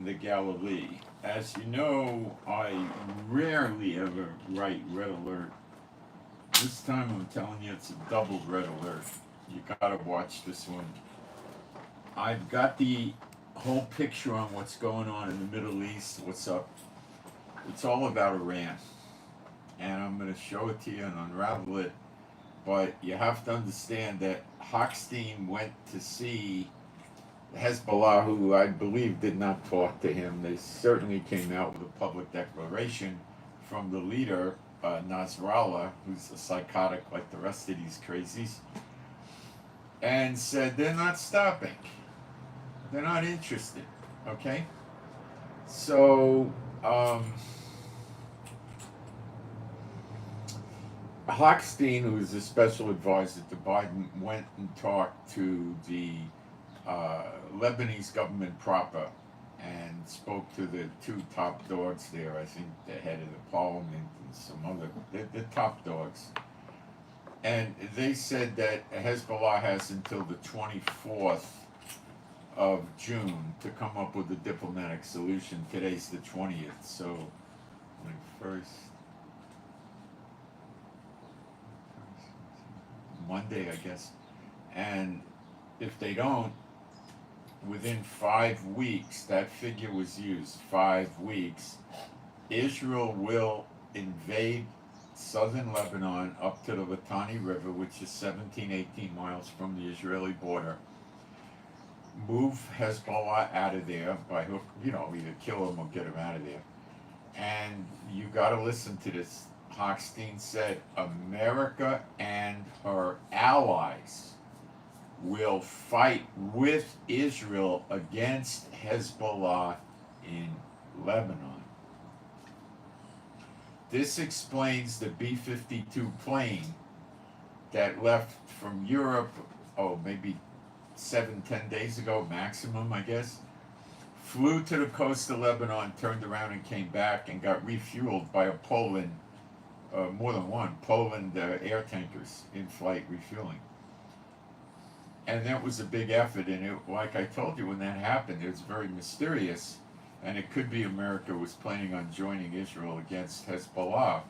the Galilee. As you know, I rarely ever write red alert. This time I'm telling you it's a double red alert. You gotta watch this one. I've got the whole picture on what's going on in the Middle East, what's up. It's all about Iran. And I'm gonna show it to you and unravel it. But you have to understand that Hochstein went to see Hezbollah, who I believe did not talk to him. They certainly came out with a public declaration from the leader, Nasrallah, who's a psychotic like the rest of these crazies, and said they're not stopping. They're not interested. Okay? So, Hochstein, who is a special advisor to Biden, went and talked to the Lebanese government proper and spoke to the two top dogs there. I think the head of the parliament and some other, the top dogs. And they said that Hezbollah has until the 24th of June to come up with a diplomatic solution. Today's the 20th, so first Monday, I guess. And if they don't, within 5 weeks, that figure was used, 5 weeks, Israel will invade southern Lebanon up to the Litani River, which is 17, 18 miles from the Israeli border, move Hezbollah out of there by hook, either kill them or get them out of there. And you got to listen to this. Hochstein said America and her allies will fight with Israel against Hezbollah in Lebanon. This explains the B-52 plane that left from Europe, maybe 7-10 days ago maximum, I guess, flew to the coast of Lebanon, turned around and came back and got refueled by a Poland, more than one, Poland air tankers in flight refueling. And that was a big effort, and it, like I told you, when that happened, it was very mysterious, and it could be America was planning on joining Israel against Hezbollah,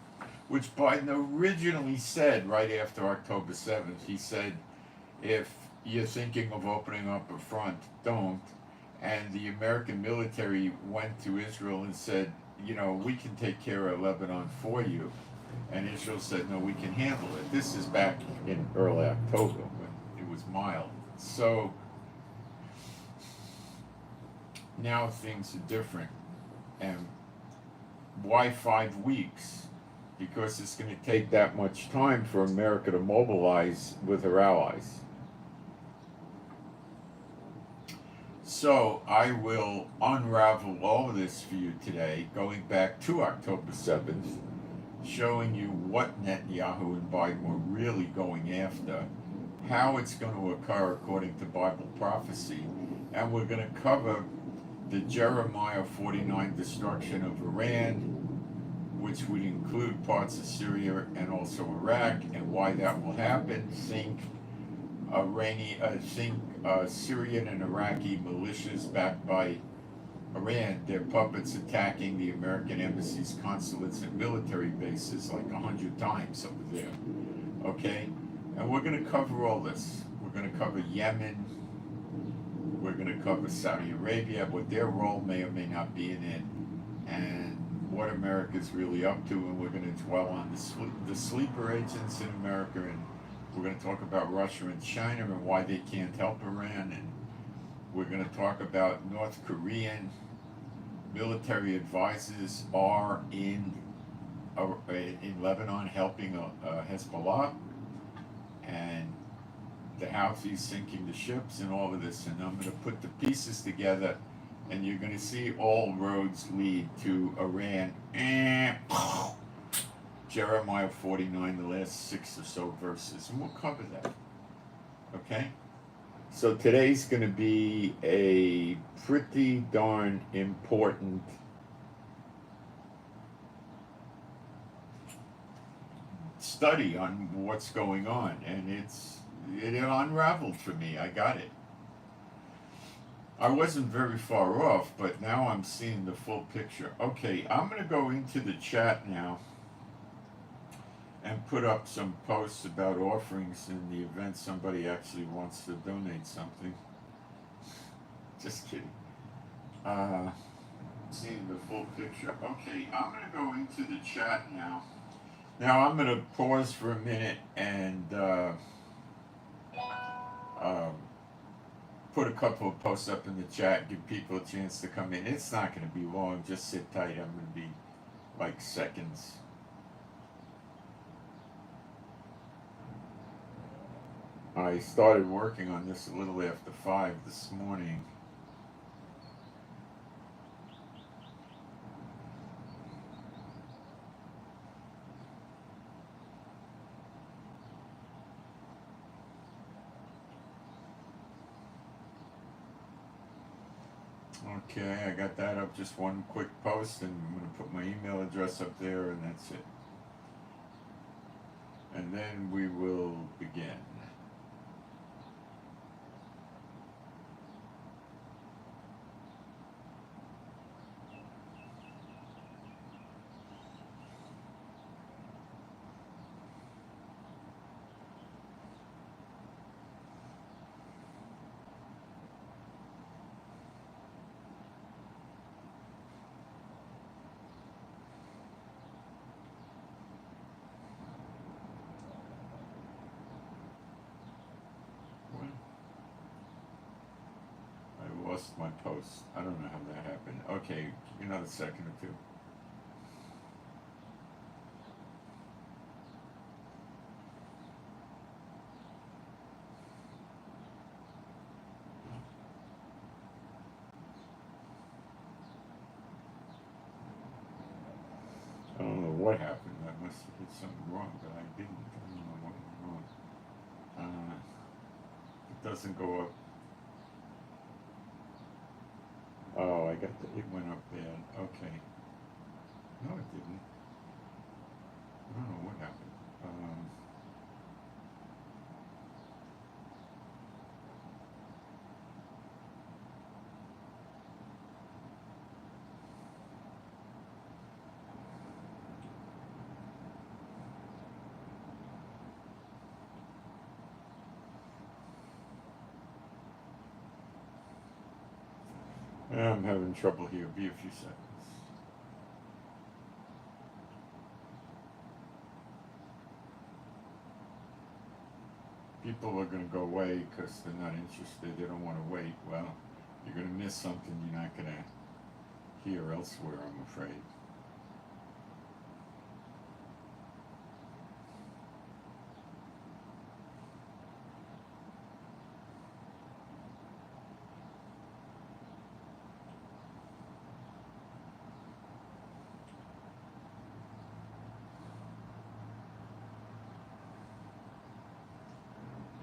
which Biden originally said right after October 7th. He said, if you're thinking of opening up a front, don't. And the American military went to Israel and said, we can take care of Lebanon for you. And Israel said, no, we can handle it. This is back in early October when it was mild. So now things are different. And why 5 weeks? Because it's going to take that much time for America to mobilize with her allies. So I will unravel all of this for you today, going back to October 7th, showing you what Netanyahu and Biden were really going after, how it's going to occur according to Bible prophecy, and we're going to cover the Jeremiah 49 destruction of Iran, which would include parts of Syria and also Iraq, and why that will happen. Think Syrian and Iraqi militias backed by Iran, their puppets attacking the American embassies, consulates, and military bases like 100 times over there. Okay? And we're going to cover all this. We're going to cover Yemen. We're going to cover Saudi Arabia, what their role may or may not be in it, and what America's really up to. And we're going to dwell on the sleeper agents in America, and we're going to talk about Russia and China and why they can't help Iran, and we're going to talk about North Korean military advisors are in Lebanon helping Hezbollah, and the Houthis sinking the ships and all of this. And I'm going to put the pieces together, and you're going to see all roads lead to Iran. Jeremiah 49, the last 6 or so verses, and we'll cover that. Okay? So today's going to be a pretty darn important study on what's going on, and it unraveled for me. I got it. I wasn't very far off, but now I'm seeing the full picture. Okay, I'm going to go into the chat now and put up some posts about offerings in the event somebody actually wants to donate something. Just kidding. Seeing the full picture. Okay, I'm going to go into the chat now. Now I'm going to pause for a minute and put a couple of posts up in the chat, give people a chance to come in. It's not going to be long, just sit tight. I'm going to be like seconds. I started working on this a little after 5 this morning. Okay, I got that up, just one quick post, and I'm going to put my email address up there, and that's it. And then we will begin. I lost my post. I don't know how that happened. Okay, give me another second or two. I don't know what happened. I must have did something wrong, but I didn't. I don't know what went wrong. It doesn't go up. Oh, it went up bad. Okay. No, it didn't. I don't know what happened. I'm having trouble here. Be a few seconds. People are going to go away because they're not interested. They don't want to wait. Well, you're going to miss something you're not going to hear elsewhere, I'm afraid.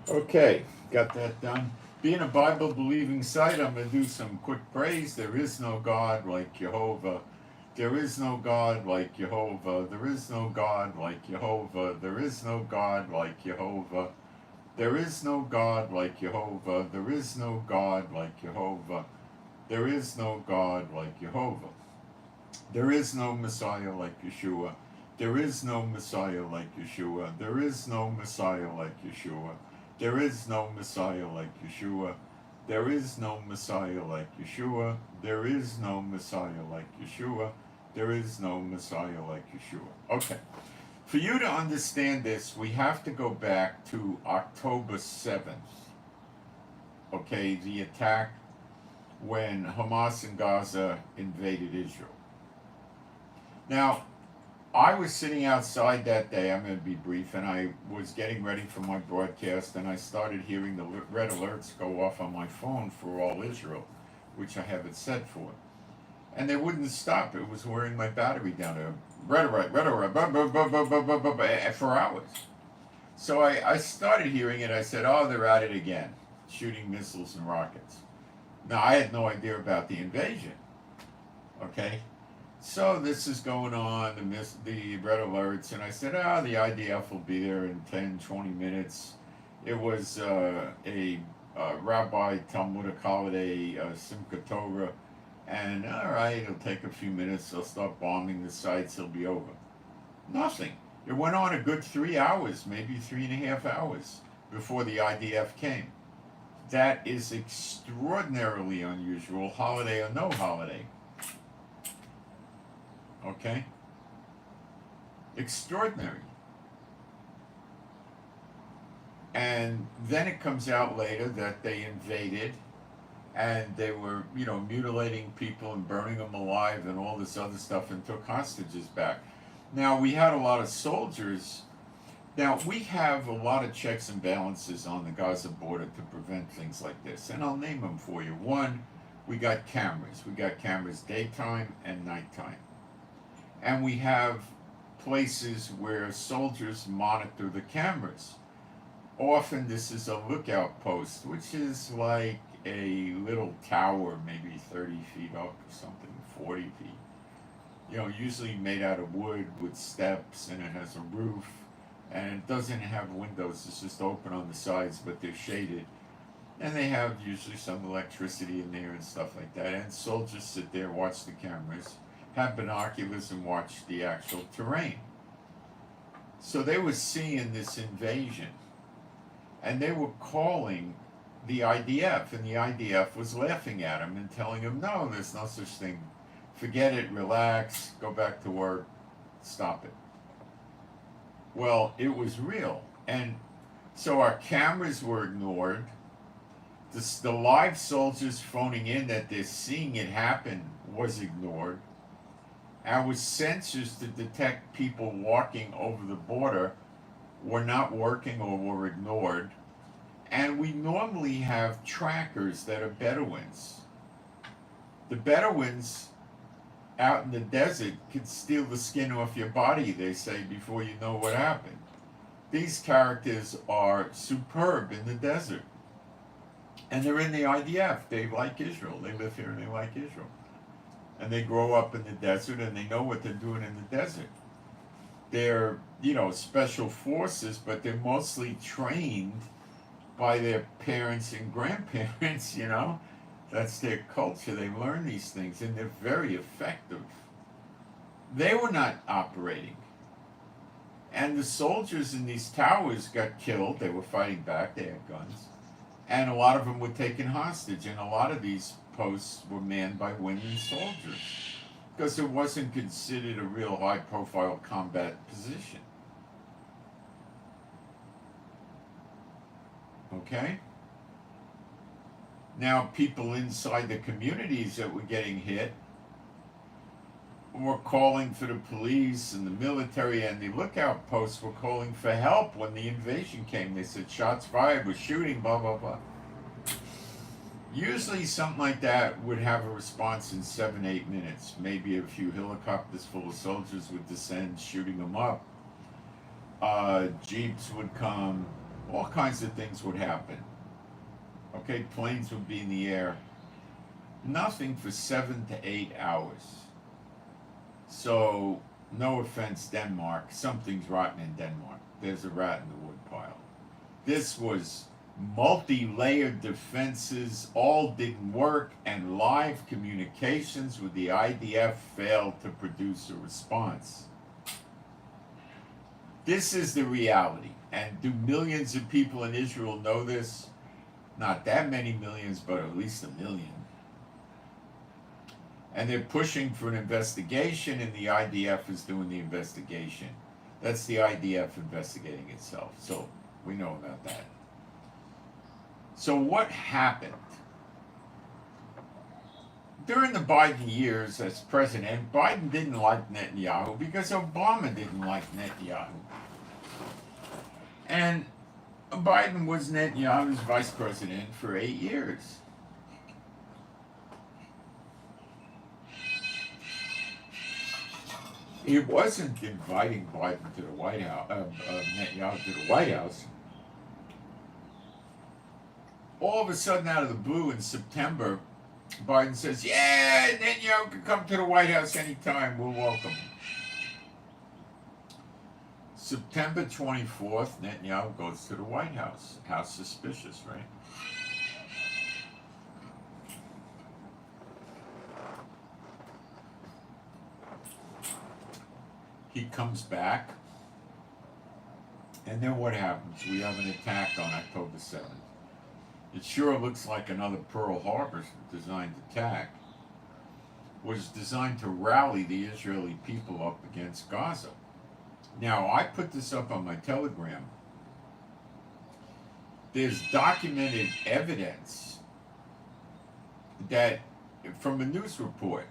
Okay, got that done. Being a Bible believing site, I'm going to do some quick praise. There is no God like Jehovah. There is no God like Jehovah. There is no God like Jehovah. There is no God like Jehovah. There is no God like Jehovah. There is no God like Jehovah. There is no God like Jehovah. There is no Messiah like Yeshua. There is no Messiah like Yeshua. There is no Messiah like Yeshua. There is no Messiah like Yeshua. There is no Messiah like Yeshua. There is no Messiah like Yeshua. There is no Messiah like Yeshua. Okay. For you to understand this, we have to go back to October 7th. Okay, the attack when Hamas in Gaza invaded Israel. Now, I was sitting outside that day, I'm going to be brief, and I was getting ready for my broadcast, and I started hearing the red alerts go off on my phone for all Israel, which I have it set for. And they wouldn't stop. It was wearing my battery down there. Red alert, for hours. So I started hearing it. I said, oh, they're at it again, shooting missiles and rockets. Now, I had no idea about the invasion, okay? So this is going on, the red alerts, and I said, the IDF will be there in 10, 20 minutes. It was a rabbi Talmudic holiday, Simchat Torah, and all right, it'll take a few minutes. They'll start bombing the sites. It'll be over. Nothing. It went on a good 3 hours, maybe 3.5 hours before the IDF came. That is extraordinarily unusual, holiday or no holiday. Okay? Extraordinary. And then it comes out later that they invaded and they were, mutilating people and burning them alive and all this other stuff and took hostages back. Now, we had a lot of soldiers. Now, we have a lot of checks and balances on the Gaza border to prevent things like this, and I'll name them for you. One, we got cameras. We got cameras daytime and nighttime. And we have places where soldiers monitor the cameras. Often this is a lookout post, which is like a little tower, maybe 30 feet up or something, 40 feet. Usually made out of wood with steps, and it has a roof, and it doesn't have windows. It's just open on the sides, but they're shaded. And they have usually some electricity in there and stuff like that. And soldiers sit there, watch the cameras, have binoculars, and watch the actual terrain. So they were seeing this invasion, and they were calling the IDF, and the IDF was laughing at them and telling them, no, there's no such thing. Forget it, relax, go back to work, stop it. Well, it was real. And so our cameras were ignored. The live soldiers phoning in that they're seeing it happen was ignored. Our sensors to detect people walking over the border were not working or were ignored. And we normally have trackers that are Bedouins. The Bedouins out in the desert could steal the skin off your body, they say, before you know what happened. These characters are superb in the desert. And they're in the IDF. They like Israel. They live here and they like Israel. And they grow up in the desert and they know what they're doing in the desert. They're, special forces, but they're mostly trained by their parents and grandparents, That's their culture. They learn these things, and they're very effective. They were not operating. And the soldiers in these towers got killed. They were fighting back. They had guns. And a lot of them were taken hostage. And a lot of these posts were manned by women soldiers because it wasn't considered a real high-profile combat position. Okay? Now, people inside the communities that were getting hit were calling for the police and the military, and the lookout posts were calling for help when the invasion came. They said, shots fired, we're shooting, blah, blah, blah. Usually something like that would have a response in 7-8 minutes. Maybe a few helicopters full of soldiers would descend, shooting them up. Jeeps would come. All kinds of things would happen. Okay, planes would be in the air. Nothing for 7 to 8 hours. So, no offense, Denmark. Something's rotten in Denmark. There's a rat in the woodpile. This was multi-layered defenses. All didn't work, and live communications with the IDF failed to produce a response. This is the reality. And do millions of people in Israel know this? Not that many millions, but at least 1 million. And they're pushing for an investigation, and the IDF is doing the investigation. That's the IDF investigating itself. So we know about that. So what happened? During the Biden years as president, Biden didn't like Netanyahu because Obama didn't like Netanyahu. And Biden was Netanyahu's vice president for 8 years. He wasn't inviting Biden to the White House, Netanyahu to the White House. All of a sudden, out of the blue in September, Biden says, yeah, Netanyahu can come to the White House anytime, we'll welcome him. September 24th, Netanyahu goes to the White House. How suspicious, right? He comes back, and then what happens? We have an attack on October 7th. It sure looks like another Pearl Harbor designed attack. Was designed to rally the Israeli people up against Gaza. Now, I put this up on my Telegram. There's documented evidence that, from a news report,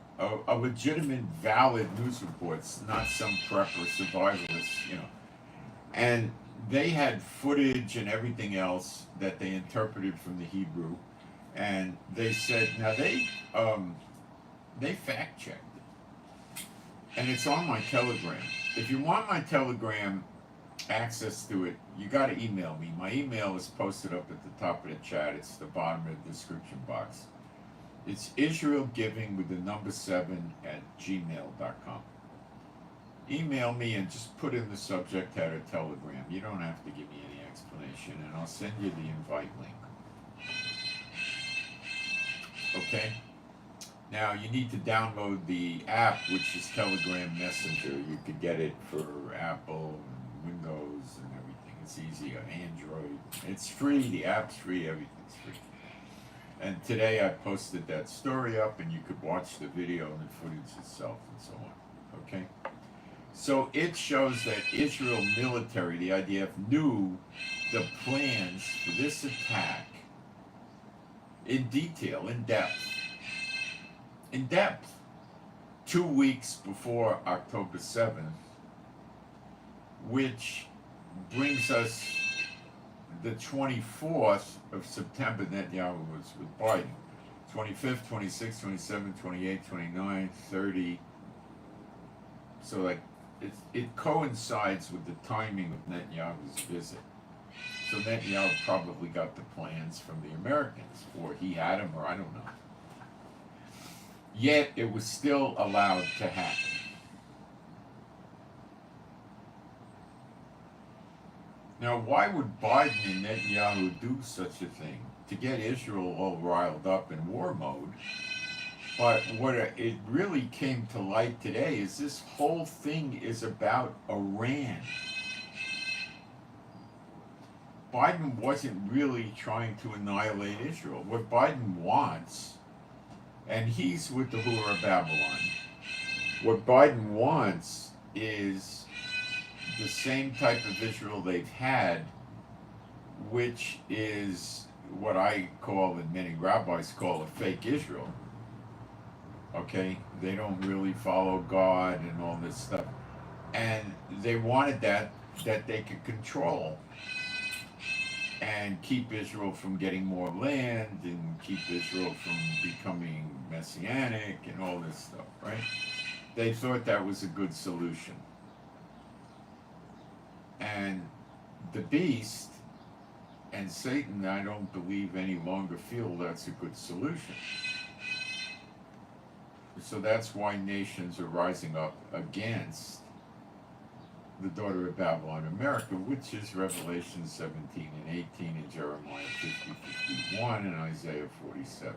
a legitimate, valid news report, it's not some prep or survivalist, and they had footage and everything else that they interpreted from the Hebrew, and they said, now they fact checked it, and it's on my Telegram. If you want my Telegram access to it, you got to email me. My email is posted up at the top of the chat. It's the bottom of the description box. It's israelgiving with the number 7 at gmail.com. Email me and just put in the subject header Telegram. You don't have to give me any explanation, and I'll send you the invite link. Okay? Now, you need to download the app, which is Telegram Messenger. You could get it for Apple and Windows and everything. It's easy on Android. It's free. The app's free. Everything's free. And today I posted that story up, and you could watch the video and the footage itself and so on. Okay? So it shows that Israel military, the IDF, knew the plans for this attack in detail, in depth. 2 weeks before October 7th, which brings us the 24th of September. Netanyahu was with Biden. 25th, 26th, 27th, 28th, 29th, 30. So like it coincides with the timing of Netanyahu's visit. So Netanyahu probably got the plans from the Americans, or he had them, or I don't know. Yet it was still allowed to happen. Now, why would Biden and Netanyahu do such a thing? To get Israel all riled up in war mode. But what it really came to light today is this whole thing is about Iran. Biden wasn't really trying to annihilate Israel. What Biden wants, and he's with the Whore of Babylon, what Biden wants is the same type of Israel they've had, which is what I call, and many rabbis call, a fake Israel. Okay? They don't really follow God and all this stuff. And they wanted that they could control and keep Israel from getting more land and keep Israel from becoming messianic and all this stuff, right? They thought that was a good solution. And the beast and Satan, I don't believe any longer feel that's a good solution. So that's why nations are rising up against the daughter of Babylon, America, which is Revelation 17 and 18 and Jeremiah 50, 51 and Isaiah 47.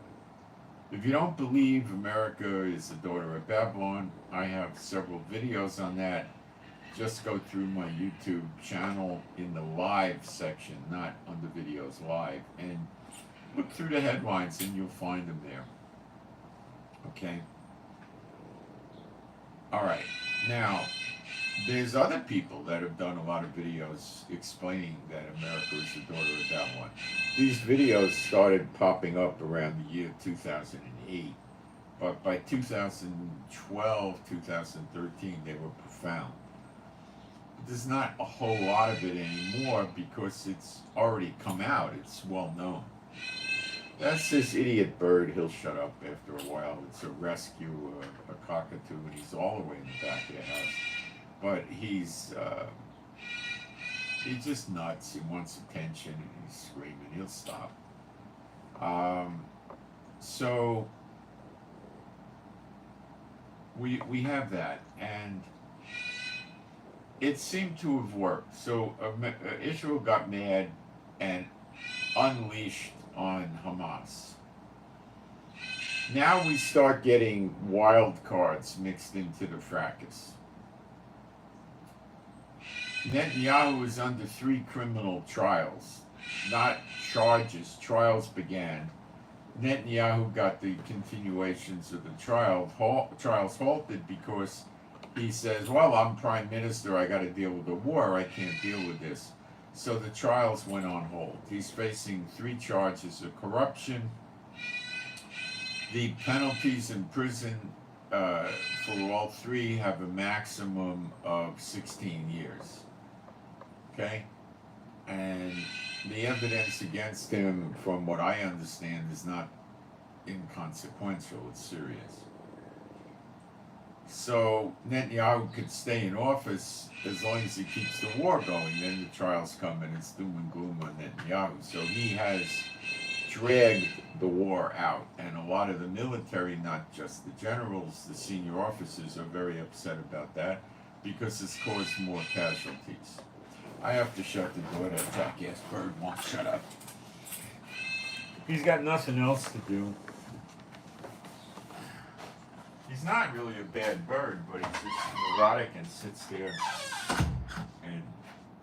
If you don't believe America is the daughter of Babylon, I have several videos on that. Just go through my YouTube channel in the live section, not on the videos live, and look through the headlines and you'll find them there. Okay? All right. Now, there's other people that have done a lot of videos explaining that America is the daughter of Babylon. These videos started popping up around the year 2008, but by 2012, 2013, they were profound. But there's not a whole lot of it anymore because it's already come out. It's well known. That's this idiot bird. He'll shut up after a while. It's a rescue, a cockatoo, and he's all the way in the back of the house. But he's just nuts. He wants attention, and he's screaming. He'll stop. So we have that, and it seemed to have worked. So Israel got mad and unleashed on Hamas. Now we start getting wild cards mixed into the fracas. Netanyahu is under 3 criminal trials, not charges. Trials began. Netanyahu got the continuations of the trials halted because he says, well, I'm prime minister, I got to deal with the war, I can't deal with this. So the trials went on hold. He's facing 3 charges of corruption. The penalties in prison for all 3 have a maximum of 16 years. Okay? And the evidence against him, from what I understand, is not inconsequential, it's serious. So Netanyahu could stay in office as long as he keeps the war going. Then the trials come and it's doom and gloom on Netanyahu. So he has dragged the war out. And a lot of the military, not just the generals, the senior officers, are very upset about that because it's caused more casualties. I have to shut the door. That jackass bird won't shut up. He's got nothing else to do. He's not really a bad bird, but he's just neurotic and sits there and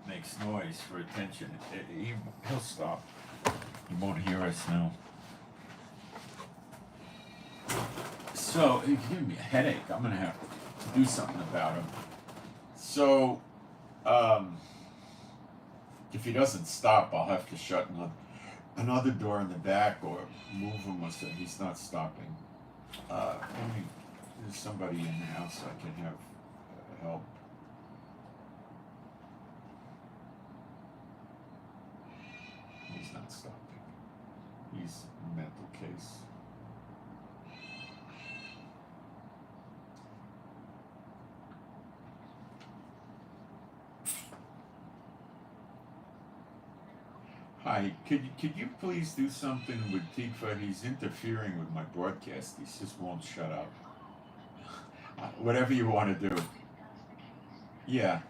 makes noise for attention. He'll stop. He won't hear us now. So, he's giving me a headache. I'm going to have to do something about him. So, if he doesn't stop, I'll have to shut another door in the back or move him or something. He's not stopping. There's somebody in the house I can have help. He's not stopping. He's a mental case. Hi, could you please do something with Tikva? He's interfering with my broadcast. He just won't shut up. Whatever you want to do. Yeah.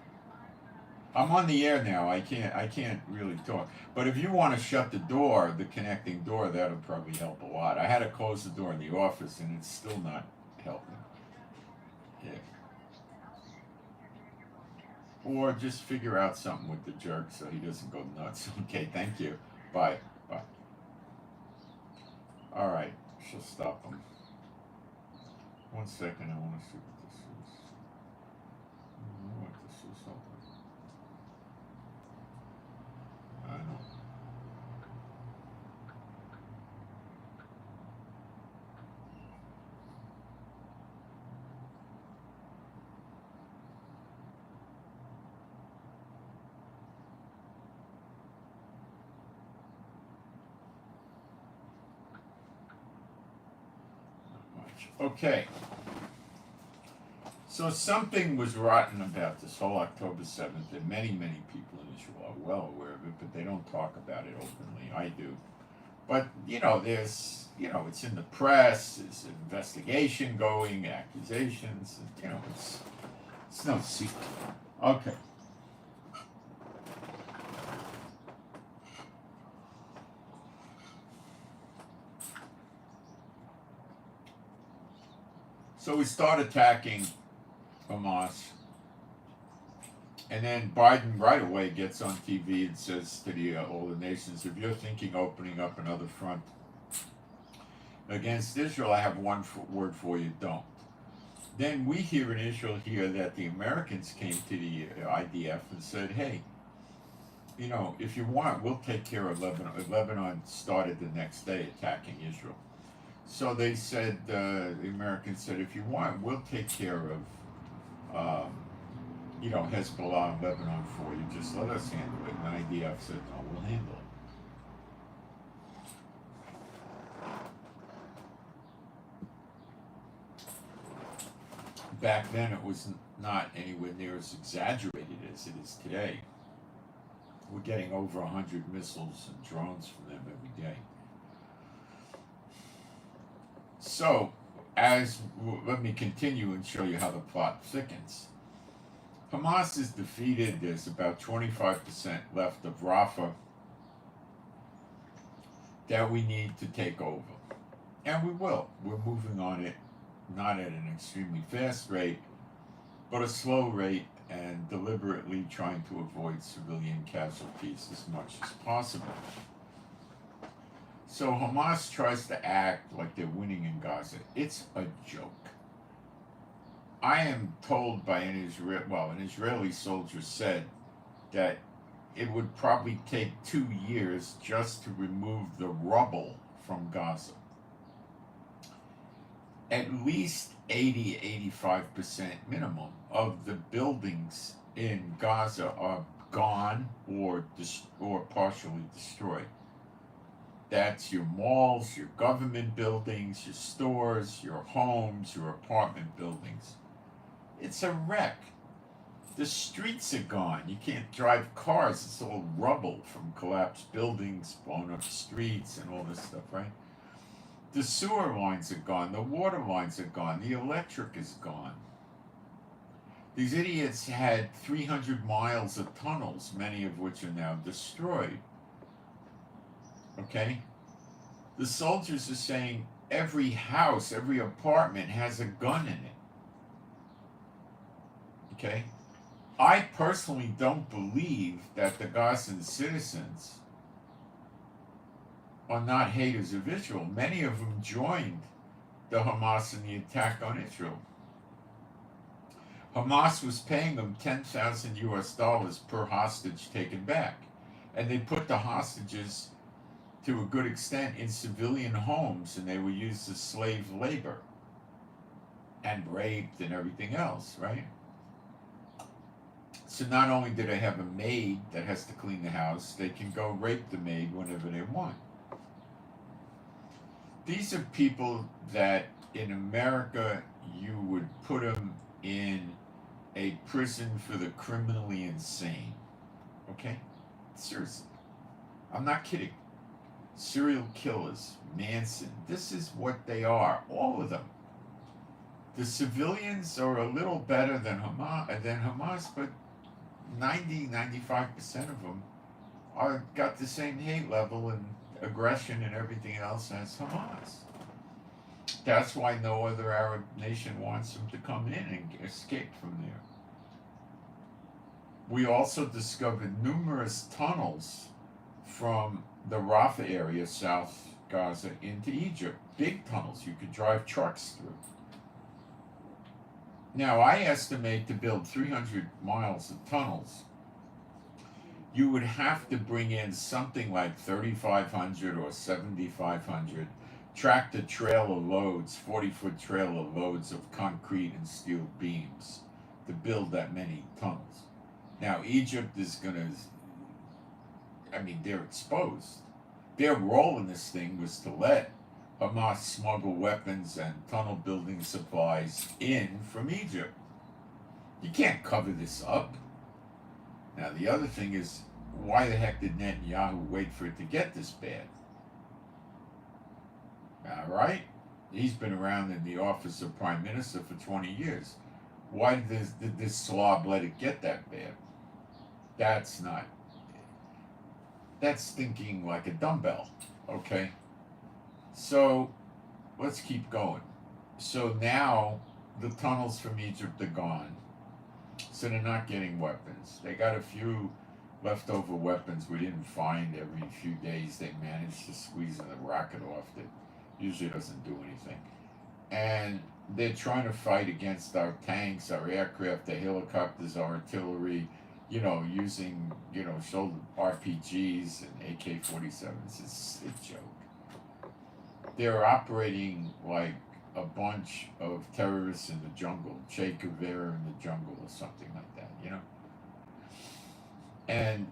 I'm on the air now. I can't really talk. But if you want to shut the door, the connecting door, that'll probably help a lot. I had to close the door in the office and it's still not helping. Yeah. Or just figure out something with the jerk so he doesn't go nuts. Okay, thank you. Bye. Bye. All right, she'll stop him. 1 second, I want to see what this is. I don't know what this is. Hold on. I know. Okay, so something was rotten about this whole October 7th, and many people in Israel are well aware of it, but they don't talk about it openly. I do. But, there's, it's in the press, there's an investigation going, accusations, and, it's no secret. Okay. So we start attacking Hamas, and then Biden right away gets on TV and says to all the nations, if you're thinking opening up another front against Israel, I have one word for you, don't. Then we here in Israel hear that the Americans came to the IDF and said, hey, if you want, we'll take care of Lebanon. Lebanon started the next day attacking Israel. So they said, the Americans said, if you want, we'll take care of, Hezbollah and Lebanon for you. Just let us handle it. And the IDF said, no, we'll handle it. Back then, it was not anywhere near as exaggerated as it is today. We're getting over 100 missiles and drones from them every day. So, let me continue and show you how the plot thickens. Hamas is defeated. There's about 25% left of Rafah that we need to take over. And we will. We're moving on it, not at an extremely fast rate, but a slow rate, and deliberately trying to avoid civilian casualties as much as possible. So Hamas tries to act like they're winning in Gaza. It's a joke. I am told by an Israeli soldier said that it would probably take 2 years just to remove the rubble from Gaza. At least 80-85% minimum of the buildings in Gaza are gone or partially destroyed. That's your malls, your government buildings, your stores, your homes, your apartment buildings. It's a wreck. The streets are gone. You can't drive cars. It's all rubble from collapsed buildings, blown up streets, and all this stuff, right? The sewer lines are gone. The water lines are gone. The electric is gone. These idiots had 300 miles of tunnels, many of which are now destroyed. Okay? The soldiers are saying every house, every apartment has a gun in it. Okay? I personally don't believe that the Gazan citizens are not haters of Israel. Many of them joined the Hamas in the attack on Israel. Hamas was paying them $10,000 per hostage taken back. And they put the hostages, to a good extent, in civilian homes, and they were used as slave labor and raped and everything else, right? So not only do they have a maid that has to clean the house, they can go rape the maid whenever they want. These are people that in America you would put them in a prison for the criminally insane. Okay? Seriously. I'm not kidding. Serial killers, Manson, this is what they are, all of them. The civilians are a little better than Hamas, but 90-95% of them got the same hate level and aggression and everything else as Hamas. That's why no other Arab nation wants them to come in and escape from there. We also discovered numerous tunnels from the Rafah area, South Gaza, into Egypt. Big tunnels you could drive trucks through. Now, I estimate to build 300 miles of tunnels, you would have to bring in something like 3,500 or 7,500 tractor-trailer loads, 40-foot trailer loads of concrete and steel beams to build that many tunnels. Now, Egypt is going to, they're exposed. Their role in this thing was to let Hamas smuggle weapons and tunnel building supplies in from Egypt. You can't cover this up. Now, the other thing is, why the heck did Netanyahu wait for it to get this bad? All right? He's been around in the office of Prime Minister for 20 years. Why did this slob let it get that bad? That's thinking like a dumbbell, okay? So, let's keep going. So now, the tunnels from Egypt are gone. So they're not getting weapons. They got a few leftover weapons we didn't find. Every few days they manage to squeeze a rocket off that usually doesn't do anything. And they're trying to fight against our tanks, our aircraft, the helicopters, our artillery, using, shoulder RPGs and AK-47s. It's a joke. They're operating like a bunch of terrorists in the jungle, Che Guevara in the jungle or something like that, And,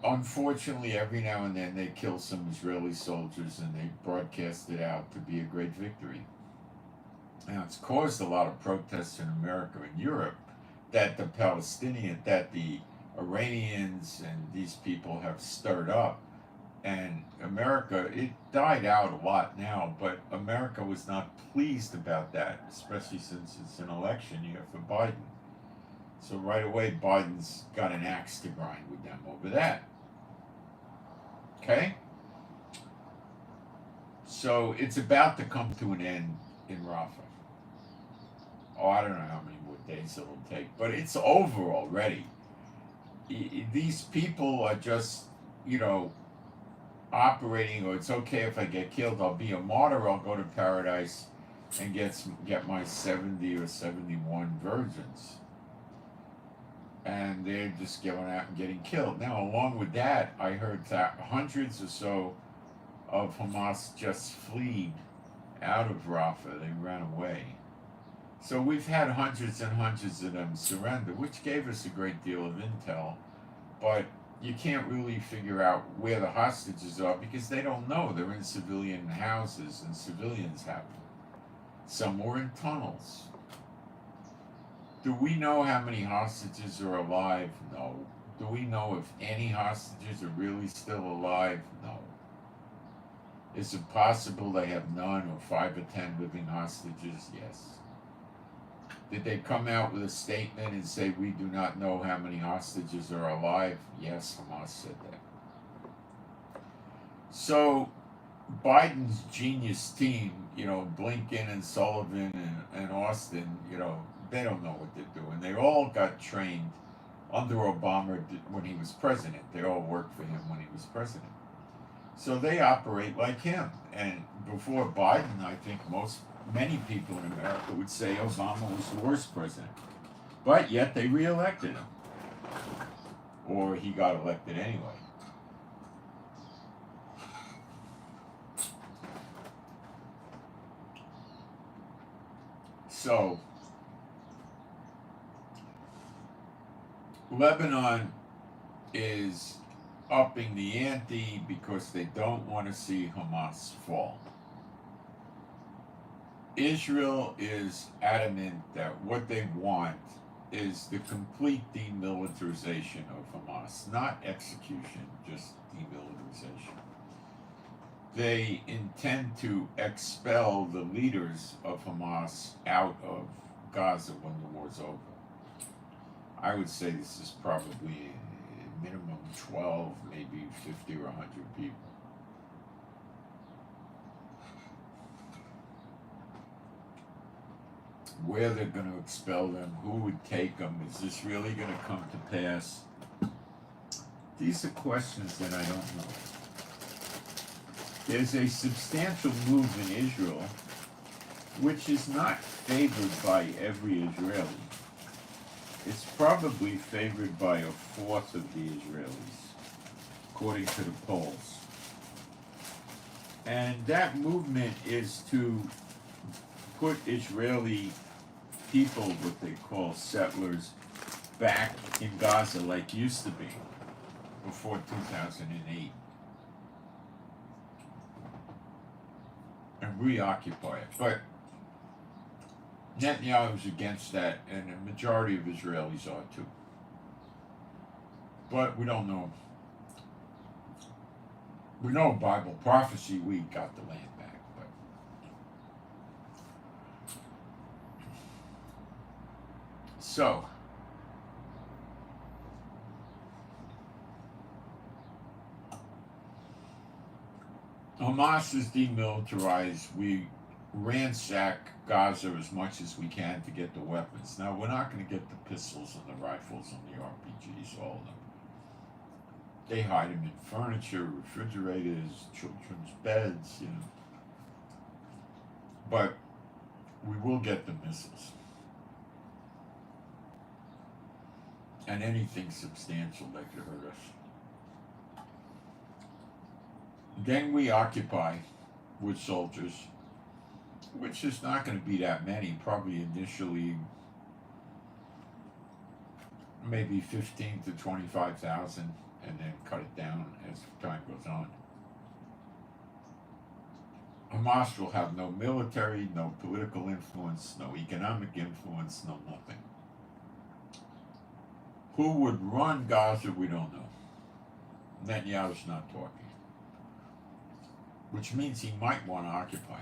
unfortunately, every now and then they kill some Israeli soldiers and they broadcast it out to be a great victory. Now, it's caused a lot of protests in America and Europe that the Iranians and these people have stirred up. And America, it died out a lot now, but America was not pleased about that, especially since it's an election year for Biden. So right away, Biden's got an axe to grind with them over that. Okay? So it's about to come to an end in Rafah. I don't know how many more days it'll take, but it's over already. These people are just, you know, operating, or it's okay if I get killed, I'll be a martyr, I'll go to paradise and get my 70 or 71 virgins. And they're just going out and getting killed. Now, along with that, I heard that hundreds or so of Hamas just fled out of Rafah. They ran away. So we've had hundreds and hundreds of them surrender, which gave us a great deal of intel. But you can't really figure out where the hostages are because they don't know. They're in civilian houses and civilians have them. Some were in tunnels. Do we know how many hostages are alive? No. Do we know if any hostages are really still alive? No. Is it possible they have none or 5 or 10 living hostages? Yes. Did they come out with a statement and say, we do not know how many hostages are alive? Yes, Hamas said that. So Biden's genius team, you know, Blinken and Sullivan and Austin, you know, they don't know what they're doing. They all got trained under Obama when he was president. They all worked for him when he was president. So they operate like him. And before Biden, I think many people in America would say Obama was the worst president. But yet they reelected him. Or he got elected anyway. So Lebanon is upping the ante because they don't want to see Hamas fall. Israel is adamant that what they want is the complete demilitarization of Hamas, not execution, just demilitarization. They intend to expel the leaders of Hamas out of Gaza when the war's over. I would say this is probably a minimum 12, maybe 50 or 100 people. Where they're going to expel them, who would take them, is this really going to come to pass? These are questions that I don't know. There's a substantial move in Israel which is not favored by every Israeli. It's probably favored by a fourth of the Israelis, according to the polls. And that movement is to put Israeli people, what they call settlers, back in Gaza like used to be before 2008. And reoccupy it. But Netanyahu's against that, and the majority of Israelis are too. But we don't know. We know Bible prophecy, we got the land back. But so, Hamas is demilitarized. We ransack Gaza as much as we can to get the weapons. Now, we're not going to get the pistols and the rifles and the RPGs, all of them. They hide them in furniture, refrigerators, children's beds, you know. But we will get the missiles. And anything substantial that could hurt us. Then we occupy with soldiers, which is not going to be that many, probably initially maybe 15 to 25,000, and then cut it down as time goes on. Hamas will have no military, no political influence, no economic influence, no nothing. Who would run Gaza, we don't know. Netanyahu's not talking. Which means he might want to occupy.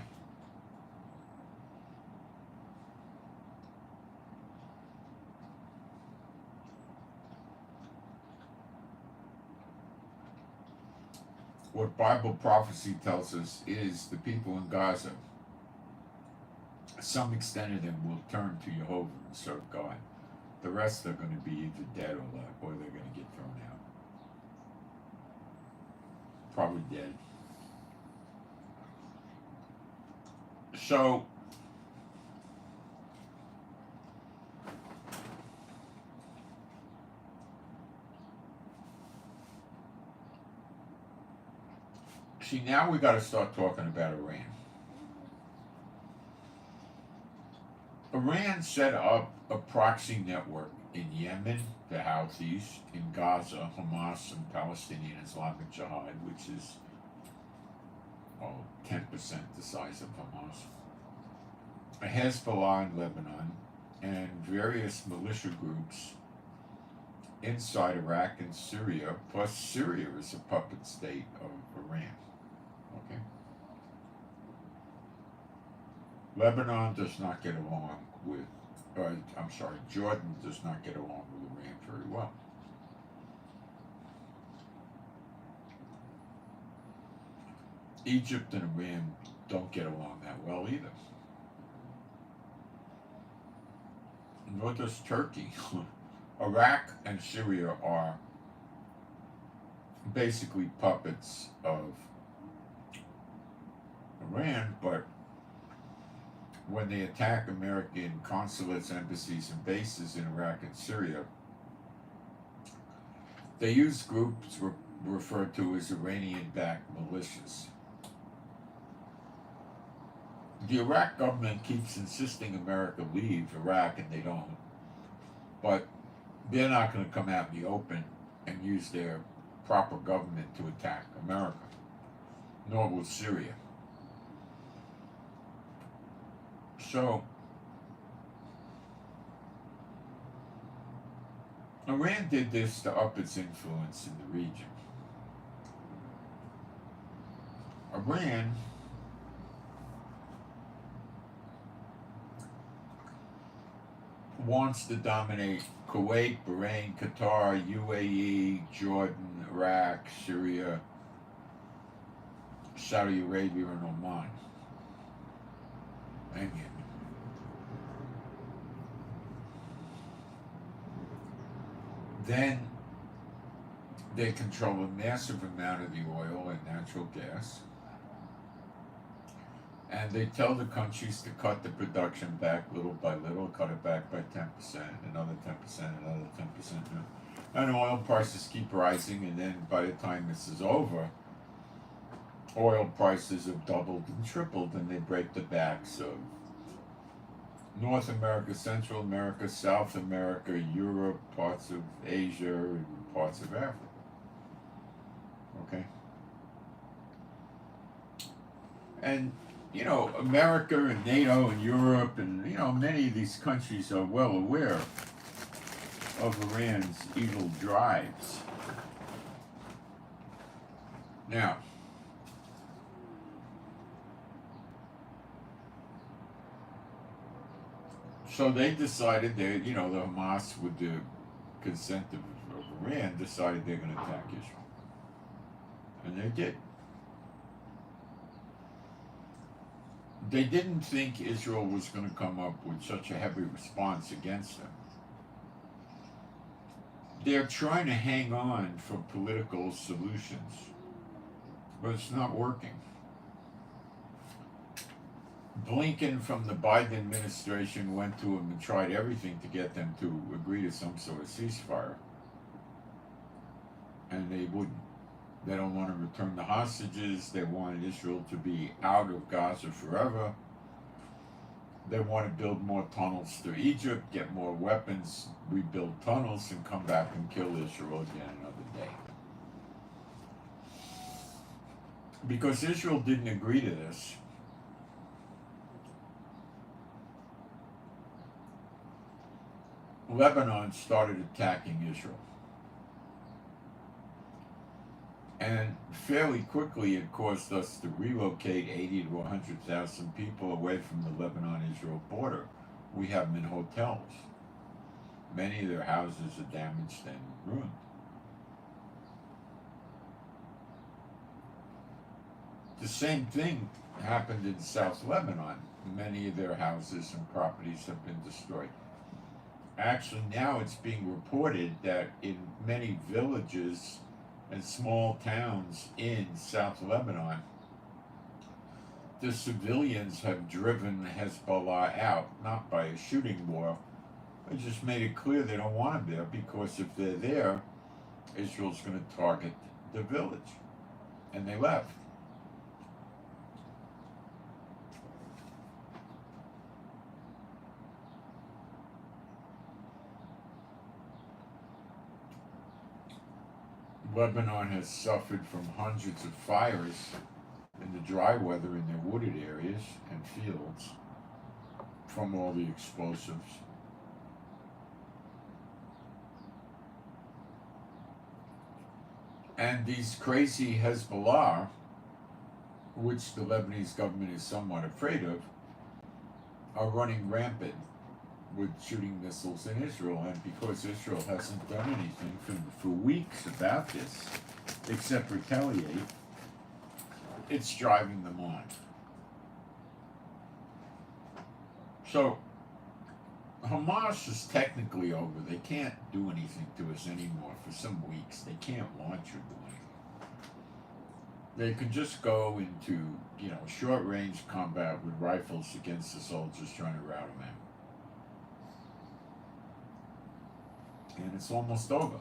What Bible prophecy tells us is the people in Gaza some extent of them will turn to Jehovah and serve God. The rest are going to be either dead or they're going to get thrown out. Probably dead. So, see, now we got to start talking about Iran. Iran set up a proxy network in Yemen, the Houthis, in Gaza, Hamas, and Palestinian Islamic Jihad, which is 10% the size of Hamas, Hezbollah in Lebanon, and various militia groups inside Iraq and Syria, plus Syria is a puppet state of Iran. Okay? Lebanon does not get along with, Jordan does not get along with Iran very well. Egypt and Iran don't get along that well either. Nor does Turkey. Iraq and Syria are basically puppets of Iran, but when they attack American consulates, embassies, and bases in Iraq and Syria, they use groups referred to as Iranian-backed militias. The Iraq government keeps insisting America leave Iraq, and they don't. But they're not going to come out in the open and use their proper government to attack America, nor will Syria. So, Iran did this to up its influence in the region. Iran wants to dominate Kuwait, Bahrain, Qatar, UAE, Jordan, Iraq, Syria, Saudi Arabia, and Oman, and Yemen. Then they control a massive amount of the oil and natural gas. And they tell the countries to cut the production back little by little, cut it back by 10%, another 10%, another 10%. And oil prices keep rising, and then by the time this is over, oil prices have doubled and tripled, and they break the backs of North America, Central America, South America, Europe, parts of Asia, and parts of Africa. Okay? And America and NATO and Europe and, many of these countries are well aware of Iran's evil drives. Now, so they decided the Hamas, with the consent of Iran, decided they're going to attack Israel. And they did. They didn't think Israel was going to come up with such a heavy response against them. They're trying to hang on for political solutions, but it's not working. Blinken from the Biden administration went to them and tried everything to get them to agree to some sort of ceasefire, and they wouldn't. They don't want to return the hostages. They wanted Israel to be out of Gaza forever. They want to build more tunnels through Egypt, get more weapons, rebuild tunnels, and come back and kill Israel again another day. Because Israel didn't agree to this, Lebanon started attacking Israel. And fairly quickly, it caused us to relocate 80 to 100,000 people away from the Lebanon-Israel border. We have them in hotels. Many of their houses are damaged and ruined. The same thing happened in South Lebanon. Many of their houses and properties have been destroyed. Actually, now it's being reported that in many villages and small towns in South Lebanon, the civilians have driven Hezbollah out, not by a shooting war. They just made it clear they don't want them there, because if they're there, Israel's going to target the village. And they left. Lebanon has suffered from hundreds of fires in the dry weather in their wooded areas and fields from all the explosives. And these crazy Hezbollah, which the Lebanese government is somewhat afraid of, are running rampant with shooting missiles in Israel. And because Israel hasn't done anything for weeks about this, except retaliate, it's driving them on. So Hamas is technically over. They can't do anything to us anymore for some weeks. They can't launch or do anything. They could just go into, short-range combat with rifles against the soldiers trying to rout them out. And it's almost over.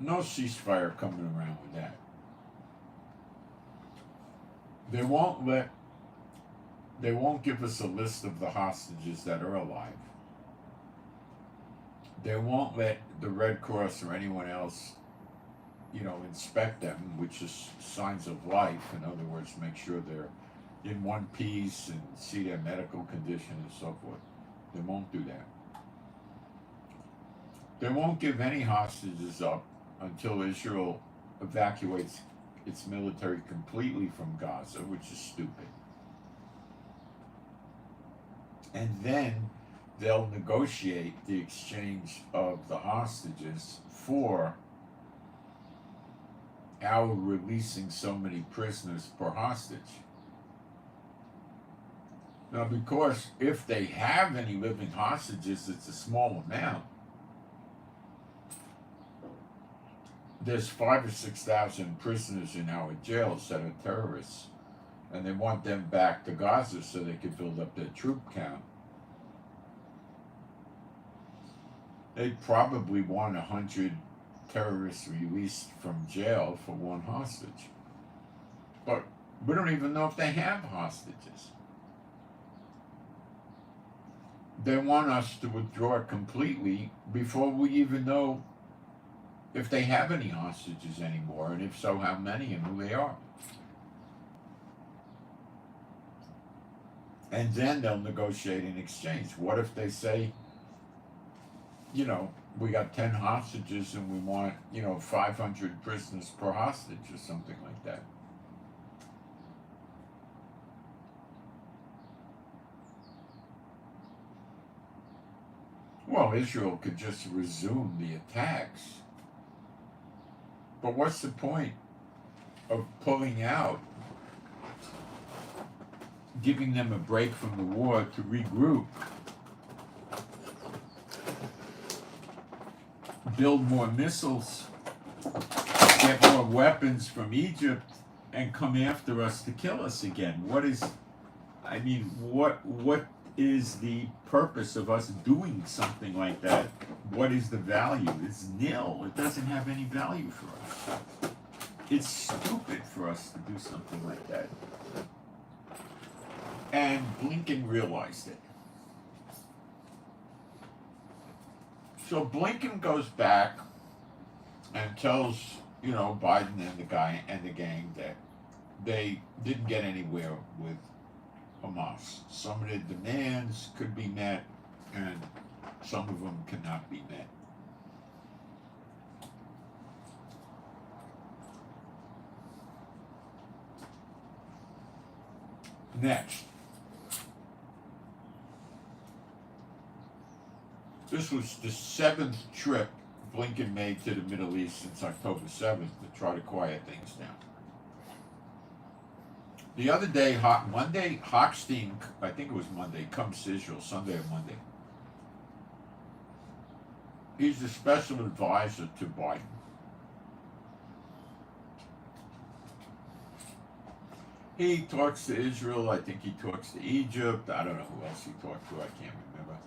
No ceasefire coming around with that. They won't give us a list of the hostages that are alive. They won't let the Red Cross or anyone else, inspect them, which is signs of life. In other words, make sure they're in one piece and see their medical condition and so forth. They won't do that. They won't give any hostages up until Israel evacuates its military completely from Gaza, which is stupid. And then they'll negotiate the exchange of the hostages for our releasing so many prisoners per hostage. Now, because if they have any living hostages, it's a small amount. There's 5,000 or 6,000 prisoners in our jails that are terrorists, and they want them back to Gaza so they can build up their troop count. They probably want 100 terrorists released from jail for one hostage. But we don't even know if they have hostages. They want us to withdraw completely before we even know if they have any hostages anymore, and if so, how many and who they are. And then they'll negotiate an exchange. What if they say, we got 10 hostages and we want, 500 prisoners per hostage or something like that? Well, Israel could just resume the attacks. But what's the point of pulling out, giving them a break from the war to regroup, build more missiles, get more weapons from Egypt, and come after us to kill us again? What is the purpose of us doing something like that? What is the value? It's nil. It doesn't have any value for us. It's stupid for us to do something like that. And Blinken realized it. So Blinken goes back and tells, Biden and the gang that they didn't get anywhere with Hamas. Some of their demands could be met, and some of them cannot be met. Next, this was the 7th trip Blinken made to the Middle East since October 7th to try to quiet things down. The other day, Monday, Hochstein, I think it was Monday, comes to Israel, Sunday or Monday. He's the special advisor to Biden. He talks to Israel, I think he talks to Egypt, I don't know who else he talked to, I can't remember.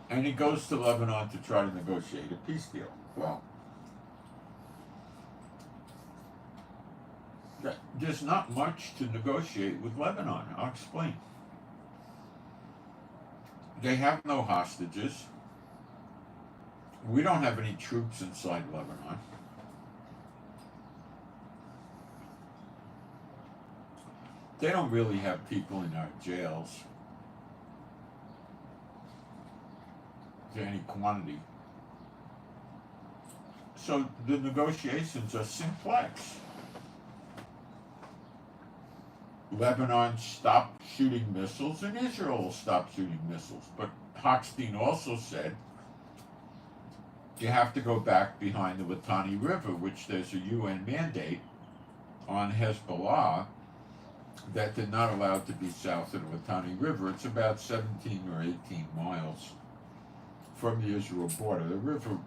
And he goes to Lebanon to try to negotiate a peace deal. Well, there's not much to negotiate with Lebanon. I'll explain. They have no hostages. We don't have any troops inside Lebanon. They don't really have people in our jails to any quantity. So the negotiations are simplex. Lebanon stopped shooting missiles and Israel stopped shooting missiles. But Hochstein also said you have to go back behind the Litani River, which there's a UN mandate on Hezbollah that they're not allowed to be south of the Litani River. It's about 17 or 18 miles from the Israel border. The river,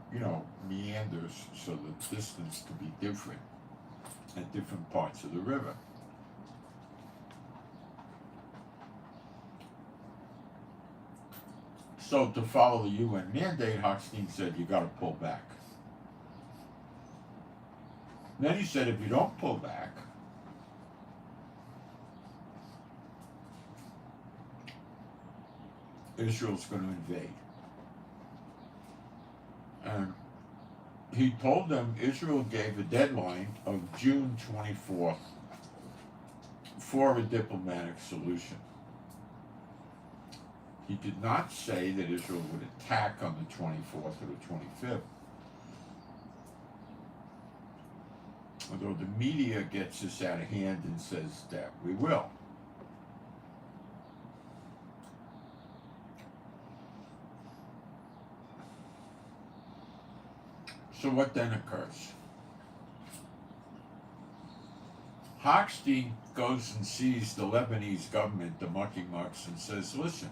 meanders, so the distance could be different at different parts of the river. So to follow the UN mandate, Hochstein said you got to pull back. Then he said if you don't pull back, Israel's going to invade. And he told them Israel gave a deadline of June 24th for a diplomatic solution. He did not say that Israel would attack on the 24th or the 25th. Although the media gets this out of hand and says that we will. So what then occurs? Hochstein goes and sees the Lebanese government, the mucky mucks, and says, listen,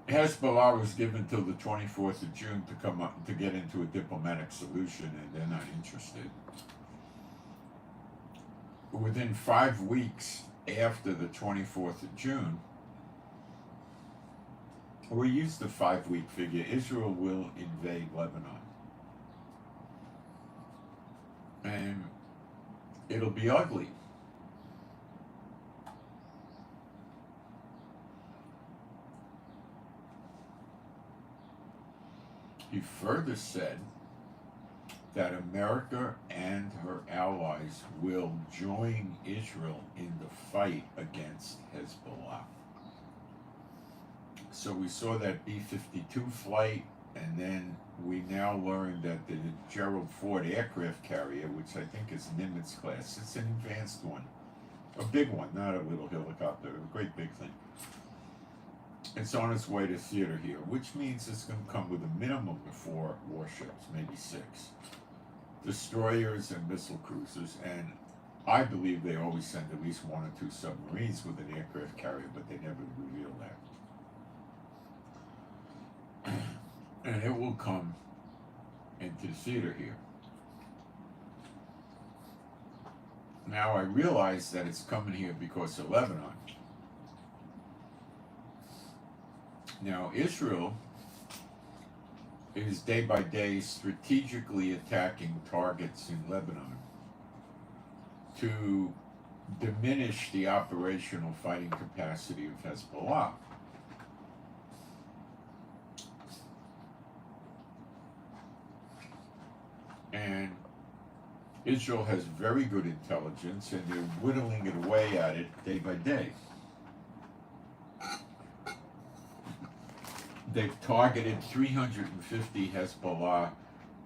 Hezbollah was given till the 24th of June to come up to get into a diplomatic solution, and they're not interested. Within 5 weeks after the 24th of June, we use the 5-week figure, Israel will invade Lebanon. And it'll be ugly. He further said that America and her allies will join Israel in the fight against Hezbollah. So we saw that B-52 flight, and then we now learned that the Gerald Ford aircraft carrier, which I think is Nimitz class, it's an advanced one, a big one, not a little helicopter, a great big thing. It's on its way to theater here, which means it's going to come with a minimum of 4 warships, maybe 6. Destroyers and missile cruisers, and I believe they always send at least 1 or 2 submarines with an aircraft carrier, but they never reveal that. And it will come into the theater here. Now I realize that it's coming here because of Lebanon. Now Israel is day by day strategically attacking targets in Lebanon to diminish the operational fighting capacity of Hezbollah. And Israel has very good intelligence, and they're whittling it away at it day by day. They've targeted 350 Hezbollah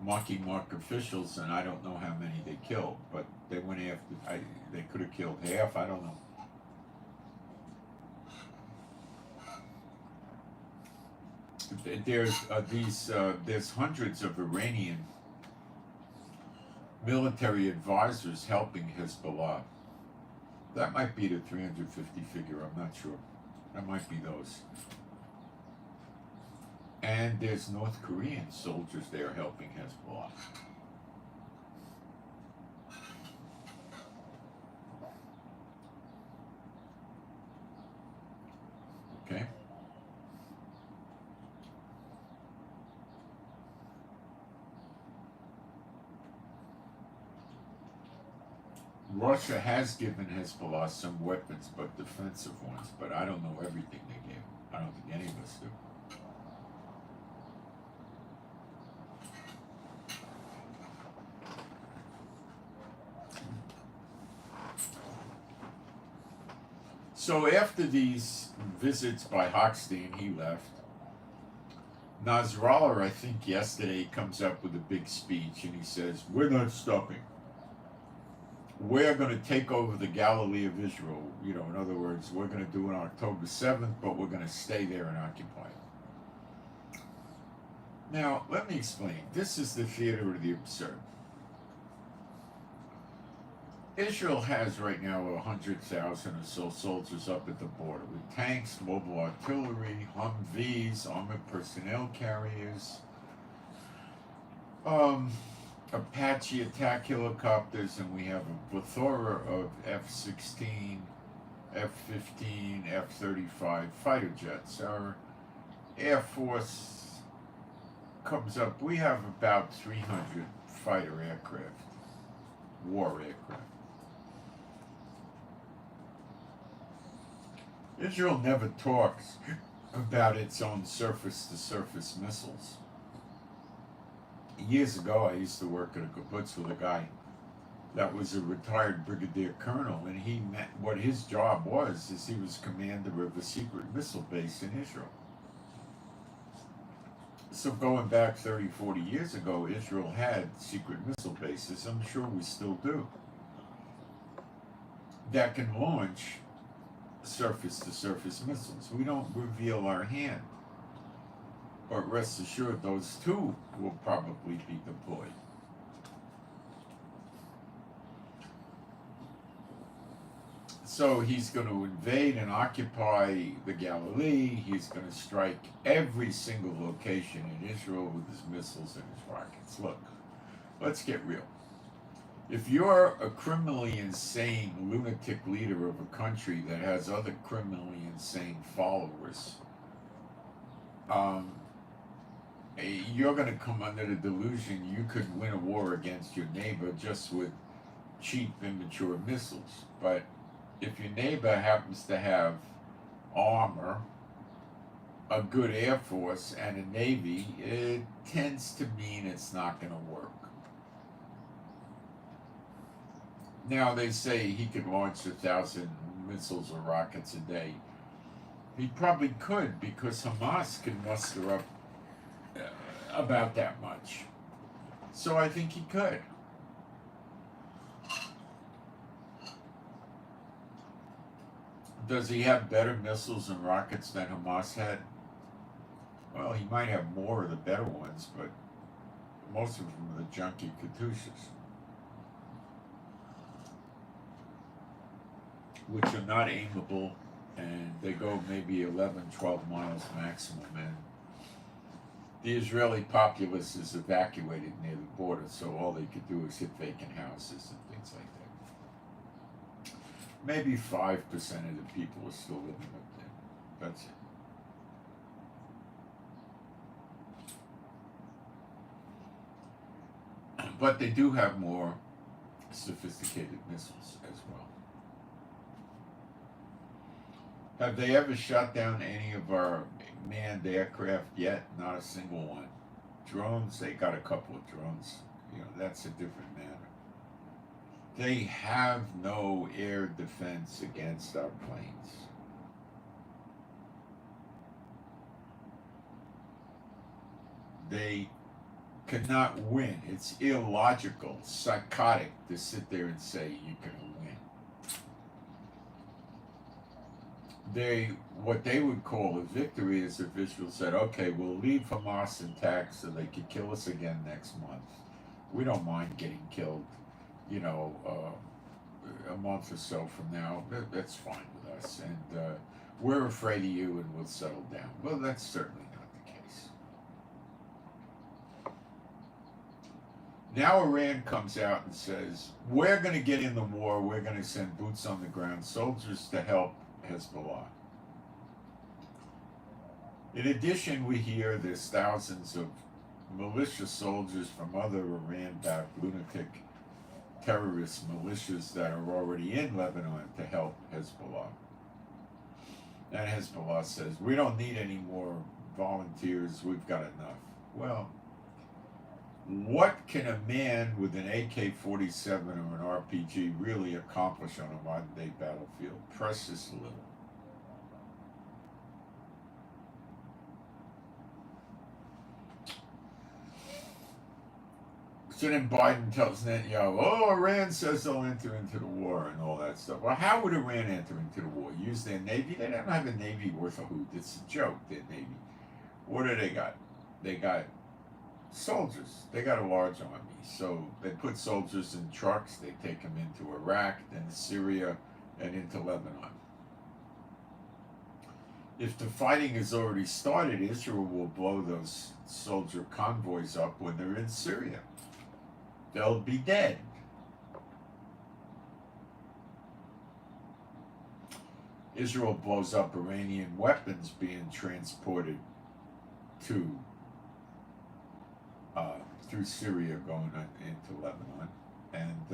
muck officials, and I don't know how many they killed, but they went after, they could have killed half, I don't know. There's hundreds of Iranian military advisors helping Hezbollah. That might be the 350 figure, I'm not sure. That might be those. And there's North Korean soldiers there helping Hezbollah. Okay. Russia has given Hezbollah some weapons, but defensive ones, but I don't know everything they gave. I don't think any of us do. So after these visits by Hochstein, he left. Nasrallah, I think yesterday, comes up with a big speech and he says, we're not stopping. We're going to take over the Galilee of Israel. You know, in other words, we're going to do it on October 7th, but we're going to stay there and occupy it. Now, let me explain. This is the theater of the absurd. Israel has right now 100,000 or so soldiers up at the border with tanks, mobile artillery, Humvees, armored personnel carriers, Apache attack helicopters, and we have a plethora of F-16, F-15, F-35 fighter jets. Our Air Force comes up, we have about 300 fighter aircraft, war aircraft. Israel never talks about its own surface-to-surface missiles. Years ago, I used to work at a kibbutz with a guy that was a retired brigadier colonel, and he met, what his job was is he was commander of a secret missile base in Israel. So going back 30, 40 years ago, Israel had secret missile bases, I'm sure we still do, that can launch surface-to-surface missiles. We don't reveal our hand, but rest assured those too will probably be deployed. So he's going to invade and occupy the Galilee. He's going to strike every single location in Israel with his missiles and his rockets. Look, let's get real. If you're a criminally insane lunatic leader of a country that has other criminally insane followers, you're going to come under the delusion you could win a war against your neighbor just with cheap, immature missiles. But if your neighbor happens to have armor, a good air force, and a navy, it tends to mean it's not going to work. Now they say he could launch 1,000 missiles or rockets a day. He probably could, because Hamas can muster up about that much. So I think he could. Does he have better missiles and rockets than Hamas had? Well, he might have more of the better ones, but most of them are the junky Katyushas, which are not aimable, and they go maybe 11, 12 miles maximum, and the Israeli populace is evacuated near the border, so all they could do is hit vacant houses and things like that. Maybe 5% of the people are still living up there. That's it. But they do have more sophisticated missiles as well. Have they ever shot down any of our manned aircraft yet? Not a single one. Drones, they got a couple of drones. You know, that's a different matter. They have no air defense against our planes. They cannot win. It's illogical, psychotic to sit there and say you can win. What they would call a victory is if Israel said, okay, we'll leave Hamas intact so they could kill us again next month. We don't mind getting killed, you know, a month or so from now. That's fine with us. And we're afraid of you and we'll settle down. Well, that's certainly not the case. Now Iran comes out and says, we're going to get in the war. We're going to send boots on the ground, soldiers to help Hezbollah. In addition, we hear there's thousands of militia soldiers from other Iran-backed lunatic terrorist militias that are already in Lebanon to help Hezbollah. And Hezbollah says, we don't need any more volunteers, we've got enough. Well, what can a man with an AK-47 or an RPG really accomplish on a modern-day battlefield? Precious little. So then Biden tells Netanyahu, oh, Iran says they'll enter into the war and all that stuff. Well, how would Iran enter into the war? Use their navy? They don't have a navy worth a hoot. It's a joke, their navy. What do they got? They got soldiers. They got a large army. So they put soldiers in trucks. They take them into Iraq, then Syria, and into Lebanon. If the fighting has already started, Israel will blow those soldier convoys up when they're in Syria. They'll be dead. Israel blows up Iranian weapons being transported to through Syria going into Lebanon, and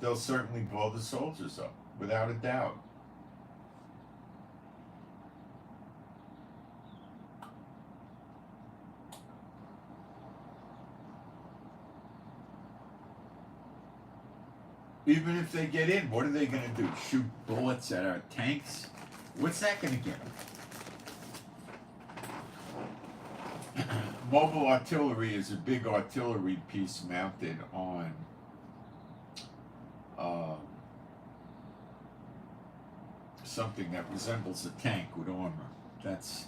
they'll certainly blow the soldiers up, without a doubt. Even if they get in, what are they going to do? Shoot bullets at our tanks? What's that going to get them? Mobile artillery is a big artillery piece mounted on something that resembles a tank with armor. That's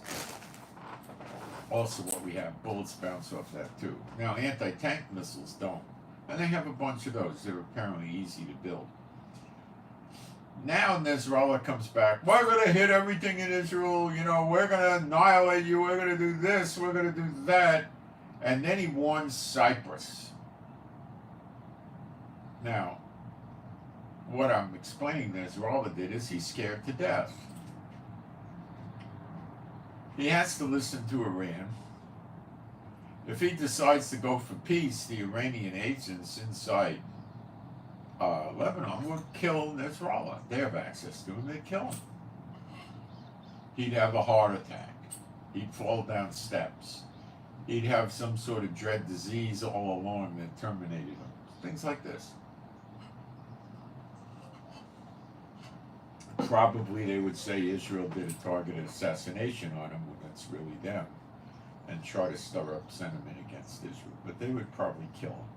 also what we have. Bullets bounce off that too. Now, anti-tank missiles don't. And they have a bunch of those. They're apparently easy to build. Now Nasrallah comes back. We're going to hit everything in Israel. You know, we're going to annihilate you. We're going to do this. We're going to do that. And then he warns Cyprus. Now, what I'm explaining Nasrallah did is he's scared to death. He has to listen to Iran. If he decides to go for peace, the Iranian agents inside Lebanon will kill Nasrallah. They have access to him. They'd kill him. He'd have a heart attack. He'd fall down steps. He'd have some sort of dread disease all along that terminated him. Things like this. Probably they would say Israel did a targeted assassination on him when it's really them, and try to stir up sentiment against Israel. But they would probably kill him.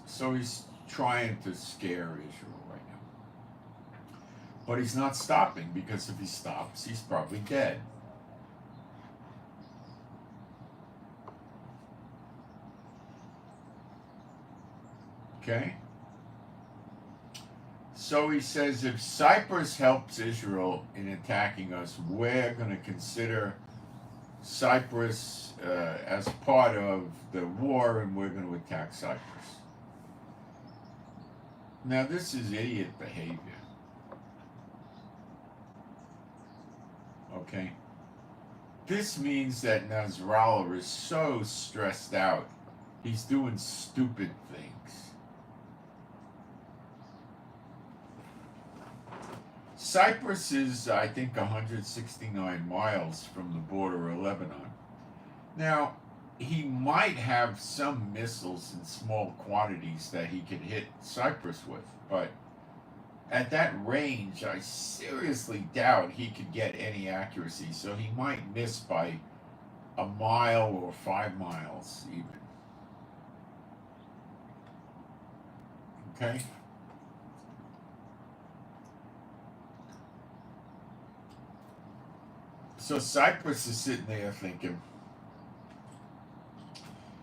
So he's trying to scare Israel right now. But he's not stopping, because if he stops, he's probably dead. Okay? So he says, if Cyprus helps Israel in attacking us, we're going to consider Cyprus as part of the war, and we're going to attack Cyprus. Now, this is idiot behavior. Okay? This means that Nasrallah is so stressed out, he's doing stupid things. Cyprus is, I think, 169 miles from the border of Lebanon. Now, he might have some missiles in small quantities that he could hit Cyprus with, but at that range, I seriously doubt he could get any accuracy, so he might miss by a mile or 5 miles even. Okay? So Cyprus is sitting there thinking,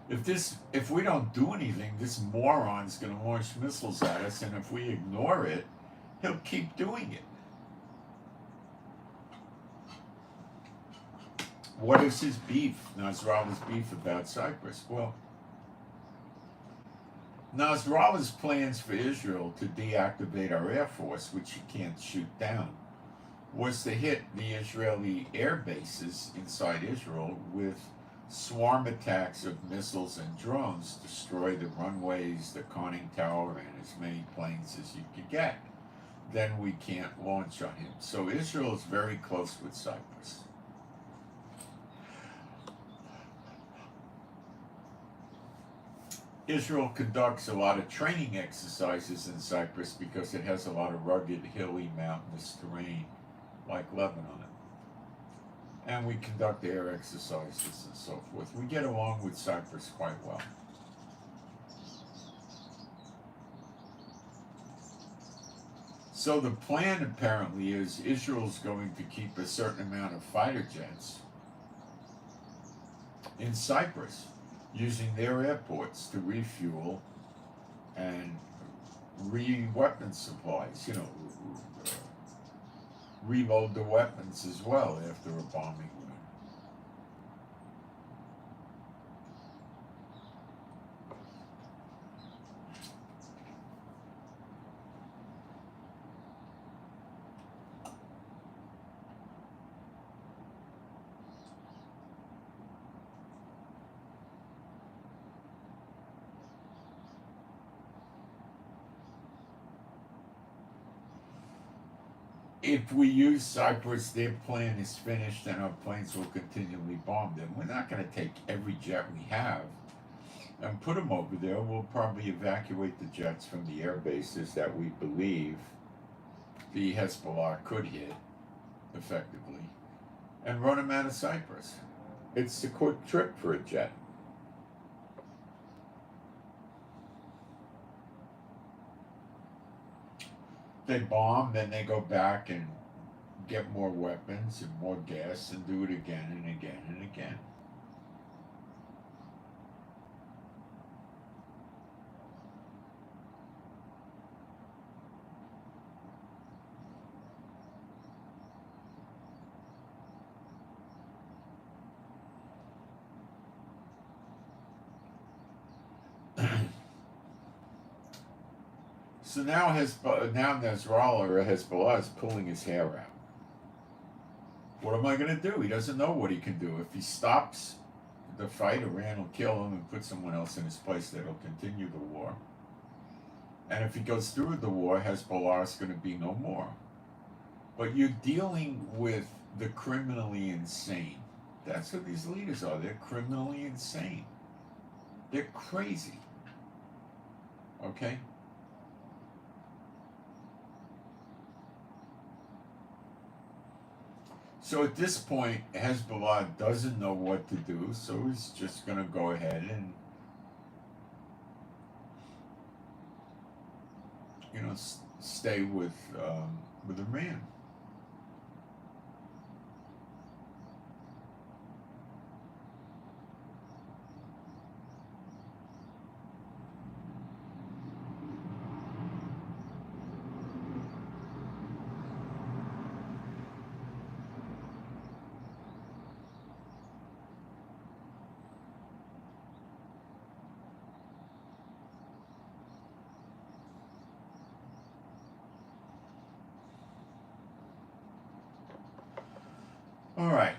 if we don't do anything, this moron's going to launch missiles at us, and if we ignore it, he'll keep doing it. What is his beef, Nasrallah's beef about Cyprus? Well, Nasrallah's plans for Israel to deactivate our Air Force, which he can't shoot down, was to hit the Israeli air bases inside Israel with swarm attacks of missiles and drones, destroy the runways, the conning tower, and as many planes as you could get. Then we can't launch on him. So Israel is very close with Cyprus. Israel conducts a lot of training exercises in Cyprus because it has a lot of rugged, hilly, mountainous terrain like Lebanon. And we conduct air exercises and so forth. We get along with Cyprus quite well. So the plan apparently is Israel's going to keep a certain amount of fighter jets in Cyprus, using their airports to refuel and re-weapon supplies, reload the weapons as well after a bombing run. If we use Cyprus, their plan is finished and our planes will continually bomb them. We're not going to take every jet we have and put them over there. We'll probably evacuate the jets from the air bases that we believe the Hezbollah could hit effectively and run them out of Cyprus. It's a quick trip for a jet. They bomb, then they go back and get more weapons and more gas and do it again and again and again. So now Nasrallah or Hezbollah is pulling his hair out. What am I going to do? He doesn't know what he can do. If he stops the fight, Iran will kill him and put someone else in his place that'll continue the war. And if he goes through the war, Hezbollah is going to be no more. But you're dealing with the criminally insane. That's what these leaders are. They're criminally insane. They're crazy. Okay? So at this point, Hezbollah doesn't know what to do, so he's just going to go ahead and, stay with Iran. All right.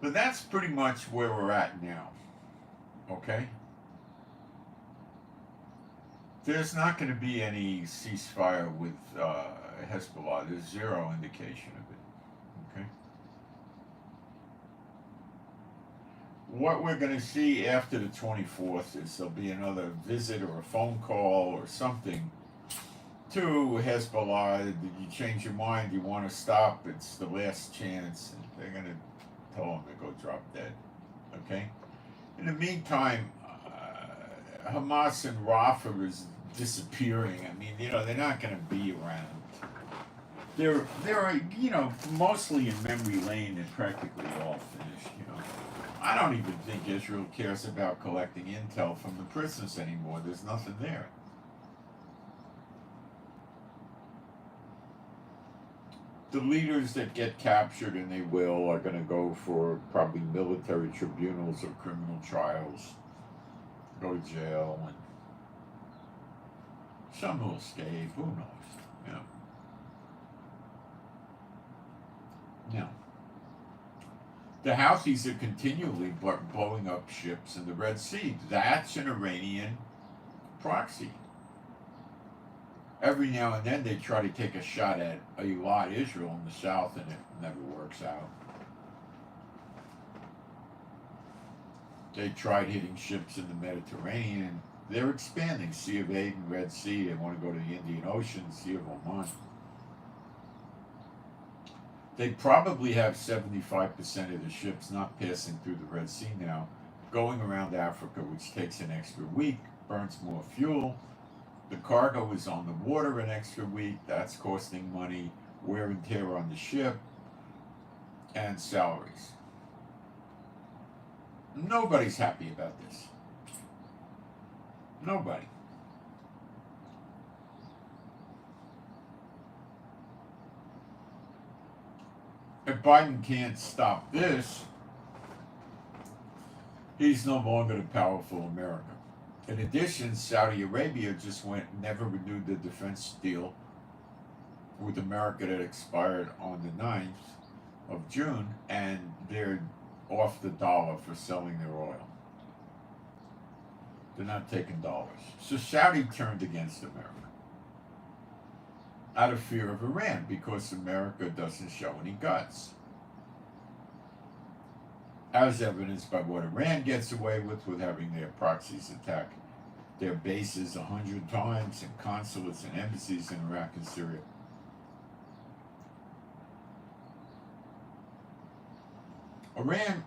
But that's pretty much where we're at now. Okay? There's not going to be any ceasefire with Hezbollah. There's zero indication of it. Okay? What we're going to see after the 24th is there'll be another visit or a phone call or something to Hezbollah. Did you change your mind? You want to stop? It's the last chance. And they're going to tell them to go drop dead. Okay? In the meantime, Hamas and Rafah is disappearing. I mean, they're not going to be around. They're mostly in memory lane and practically all finished. I don't even think Israel cares about collecting intel from the prisoners anymore. There's nothing there. The leaders that get captured, and they will, are going to go for probably military tribunals or criminal trials, go to jail, and some will escape. Who knows? Now, the Houthis are continually blowing up ships in the Red Sea. That's an Iranian proxy. Every now and then they try to take a shot at Eilat, Israel in the south, and it never works out. They tried hitting ships in the Mediterranean. They're expanding. Sea of Aden, Red Sea. They want to go to the Indian Ocean, Sea of Oman. They probably have 75% of the ships not passing through the Red Sea now, going around Africa, which takes an extra week, burns more fuel. The cargo is on the water an extra week. That's costing money, wear and tear on the ship, and salaries. Nobody's happy about this. Nobody. If Biden can't stop this, he's no longer the powerful America. In addition, Saudi Arabia never renewed the defense deal with America that expired on the 9th of June, and they're off the dollar for selling their oil. They're not taking dollars. So Saudi turned against America out of fear of Iran, because America doesn't show any guts. As evidenced by what Iran gets away with having their proxies attack their bases 100 times, and consulates and embassies in Iraq and Syria. Iran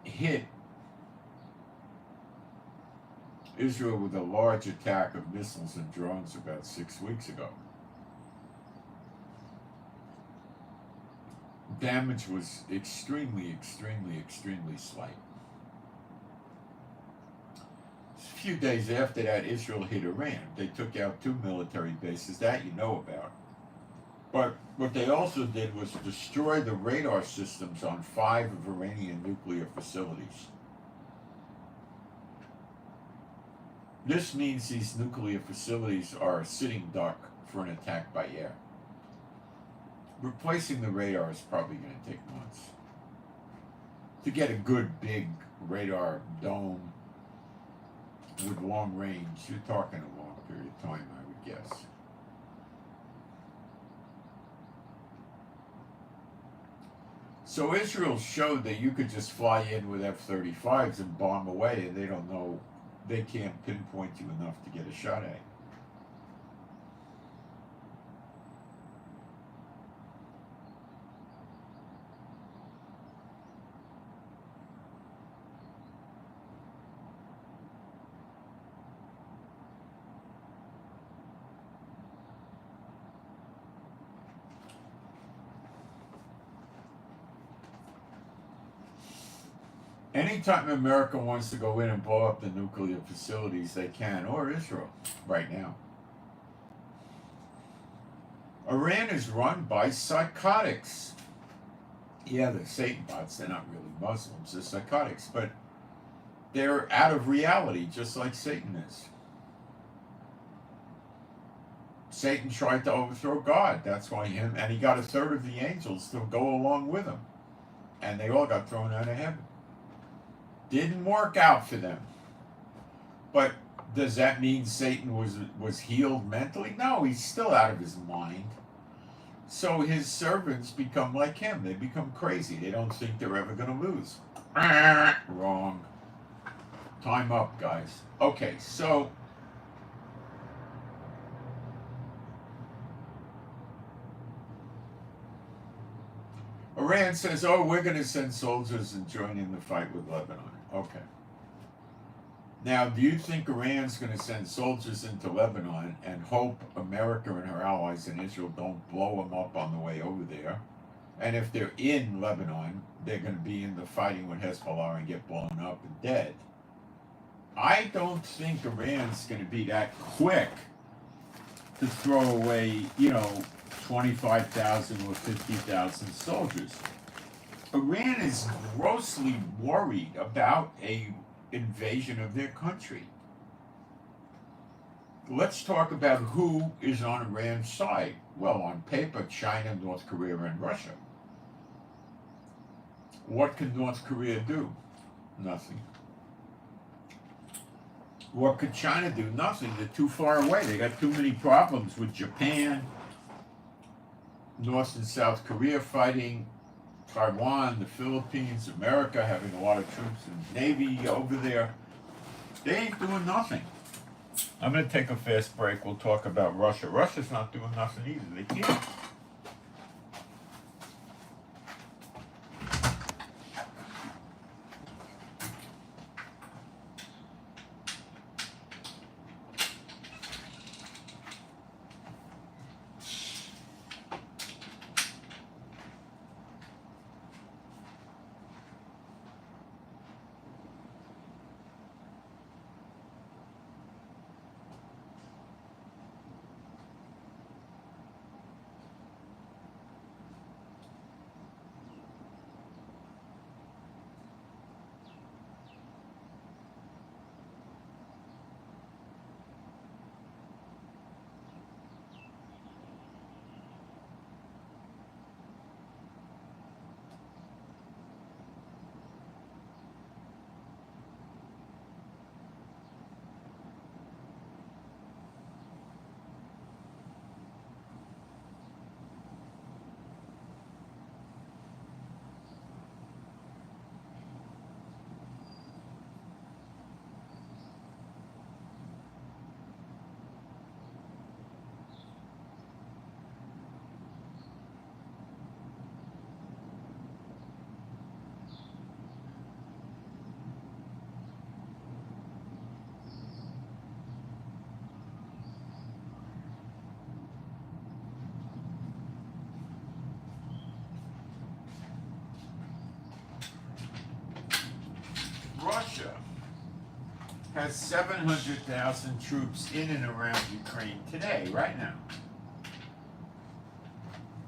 hit Israel with a large attack of missiles and drones about 6 weeks ago. Damage was extremely, extremely, extremely slight. A few days after that, Israel hit Iran. They took out 2 military bases, that you know about. But what they also did was destroy the radar systems on 5 of Iranian nuclear facilities. This means these nuclear facilities are a sitting duck for an attack by air. Replacing the radar is probably going to take months. To get a good big radar dome with long range, you're talking a long period of time, I would guess. So Israel showed that you could just fly in with F-35s and bomb away, and they can't pinpoint you enough to get a shot at you. Anytime America wants to go in and blow up the nuclear facilities, they can, or Israel, right now. Iran is run by psychotics. Yeah, they're Satan bots, they're not really Muslims, they're psychotics, but they're out of reality, just like Satan is. Satan tried to overthrow God, that's why and he got 1/3 of the angels to go along with him, and they all got thrown out of heaven. Didn't work out for them. But does that mean Satan was healed mentally? No, he's still out of his mind. So his servants become like him. They become crazy. They don't think they're ever going to lose. Wrong. Time up, guys. Okay, so Iran says, oh, we're going to send soldiers and join in the fight with Lebanon. Okay. Now, do you think Iran's going to send soldiers into Lebanon and hope America and her allies in Israel don't blow them up on the way over there? And if they're in Lebanon, they're going to be in the fighting with Hezbollah and get blown up and dead. I don't think Iran's going to be that quick to throw away, 25,000 or 50,000 soldiers. Iran is grossly worried about a invasion of their country. Let's talk about who is on Iran's side. Well, on paper, China, North Korea, and Russia. What can North Korea do? Nothing. What could China do? Nothing. They're too far away. They got too many problems with Japan, North and South Korea fighting, Taiwan, the Philippines, America having a lot of troops and Navy over there. They ain't doing nothing. I'm going to take a fast break. We'll talk about Russia. Russia's not doing nothing either. They can't. Russia has 700,000 troops in and around Ukraine today, right now.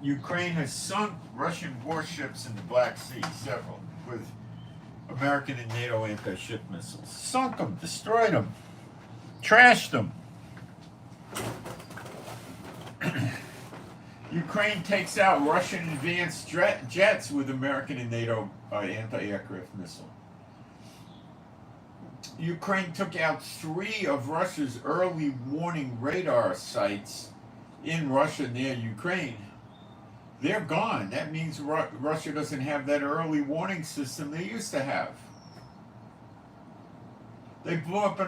Ukraine has sunk Russian warships in the Black Sea, several, with American and NATO anti-ship missiles. Sunk them, destroyed them, trashed them. Ukraine takes out Russian advanced jets with American and NATO anti-aircraft missile. Ukraine took out 3 of Russia's early warning radar sites in Russia near Ukraine. They're gone. That means Russia doesn't have that early warning system they used to have. They blew up a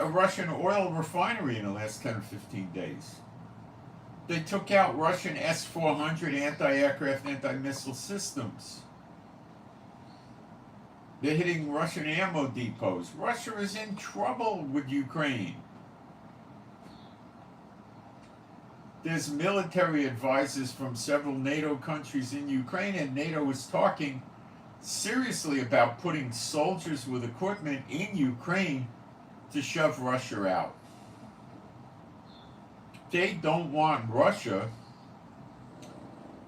Russian oil refinery in the last 10 or 15 days. They took out Russian S-400 anti-aircraft, anti-missile systems. They're hitting Russian ammo depots. Russia is in trouble with Ukraine. There's military advisors from several NATO countries in Ukraine, and NATO is talking seriously about putting soldiers with equipment in Ukraine to shove Russia out. They don't want Russia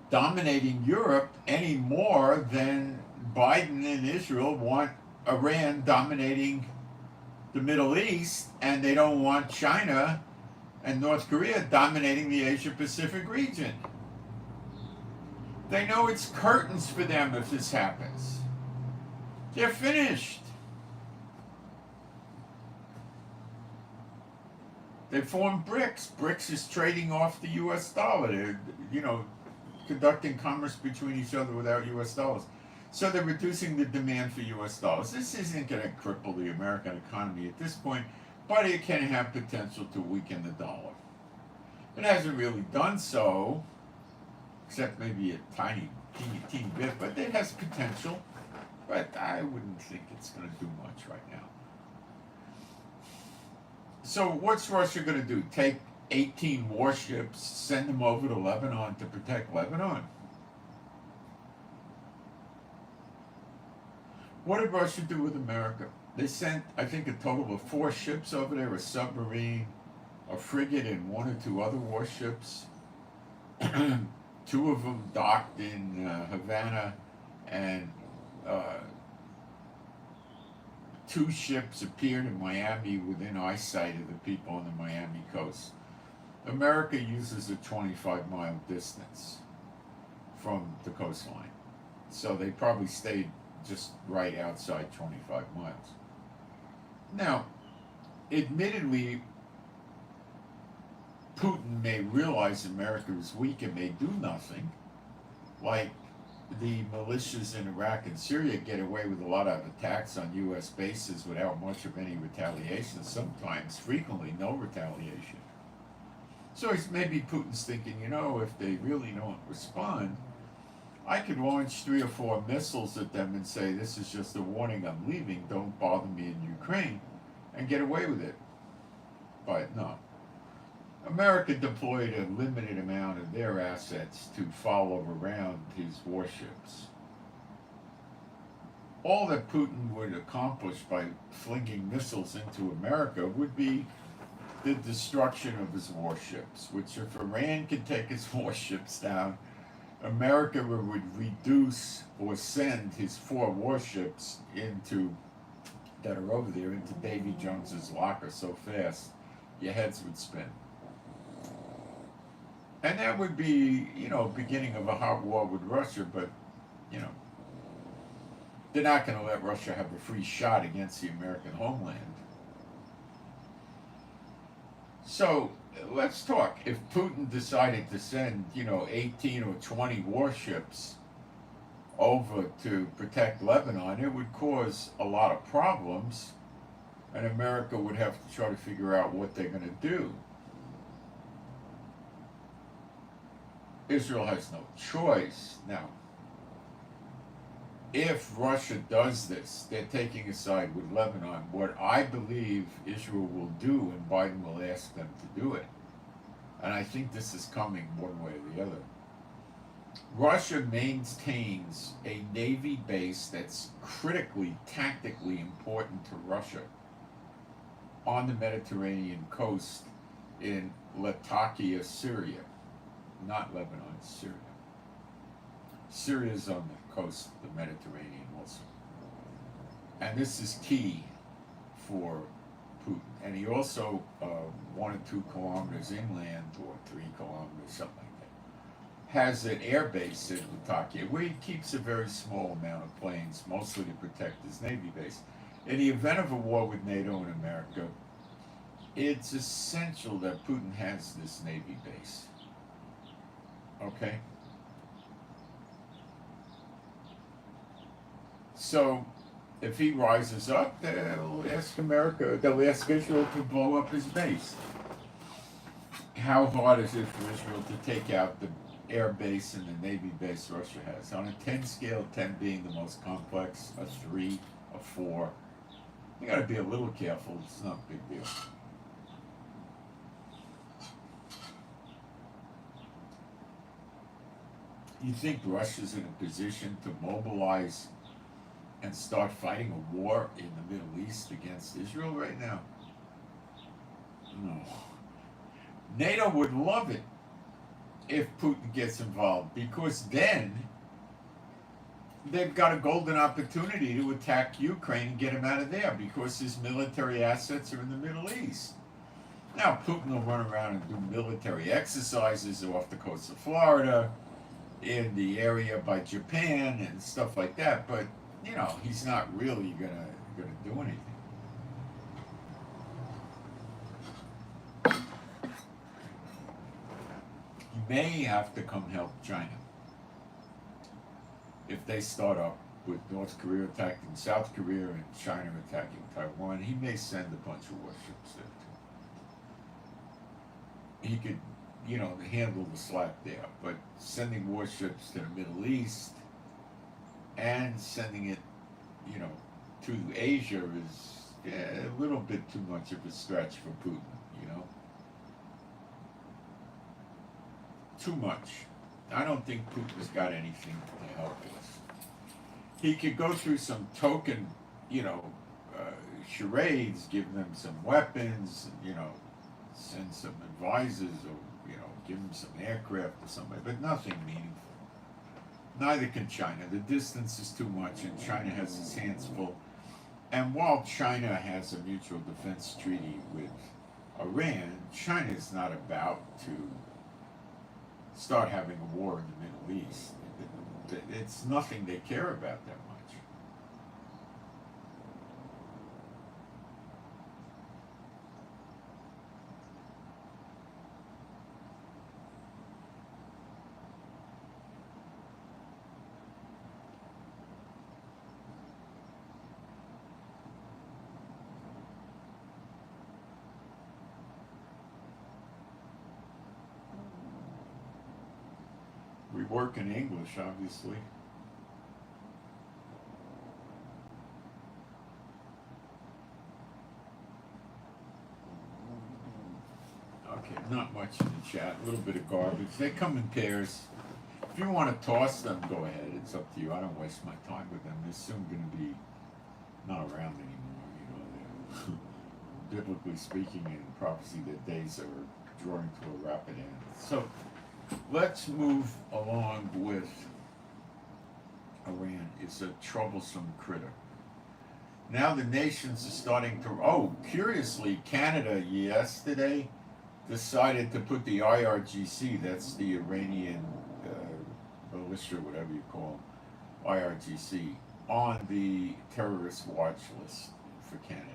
dominating Europe any more than Biden and Israel want Iran dominating the Middle East, and they don't want China and North Korea dominating the Asia-Pacific region. They know it's curtains for them if this happens. They're finished. They formed BRICS. BRICS is trading off the U.S. dollar. They're, conducting commerce between each other without U.S. dollars. So they're reducing the demand for U.S. dollars. This isn't going to cripple the American economy at this point, but it can have potential to weaken the dollar. It hasn't really done so, except maybe a teeny bit, but it has potential. But I wouldn't think it's going to do much right now. So what's Russia going to do? Take 18 warships, send them over to Lebanon to protect Lebanon? What did Russia do with America? They sent, I think, a total of 4 ships over there, a submarine, a frigate, and 1 or 2 other warships. 2 of them docked in Havana, and 2 ships appeared in Miami within eyesight of the people on the Miami coast. America uses a 25-mile distance from the coastline, so they probably stayed just right outside 25 miles. Now, admittedly, Putin may realize America is weak and may do nothing, like the militias in Iraq and Syria get away with a lot of attacks on U.S. bases without much of any retaliation, sometimes, frequently, no retaliation. So maybe Putin's thinking, if they really don't respond, I could launch 3 or 4 missiles at them and say, this is just a warning, I'm leaving, don't bother me in Ukraine, and get away with it. But no. America deployed a limited amount of their assets to follow around his warships. All that Putin would accomplish by flinging missiles into America would be the destruction of his warships, which if Iran could take his warships down, America would reduce or send his 4 warships that are over there into Davy Jones's locker so fast your heads would spin. And that would be, beginning of a hot war with Russia, but, they're not going to let Russia have a free shot against the American homeland. So, let's talk. If Putin decided to send, 18 or 20 warships over to protect Lebanon, it would cause a lot of problems, and America would have to try to figure out what they're going to do. Israel has no choice. Now, if Russia does this, they're taking a side with Lebanon. What I believe Israel will do, and Biden will ask them to do it, and I think this is coming one way or the other. Russia maintains a Navy base that's critically, tactically important to Russia on the Mediterranean coast in Latakia, Syria. Not Lebanon, Syria. Syria's on the coast of the Mediterranean also. And this is key for Putin. And he also, 1 or 2 kilometers inland, or 3 kilometers, something like that, has an air base in Latakia where he keeps a very small amount of planes, mostly to protect his Navy base. In the event of a war with NATO and America, it's essential that Putin has this Navy base. Okay? So, if he rises up, they'll ask Israel to blow up his base. How hard is it for Israel to take out the air base and the Navy base Russia has? On a 10 scale, 10 being the most complex, a 3, a 4. You gotta be a little careful, it's not a big deal. You think Russia's in a position to mobilize and start fighting a war in the Middle East against Israel right now? No. NATO would love it if Putin gets involved, because then they've got a golden opportunity to attack Ukraine and get him out of there, because his military assets are in the Middle East. Now, Putin will run around and do military exercises off the coast of Florida, in the area by Japan and stuff like that, but he's not really gonna do anything. He may have to come help China if they start up with North Korea attacking South Korea and China attacking Taiwan. He may send a bunch of warships there too. He could handle the slack there, but sending warships to the Middle East and sending it, to Asia is a little bit too much of a stretch for Putin, you know? Too much. I don't think Putin's got anything to help us. He could go through some token, you know, charades, give them some weapons, you know, send some advisors, or, you know, give them some aircraft or something, but nothing meaningful. Neither can China. The distance is too much, and China has its hands full. And while China has a mutual defense treaty with Iran, China is not about to start having a war in the Middle East. It's nothing they care about that much. We work in English, obviously. Okay, not much in the chat, a little bit of garbage. They come in pairs. If you want to toss them, go ahead. It's up to you. I don't waste my time with them. They're soon going to be not around anymore. You know, biblically speaking, in prophecy, their days are drawing to a rapid end. So let's move along with Iran. It's a troublesome critter. Now the nations are starting to, curiously, Canada yesterday decided to put the IRGC, that's the Iranian militia, whatever you call them, IRGC, on the terrorist watch list for Canada.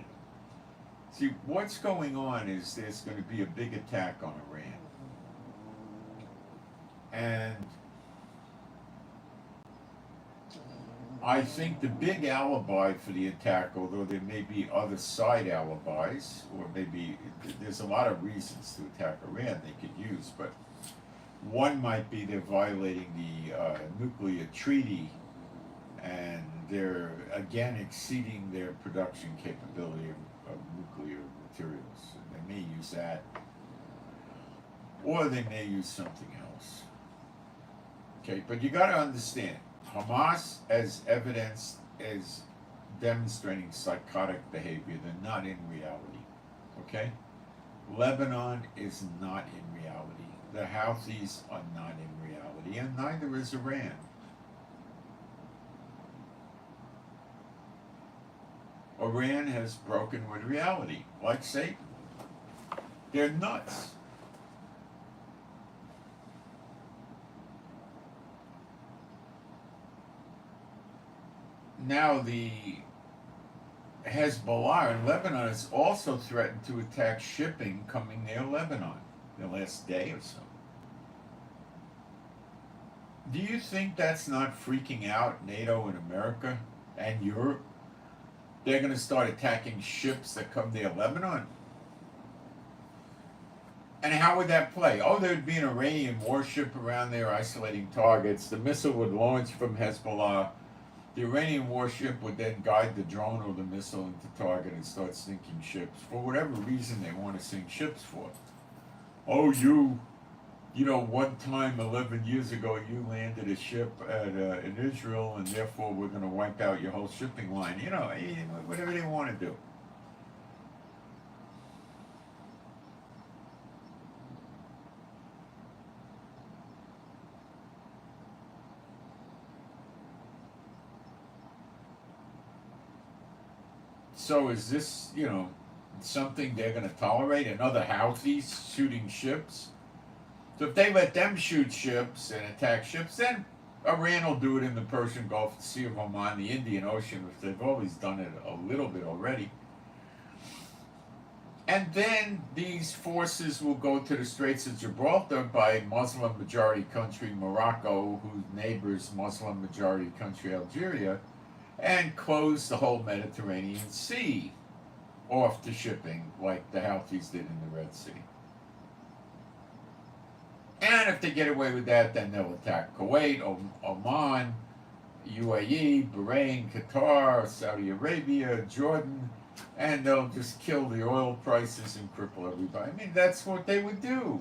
See, what's going on is there's going to be a big attack on Iran. And I think the big alibi for the attack, although there may be other side alibis, or maybe there's a lot of reasons to attack Iran they could use, but one might be they're violating the nuclear treaty, and they're again exceeding their production capability of nuclear materials. And they may use that, or they may use something else. Okay, but you got to understand, Hamas, as evidenced, is demonstrating psychotic behavior. They're not in reality. Okay? Lebanon is not in reality. The Houthis are not in reality, and neither is Iran. Iran has broken with reality, like Satan. They're nuts. Now the Hezbollah in Lebanon has also threatened to attack shipping coming near Lebanon the last day or so. Do you think that's not freaking out NATO and America and Europe? They're going to start attacking ships that come near Lebanon? And how would that play? There'd be an Iranian warship around there isolating targets. The missile would launch from Hezbollah. The Iranian warship would then guide the drone or the missile into target and start sinking ships for whatever reason they want to sink ships for. You know, one time 11 years ago you landed a ship in Israel, and therefore we're going to wipe out your whole shipping line. You know, whatever they want to do. So is this, you know, something they're going to tolerate? Another Houthis shooting ships? So if they let them shoot ships and attack ships, then Iran will do it in the Persian Gulf, the Sea of Oman, the Indian Ocean, which they've always done it a little bit already. And then these forces will go to the Straits of Gibraltar by Muslim majority country Morocco, whose neighbors Muslim majority country Algeria, and close the whole Mediterranean Sea off to shipping like the Houthis did in the Red Sea. And if they get away with that, then they'll attack Kuwait, Oman, UAE, Bahrain, Qatar, Saudi Arabia, Jordan, and they'll just kill the oil prices and cripple everybody. I mean, that's what they would do.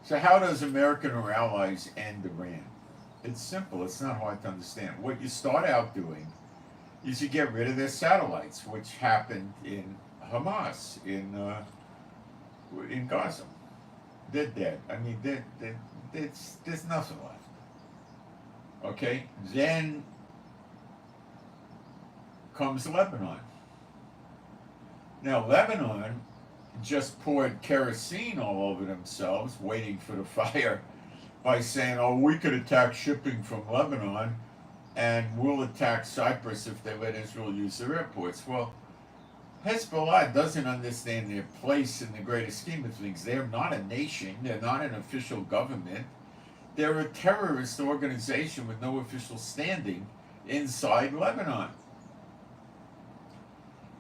So how does America or allies end Iran? It's simple. It's not hard to understand. What you start out doing is you get rid of their satellites, which happened in Hamas, in Gaza. They're dead. I mean, there's nothing left. Okay? Then comes Lebanon. Now, Lebanon just poured kerosene all over themselves, waiting for the fire, by saying, oh, we could attack shipping from Lebanon, and we'll attack Cyprus if they let Israel use their airports. Well, Hezbollah doesn't understand their place in the greater scheme of things. They're not a nation. They're not an official government. They're a terrorist organization with no official standing inside Lebanon.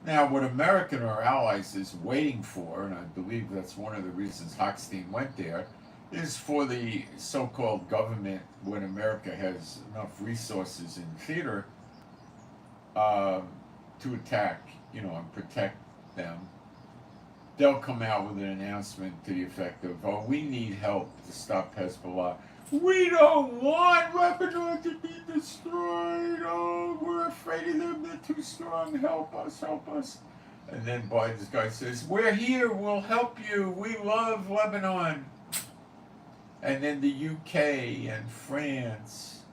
Now, what America and our allies is waiting for, and I believe that's one of the reasons Hochstein went there, is for the so-called government, when America has enough resources in theater, to attack, and protect them. They'll come out with an announcement to the effect of, oh, we need help to stop Hezbollah. We don't want Lebanon to be destroyed. Oh, we're afraid of them. They're too strong. Help us, help us. And then Biden's guy says, we're here. We'll help you. We love Lebanon. And then the UK and France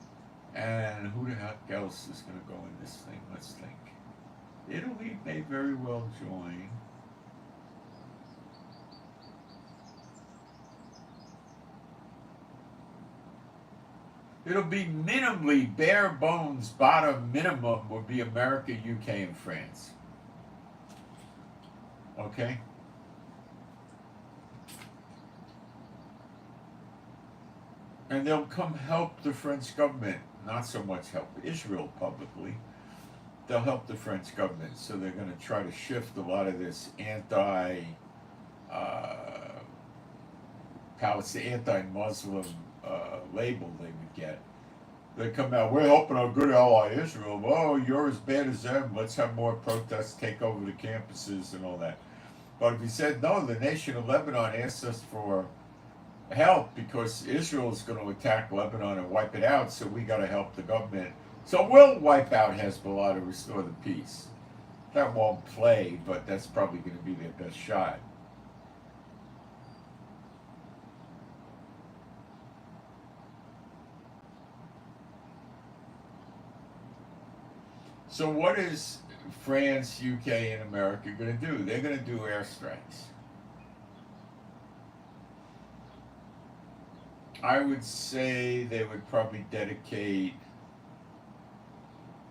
and who the heck else is going to go in this thing? Let's think. Italy may very well join. It'll be minimally, bare bones, bottom minimum would be America, UK, and France. Okay? And they'll come help the French government, not so much help Israel publicly. They'll help the French government, so they're going to try to shift a lot of this anti-Muslim label they would get. They come out, we're helping our good ally Israel. Whoa, you're as bad as them. Let's have more protests, take over the campuses and all that. But if he said, no, the nation of Lebanon asked us for help because Israel is going to attack Lebanon and wipe it out, so we got to help the government. So we'll wipe out Hezbollah to restore the peace. That won't play, but that's probably going to be their best shot. So what is France, UK, and America going to do? They're going to do airstrikes. I would say they would probably dedicate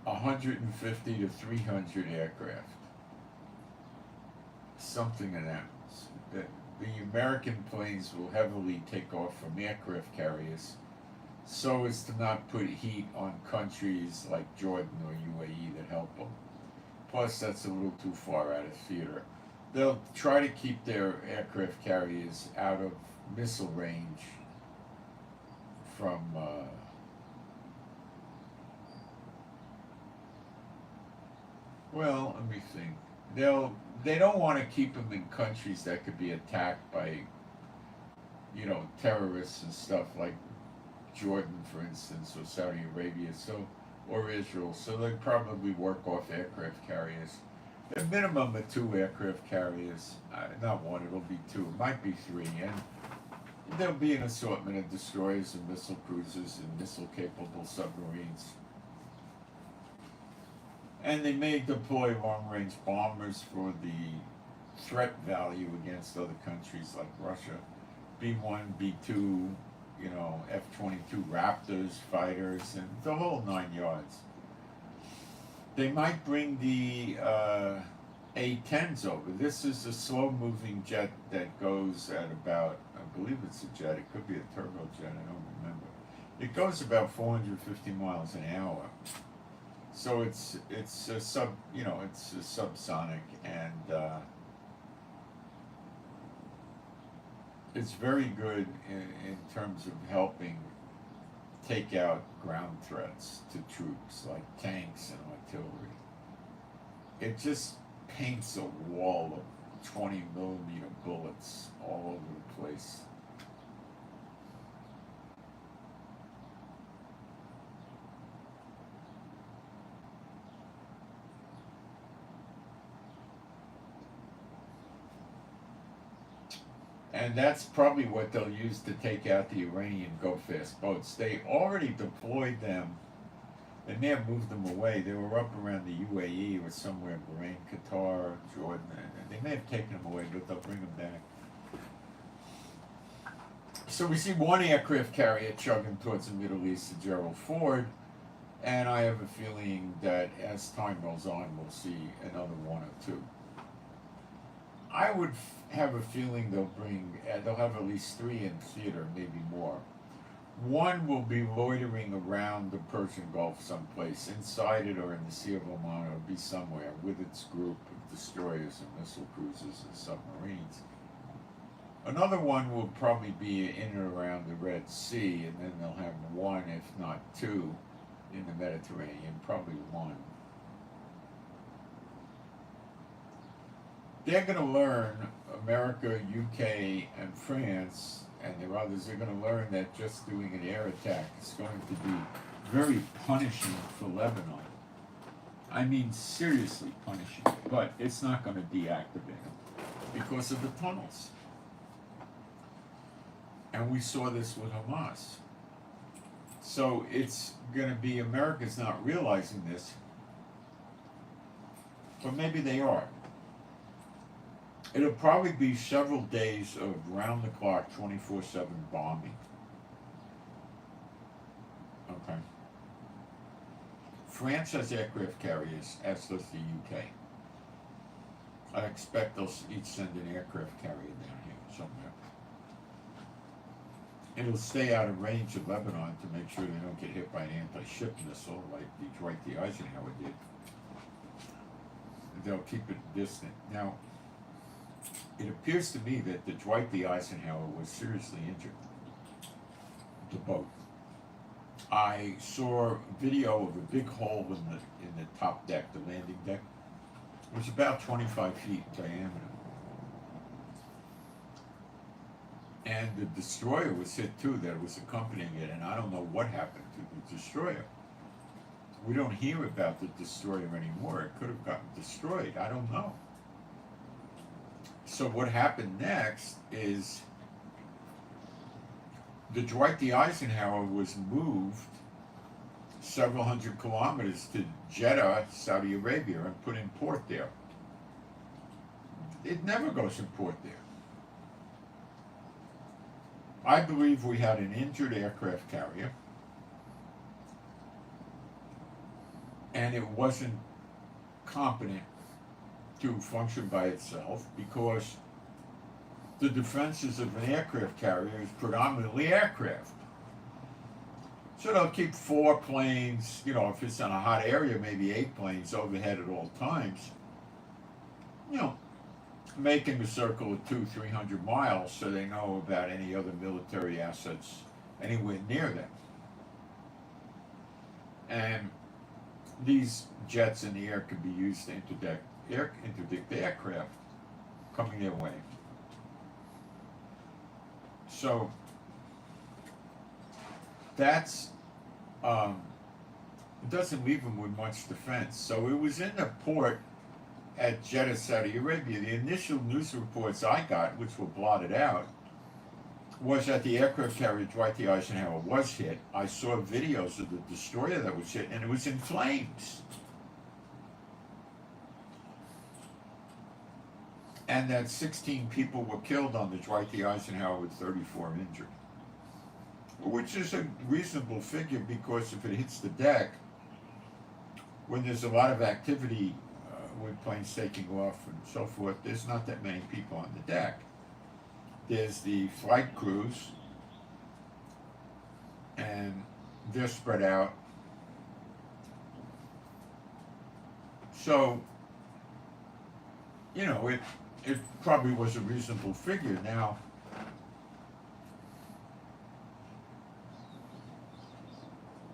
150 to 300 aircraft. Something in that. The American planes will heavily take off from aircraft carriers so as to not put heat on countries like Jordan or UAE that help them. Plus, that's a little too far out of theater. They'll try to keep their aircraft carriers out of missile range from well, let me think. They don't want to keep them in countries that could be attacked by, terrorists and stuff like Jordan, for instance, or Saudi Arabia, or Israel. So they'd probably work off aircraft carriers. A minimum of 2 aircraft carriers. Not one, it'll be 2. It might be 3. And there'll be an assortment of destroyers and missile cruisers and missile-capable submarines. And they may deploy long-range bombers for the threat value against other countries like Russia. B-1, B-2, F-22 Raptors, fighters, and the whole 9 yards. They might bring the A-10s over. This is a slow-moving jet that goes at about, I believe it's a jet, it could be a turbojet, I don't remember. It goes about 450 miles an hour. So it's a subsonic, and It's very good in terms of helping take out ground threats to troops like tanks and artillery. It just paints a wall of 20 millimeter bullets all over the place. And that's probably what they'll use to take out the Iranian go-fast boats. They already deployed them. They may have moved them away. They were up around the UAE or somewhere in Bahrain, Qatar, Jordan. And they may have taken them away, but they'll bring them back. So we see one aircraft carrier chugging towards the Middle East to Gerald Ford. And I have a feeling that as time rolls on, we'll see another one or two. I would have a feeling they'll have at least 3 in theater, maybe more. One will be loitering around the Persian Gulf someplace, inside it or in the Sea of Oman, or be somewhere with its group of destroyers and missile cruisers and submarines. Another one will probably be in and around the Red Sea, and then they'll have 1, if not 2, in the Mediterranean, probably 1. They're going to learn, America, UK, and France, and there are others, they're going to learn that just doing an air attack is going to be very punishing for Lebanon. I mean, seriously punishing, but it's not going to deactivate them because of the tunnels. And we saw this with Hamas. So it's going to be, America's not realizing this, but maybe they are. It'll probably be several days of round-the-clock, 24/7 bombing. Okay. France has aircraft carriers, as does the UK. I expect they'll each send an aircraft carrier down here somewhere. It'll stay out of range of Lebanon to make sure they don't get hit by an anti-ship missile like Dwight D. Eisenhower did. They'll keep it distant. Now, it appears to me that the Dwight D. Eisenhower was seriously injured, the boat. I saw a video of a big hole in the top deck, the landing deck. It was about 25 feet in diameter. And the destroyer was hit too that was accompanying it, and I don't know what happened to the destroyer. We don't hear about the destroyer anymore. It could have gotten destroyed. I don't know. So what happened next is the Dwight D. Eisenhower was moved several hundred kilometers to Jeddah, Saudi Arabia, and put in port there. It never goes in port there. I believe we had an injured aircraft carrier, and it wasn't competent to function by itself because the defenses of an aircraft carrier is predominantly aircraft. So they'll keep 4 planes, if it's in a hot area, maybe 8 planes overhead at all times, making a circle of 200-300 miles so they know about any other military assets anywhere near them. And these jets in the air can be used to interdict aircraft coming their way. So that's it doesn't leave them with much defense. So it was in the port at Jeddah, Saudi Arabia. The initial news reports I got, which were blotted out, was that the aircraft carrier Dwight D. Eisenhower was hit. I saw videos of the destroyer that was hit, and it was in flames. And that 16 people were killed on the Dwight D. Eisenhower with 34 injured. Which is a reasonable figure because if it hits the deck, when there's a lot of activity with planes taking off and so forth, there's not that many people on the deck. There's the flight crews, and they're spread out. So, it probably was a reasonable figure. Now,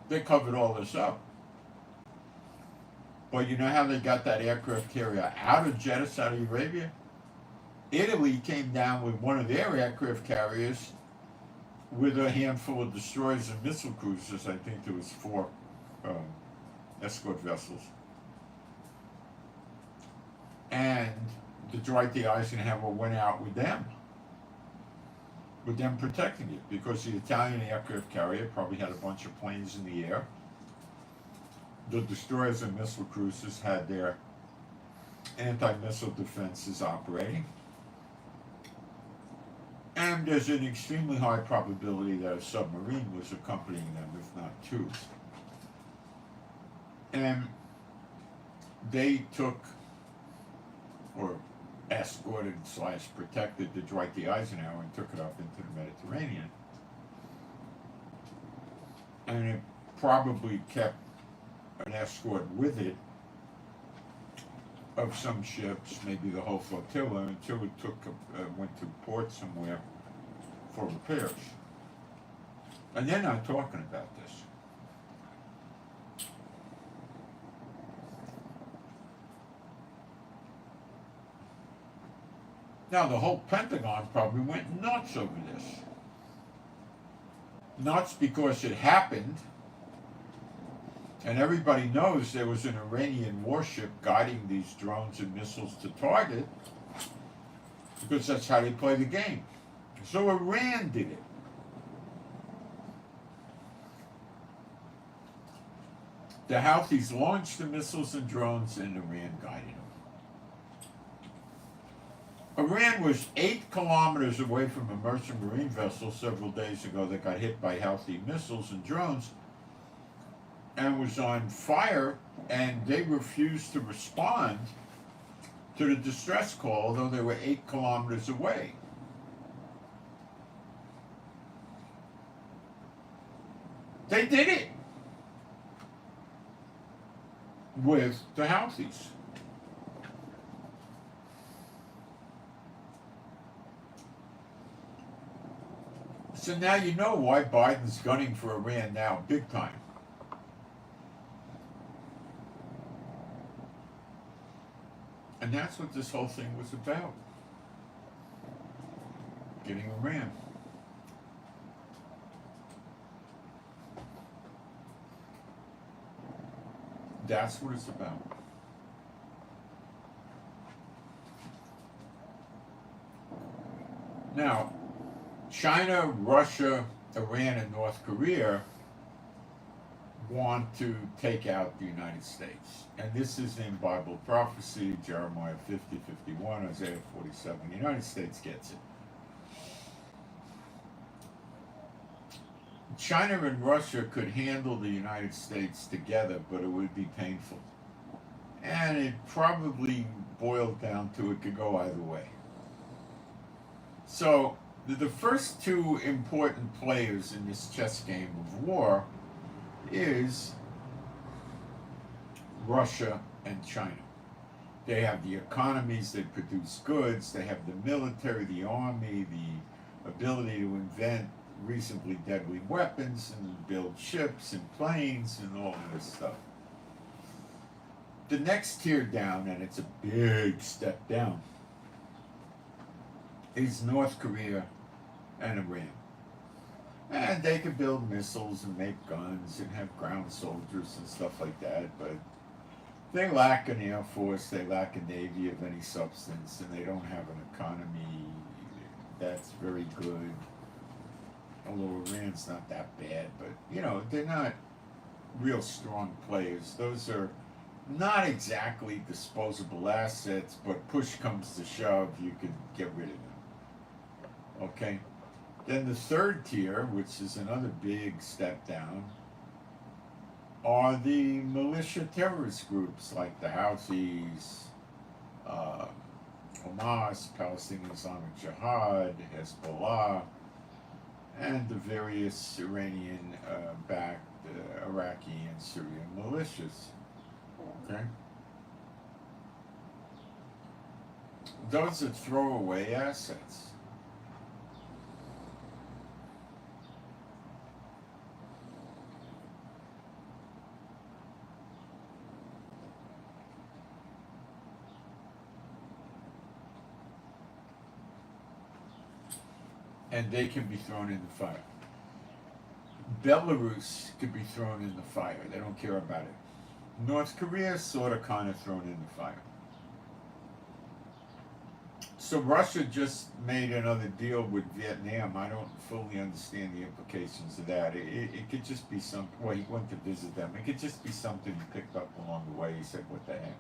They covered all this up. But you know how they got that aircraft carrier out of Jeddah, Saudi Arabia? Italy came down with one of their aircraft carriers with a handful of destroyers and missile cruisers. I think there was 4 escort vessels. And the Dwight D. Eisenhower went out with them protecting it, because the Italian aircraft carrier probably had a bunch of planes in the air. The destroyers and missile cruisers had their anti-missile defenses operating. And there's an extremely high probability that a submarine was accompanying them, if not 2. And they took, or escorted / protected the Dwight D. Eisenhower and took it up into the Mediterranean. And it probably kept an escort with it of some ships, maybe the whole flotilla, until it went to port somewhere for repairs. And they're not talking about this. Now, the whole Pentagon probably went nuts over this. Nuts because it happened, and everybody knows there was an Iranian warship guiding these drones and missiles to target, because that's how they play the game. So Iran did it. The Houthis launched the missiles and drones, and Iran guided them. Iran was 8 kilometers away from a merchant marine vessel several days ago that got hit by Houthi missiles and drones and was on fire, and they refused to respond to the distress call, although they were 8 kilometers away. They did it with the Houthis. So now you know why Biden's gunning for Iran now, big time. And that's what this whole thing was about. Getting Iran. That's what it's about. Now, China, Russia, Iran, and North Korea want to take out the United States. And this is in Bible prophecy, Jeremiah 50, 51, Isaiah 47. The United States gets it. China and Russia could handle the United States together, but it would be painful. And it probably boiled down to it could go either way. So, the first 2 important players in this chess game of war is Russia and China. They have the economies, they produce goods, they have the military, the army, the ability to invent reasonably deadly weapons and build ships and planes and all of this stuff. The next tier down, and it's a big step down, is North Korea and Iran. And they can build missiles and make guns and have ground soldiers and stuff like that, but they lack an air force, they lack a navy of any substance, and they don't have an economy that's very good. Although Iran's not that bad, but you know, they're not real strong players. Those are not exactly disposable assets, but push comes to shove, you can get rid of them. Okay? Then the third tier, which is another big step down, are the militia terrorist groups like the Houthis, Hamas, Palestinian Islamic Jihad, Hezbollah, and the various Iranian-backed Iraqi and Syrian militias. Okay? Those are throwaway assets. and they can be thrown in the fire. Belarus could be thrown in the fire. They don't care about it. North Korea is sort of kind of thrown in the fire. So Russia just made another deal with Vietnam. I don't fully understand the implications of that. It could just be some, well, he went to visit them. It could just be something he picked up along the way. He said, what the heck?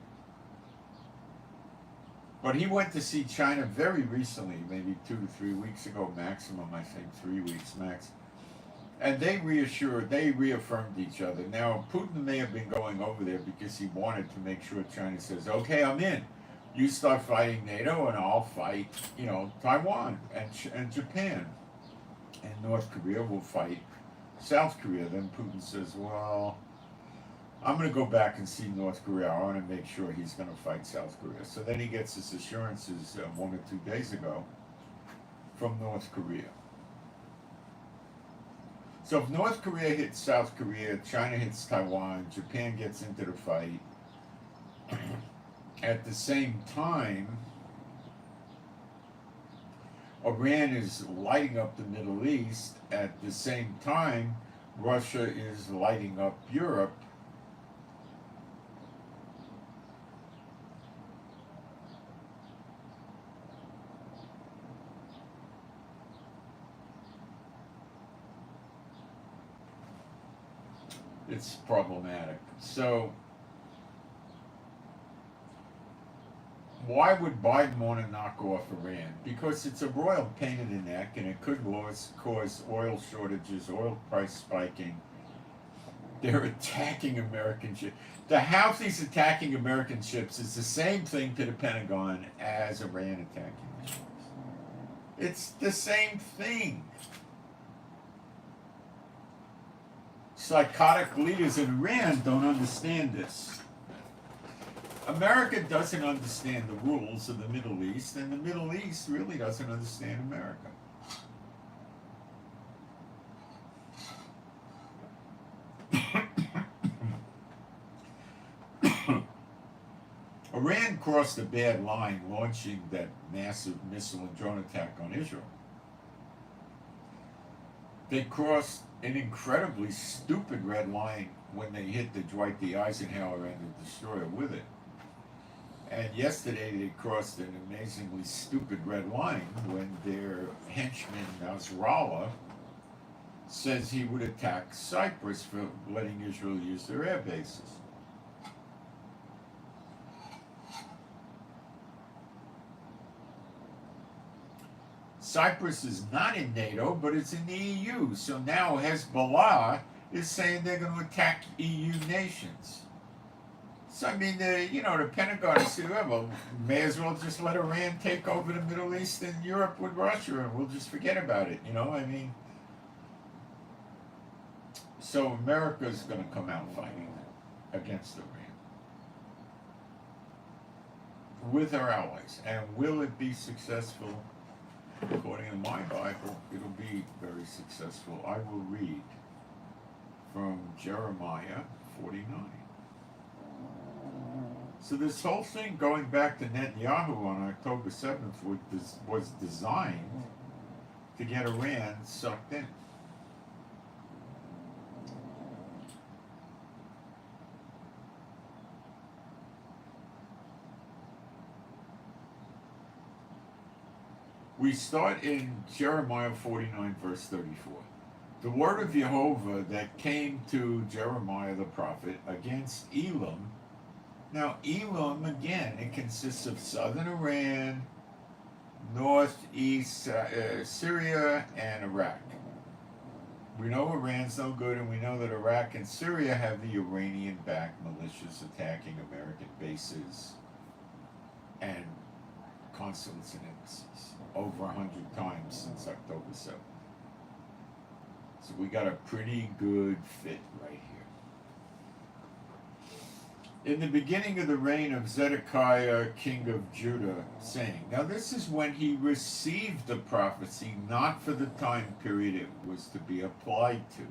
But he went to see China very recently, maybe 2 to 3 weeks ago maximum, I think 3 weeks max. And they reaffirmed each other. Now, Putin may have been going over there because he wanted to make sure China says, okay, I'm in. You start fighting NATO and I'll fight, Taiwan and Japan. And North Korea will fight South Korea. Then Putin says, well, I'm going to go back and see North Korea. I want to make sure he's going to fight South Korea. So then he gets his assurances 1 or 2 days ago from North Korea. So if North Korea hits South Korea, China hits Taiwan, Japan gets into the fight, at the same time, Iran is lighting up the Middle East. At the same time, Russia is lighting up Europe. It's problematic. So why would Biden want to knock off Iran? Because it's a royal pain in the neck, and it could cause oil shortages, oil price spiking. They're attacking American ships. The Houthis attacking American ships is the same thing to the Pentagon as Iran attacking the ships. It's the same thing. Psychotic leaders in Iran don't understand this. America doesn't understand the rules of the Middle East, and the Middle East really doesn't understand America. Iran crossed a bad line launching that massive missile and drone attack on Israel. They crossed an incredibly stupid red line when they hit the Dwight D. Eisenhower and the destroyer with it. And yesterday they crossed an amazingly stupid red line when their henchman Nasrallah says he would attack Cyprus for letting Israel use their air bases. Cyprus is not in NATO, but it's in the EU. So now Hezbollah is saying they're going to attack EU nations. So, I mean, the Pentagon is saying, well, may as well just let Iran take over the Middle East and Europe with Russia, and we'll just forget about it, I mean. So America's going to come out fighting against Iran with our allies. And will it be successful? According to my Bible, it'll be very successful. I will read from Jeremiah 49. So this whole thing going back to Netanyahu on October 7th was designed to get Iran sucked in. We start in Jeremiah 49, verse 34. The word of Jehovah that came to Jeremiah the prophet against Elam. Now, Elam, again, it consists of southern Iran, northeast Syria, and Iraq. We know Iran's no good, and we know that Iraq and Syria have the Iranian-backed militias attacking American bases and consulates and embassies over 100 times since October 7th. So we got a pretty good fit right here. In the beginning of the reign of Zedekiah, king of Judah, saying, now this is when he received the prophecy, not for the time period it was to be applied to.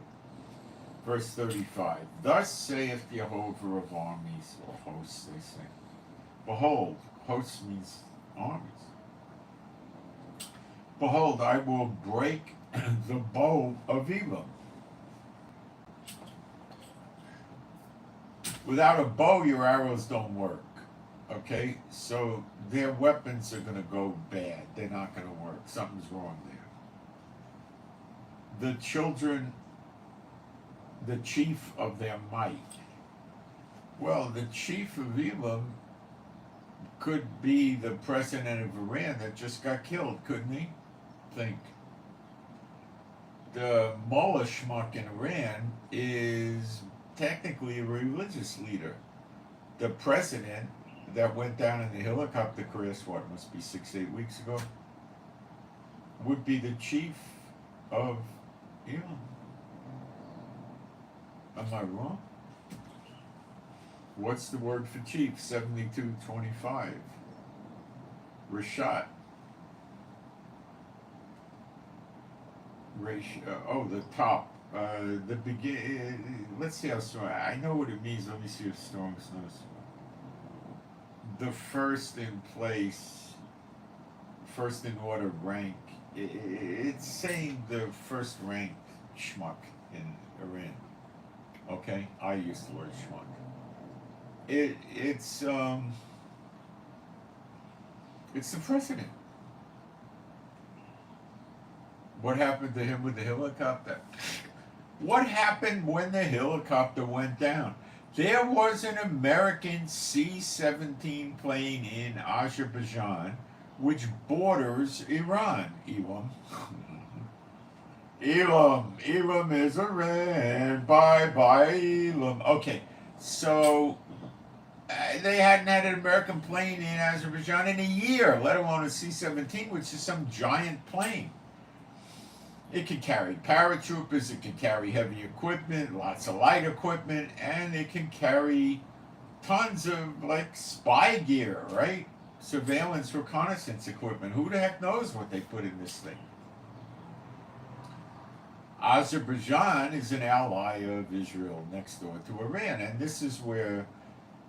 Verse 35, thus saith Jehovah of armies, or hosts, they say. Behold, hosts means armies. Behold, I will break the bow of Elam. Without a bow, your arrows don't work. Okay? So their weapons are going to go bad. They're not going to work. Something's wrong there. The children, the chief of their might. Well, the chief of Elam could be the president of Iran that just got killed, couldn't he? Think. The mullah schmuck in Iran is technically a religious leader. The president that went down in the helicopter crash, what, must be 6-8 weeks ago, would be the chief of Elam. Am I wrong? What's the word for chief? 7225. Rashat. The top. The begin. Let's see how strong. I know what it means. Let me see if strong is. The first in place, first in order rank. It's saying the first ranked schmuck in Iran. Okay, I use the word schmuck. It's the president. What happened to him with the helicopter? What happened when the helicopter went down? There was an American C-17 plane in Azerbaijan, which borders Iran. Elam is Iran. Bye bye, Elam. Okay, so they hadn't had an American plane in Azerbaijan in a year, let alone a C-17, which is some giant plane. It can carry paratroopers, it can carry heavy equipment, lots of light equipment, and it can carry tons of like spy gear, right? Surveillance, reconnaissance equipment. Who the heck knows what they put in this thing? Azerbaijan is an ally of Israel next door to Iran, and this is where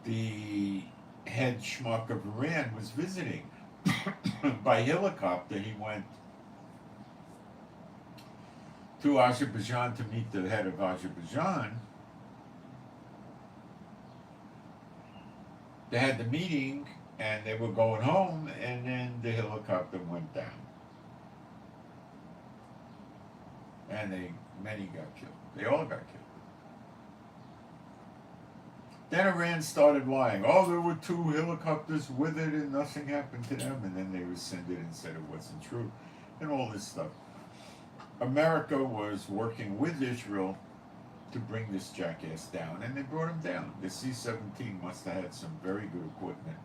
the head schmuck of Iran was visiting. By helicopter, he went to Azerbaijan to meet the head of Azerbaijan. They had the meeting and they were going home, and then the helicopter went down. And many got killed. They all got killed. Then Iran started lying. Oh, there were 2 helicopters with it and nothing happened to them. And then they rescinded and said it wasn't true. And all this stuff. America was working with Israel to bring this jackass down, and they brought him down. The C-17 must have had some very good equipment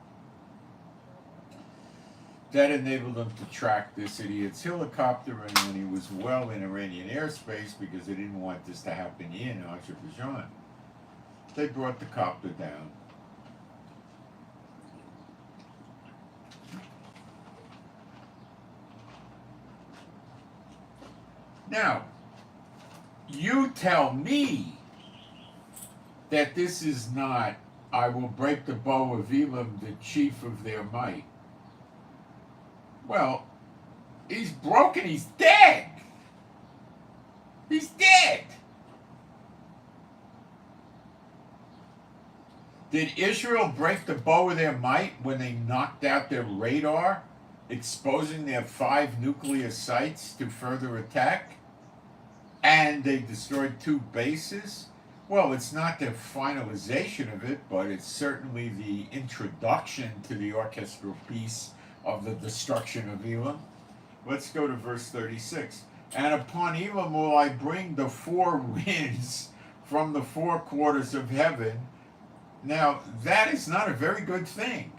that enabled them to track this idiot's helicopter, and when he was well in Iranian airspace, because they didn't want this to happen in Azerbaijan, they brought the copter down. Now, you tell me that this is not, I will break the bow of Elam, the chief of their might. Well, he's broken, he's dead. He's dead. Did Israel break the bow of their might when they knocked out their radar, exposing their 5 nuclear sites to further attack? And they destroyed 2 bases? Well, it's not the finalization of it, but it's certainly the introduction to the orchestral piece of the destruction of Elam. Let's go to verse 36. And upon Elam will I bring the 4 winds from the 4 quarters of heaven. Now, that is not a very good thing.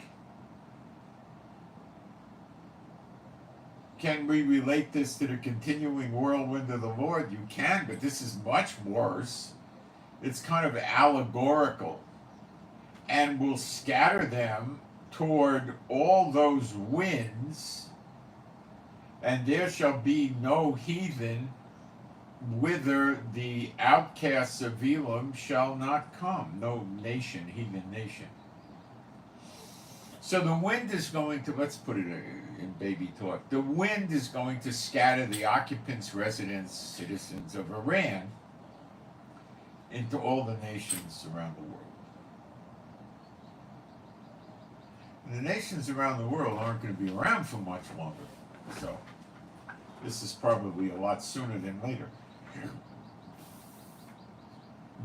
Can we relate this to the continuing whirlwind of the Lord? You can, but this is much worse. It's kind of allegorical. And will scatter them toward all those winds, and there shall be no heathen whither the outcasts of Elam shall not come. No nation, heathen nation. So the wind is going to, let's put it in baby talk. The wind is going to scatter the occupants, residents, citizens of Iran into all the nations around the world. And the nations around the world aren't going to be around for much longer. So this is probably a lot sooner than later.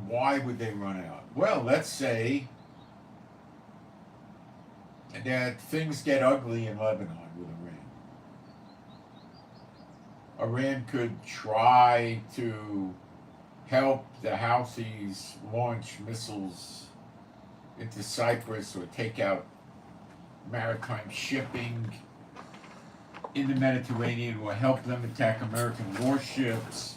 Why would they run out? Well, let's say that things get ugly in Lebanon with Iran. Iran could try to help the Houthis launch missiles into Cyprus or take out maritime shipping in the Mediterranean, or help them attack American warships,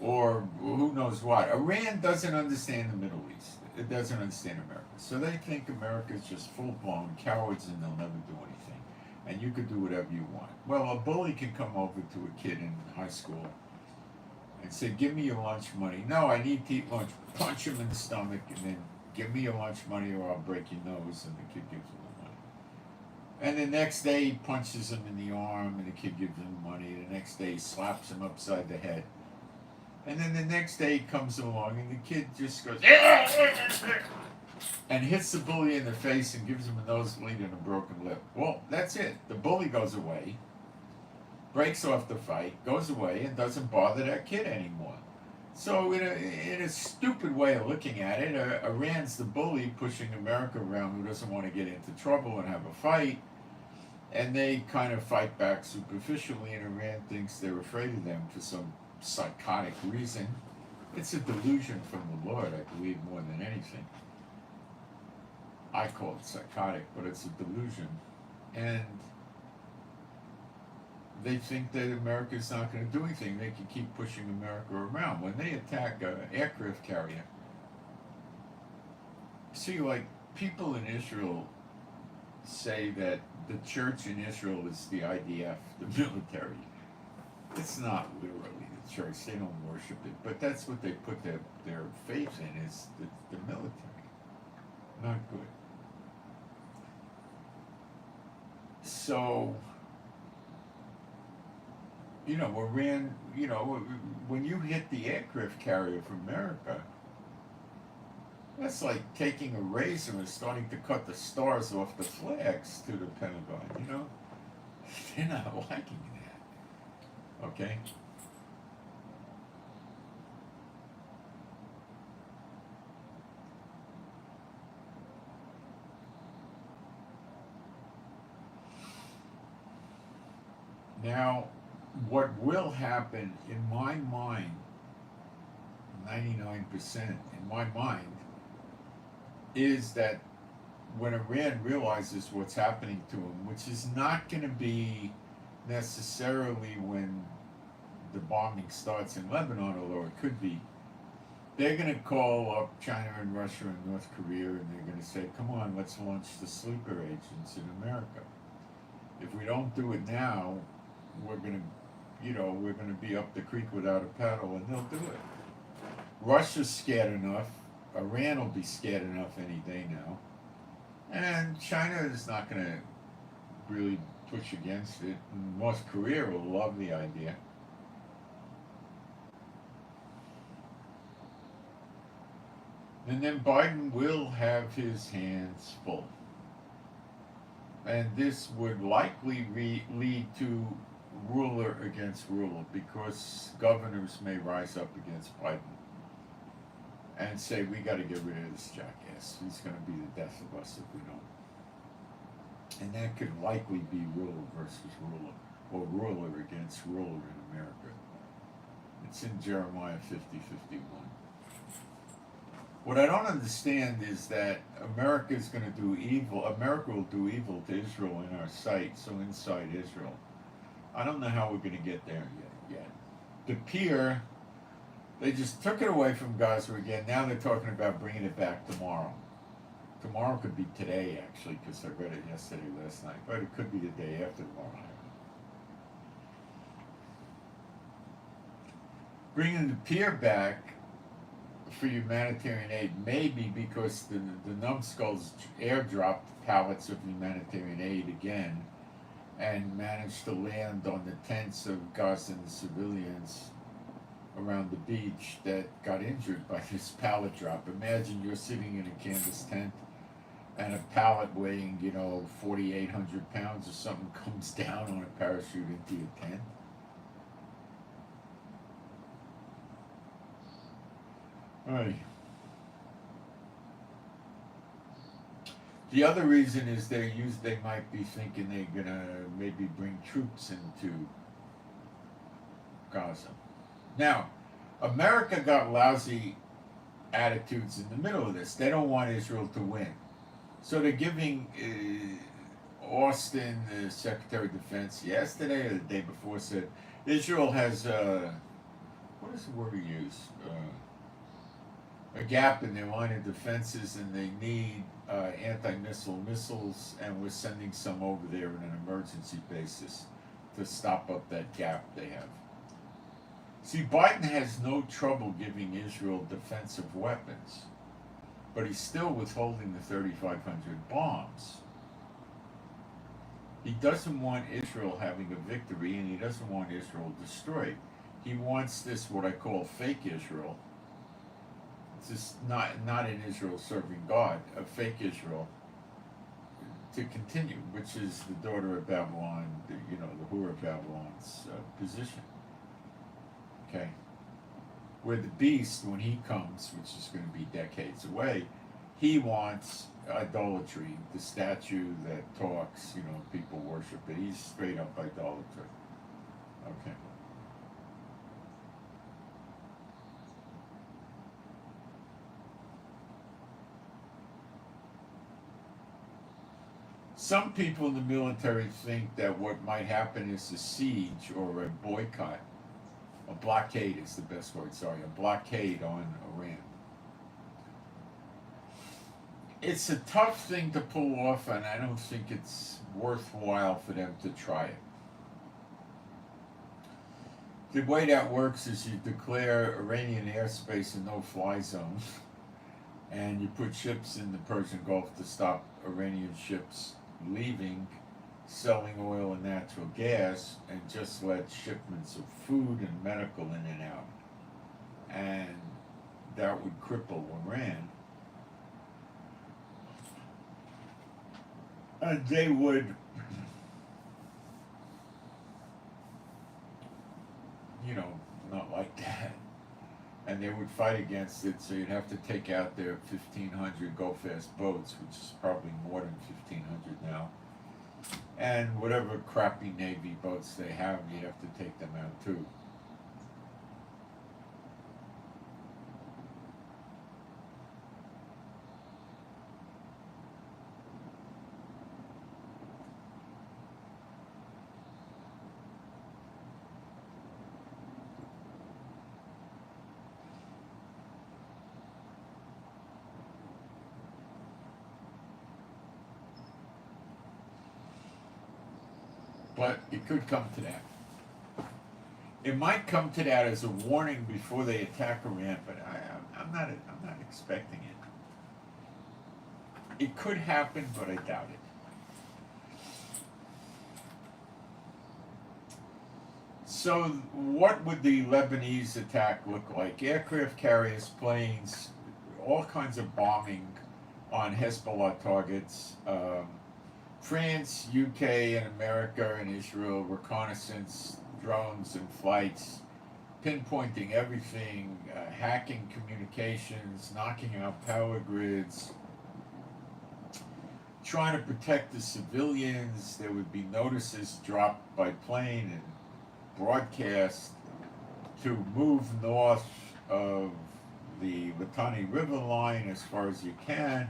or who knows what. Iran doesn't understand the Middle East. It doesn't understand America. So they think America's just full-blown cowards and they'll never do anything. And you could do whatever you want. Well, a bully can come over to a kid in high school and say, give me your lunch money. No, I need to eat lunch. Punch him in the stomach and then give me your lunch money or I'll break your nose. And the kid gives him the money. And the next day he punches him in the arm and the kid gives him the money. The next day he slaps him upside the head. And then the next day he comes along and the kid just goes and hits the bully in the face and gives him a nosebleed and a broken lip. Well, that's it. The bully goes away, breaks off the fight, goes away, and doesn't bother that kid anymore. So in a stupid way of looking at it, Iran's the bully pushing America around who doesn't want to get into trouble and have a fight. And they kind of fight back superficially, and Iran thinks they're afraid of them for some psychotic reason. It's a delusion from the Lord, I believe, more than anything. I call it psychotic, but it's a delusion. And they think that America's not going to do anything. They can keep pushing America around. When they attack an aircraft carrier, see, like, people in Israel say that the church in Israel is the IDF, the military. It's not literally the church. They don't worship it. But that's what they put their faith in, is the military. Not good. So, Iran, when you hit the aircraft carrier for America, that's like taking a razor and starting to cut the stars off the flags to the Pentagon, They're not liking that. Okay? Now, what will happen in my mind, 99% in my mind, is that when Iran realizes what's happening to them, which is not going to be necessarily when the bombing starts in Lebanon, although it could be, they're going to call up China and Russia and North Korea, and they're going to say, come on, let's launch the sleeper agents in America. If we don't do it now, we're going to be up the creek without a paddle, and they'll do it. Russia's scared enough. Iran will be scared enough any day now. And China is not going to really push against it. And North Korea will love the idea. And then Biden will have his hands full. And this would likely lead to ruler against ruler, because governors may rise up against Biden and say, we got to get rid of this jackass. He's going to be the death of us if we don't. And that could likely be ruler versus ruler, or ruler against ruler in America. It's in Jeremiah 50:51. What I don't understand is that America is going to do evil. America will do evil to Israel in our sight, so inside Israel. I don't know how we're going to get there yet. The pier, they just took it away from Gaza again. Now they're talking about bringing it back tomorrow. Tomorrow could be today, actually, because I read it yesterday, last night. But it could be the day after tomorrow. Bringing the pier back for humanitarian aid, maybe because the numbskulls airdropped pallets of humanitarian aid again, and managed to land on the tents of Gazan civilians around the beach that got injured by this pallet drop. Imagine you're sitting in a canvas tent and a pallet weighing, 4,800 pounds or something comes down on a parachute into your tent. Right. The other reason is they might be thinking they're gonna maybe bring troops into Gaza. Now, America got lousy attitudes in the middle of this. They don't want Israel to win. So they're giving Austin, the Secretary of Defense, yesterday or the day before, said Israel has, what is the word he used? A gap in their line of defenses, and they need anti-missile missiles, and we're sending some over there on an emergency basis to stop up that gap they have. See, Biden has no trouble giving Israel defensive weapons, but he's still withholding the 3,500 bombs. He doesn't want Israel having a victory, and he doesn't want Israel destroyed. He wants this, what I call fake Israel. It's just not an Israel serving God, a fake Israel to continue, which is the daughter of Babylon, the whore of Babylon's position. Okay, where the beast, when he comes, which is going to be decades away, he wants idolatry, the statue that talks, people worship it. He's straight up idolater. Okay. Some people in the military think that what might happen is a siege or a boycott. A blockade is the best word, sorry. A blockade on Iran. It's a tough thing to pull off, and I don't think it's worthwhile for them to try it. The way that works is you declare Iranian airspace a no-fly zone, and you put ships in the Persian Gulf to stop Iranian ships leaving, selling oil and natural gas, and just let shipments of food and medical in and out. And that would cripple Iran. And they would, not like that. And they would fight against it, so you'd have to take out their 1,500 go-fast boats, which is probably more than 1,500 now. And whatever crappy Navy boats they have, you'd have to take them out too. But it could come to that. It might come to that as a warning before they attack Iran, but I'm not expecting it. It could happen, but I doubt it. So, what would the Lebanese attack look like? Aircraft carriers, planes, all kinds of bombing on Hezbollah targets. France, UK, and America and Israel, reconnaissance, drones and flights, pinpointing everything, hacking communications, knocking out power grids, trying to protect the civilians. There would be notices dropped by plane and broadcast to move north of the Litani River line as far as you can.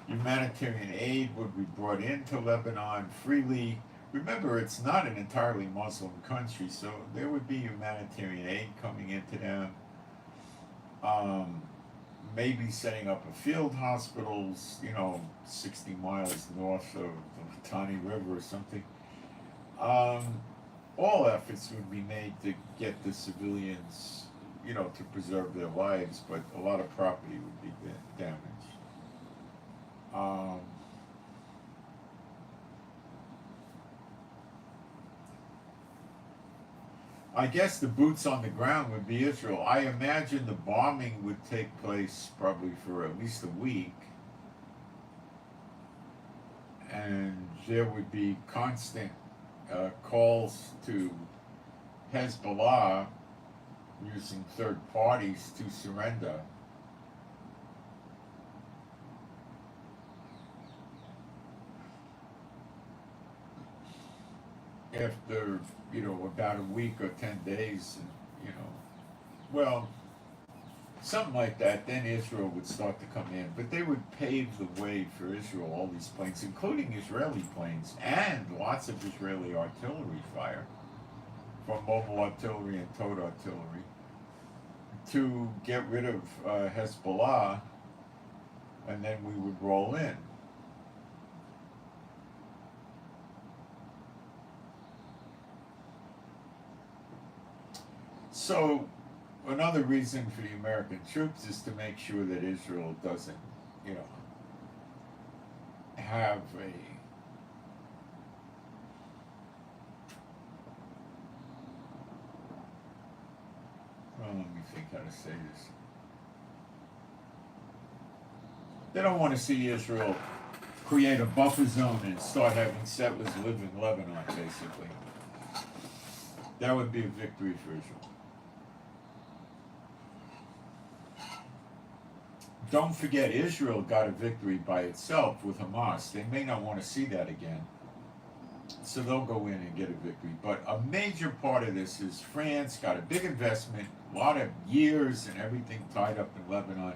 Humanitarian aid would be brought into Lebanon freely. Remember, it's not an entirely Muslim country, so there would be humanitarian aid coming into them. Maybe setting up a field hospitals, 60 miles north of the Litani River or something. All efforts would be made to get the civilians, to preserve their lives, but a lot of property would be damaged. I guess the boots on the ground would be Israel. I imagine the bombing would take place probably for at least a week, and there would be constant calls to Hezbollah using third parties to surrender. After, about a week or 10 days, well, something like that, then Israel would start to come in. But they would pave the way for Israel, all these planes, including Israeli planes, and lots of Israeli artillery fire, from mobile artillery and towed artillery, to get rid of Hezbollah, and then we would roll in. So, another reason for the American troops is to make sure that Israel doesn't, have a let me think how to say this. They don't want to see Israel create a buffer zone and start having settlers live in Lebanon, basically. That would be a victory for Israel. Don't forget, Israel got a victory by itself with Hamas. They may not want to see that again. So they'll go in and get a victory. But a major part of this is France got a big investment, a lot of years and everything tied up in Lebanon.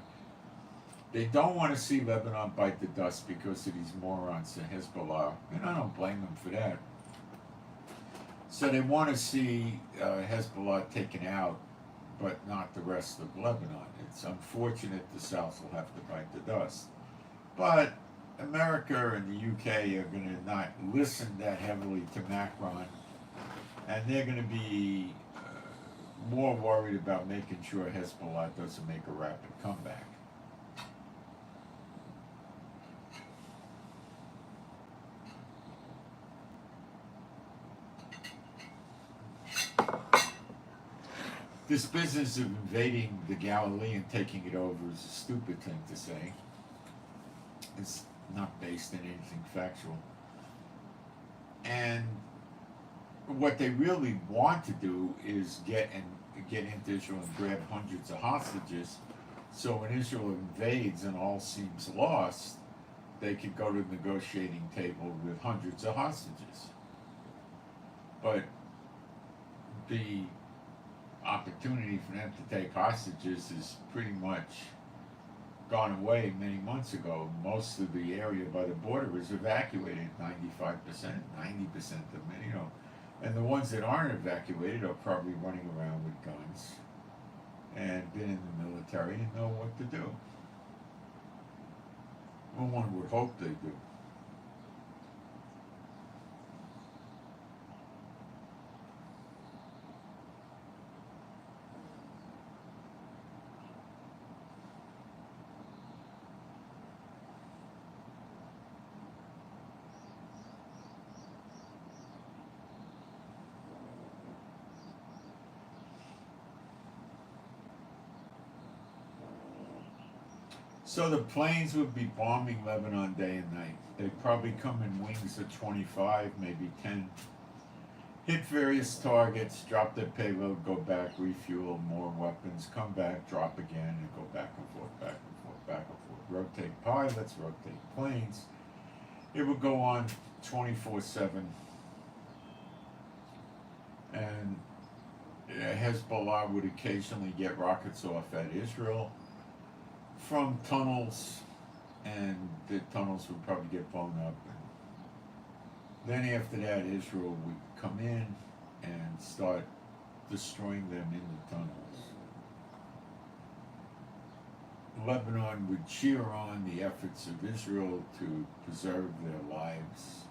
They don't want to see Lebanon bite the dust because of these morons in Hezbollah. And I don't blame them for that. So they want to see Hezbollah taken out, but not the rest of Lebanon. It's unfortunate the South will have to bite the dust. But America and the UK are going to not listen that heavily to Macron, and they're going to be more worried about making sure Hezbollah doesn't make a rapid comeback. This business of invading the Galilee and taking it over is a stupid thing to say. It's not based in anything factual. And what they really want to do is get into Israel and grab hundreds of hostages, so when Israel invades and all seems lost, they could go to the negotiating table with hundreds of hostages. But the opportunity for them to take hostages is pretty much gone away many months ago. Most of the area by the border is evacuated, 95%, 90% of them, and the ones that aren't evacuated are probably running around with guns and been in the military and know what to do. Well, one would hope they do. So the planes would be bombing Lebanon day and night. They'd probably come in wings of 25, maybe 10. Hit various targets, drop their payload, go back, refuel, more weapons, come back, drop again, and go back and forth, back and forth, back and forth. Rotate pilots, rotate planes. It would go on 24/7. And Hezbollah would occasionally get rockets off at Israel from tunnels, and the tunnels would probably get blown up. And then after that, Israel would come in and start destroying them in the tunnels. Lebanon would cheer on the efforts of Israel to preserve their lives.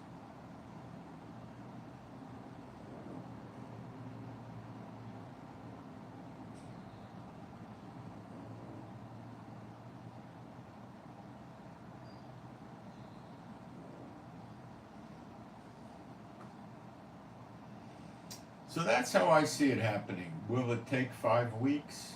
So that's how I see it happening. Will it take 5 weeks?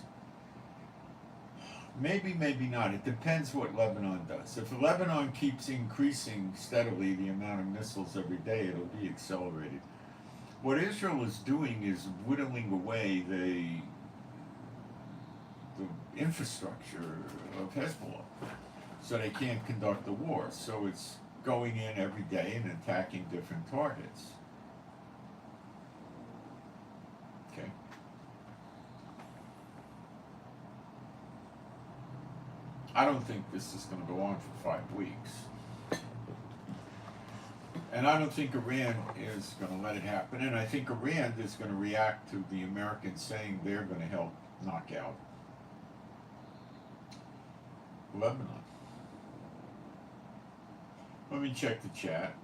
Maybe, maybe not. It depends what Lebanon does. If Lebanon keeps increasing steadily the amount of missiles every day, it'll be accelerated. What Israel is doing is whittling away the infrastructure of Hezbollah, so they can't conduct the war. So it's going in every day and attacking different targets. Okay. I don't think this is going to go on for 5 weeks. And I don't think Iran is going to let it happen. And I think Iran is going to react to the Americans saying they're going to help knock out Lebanon. Let me check the chat.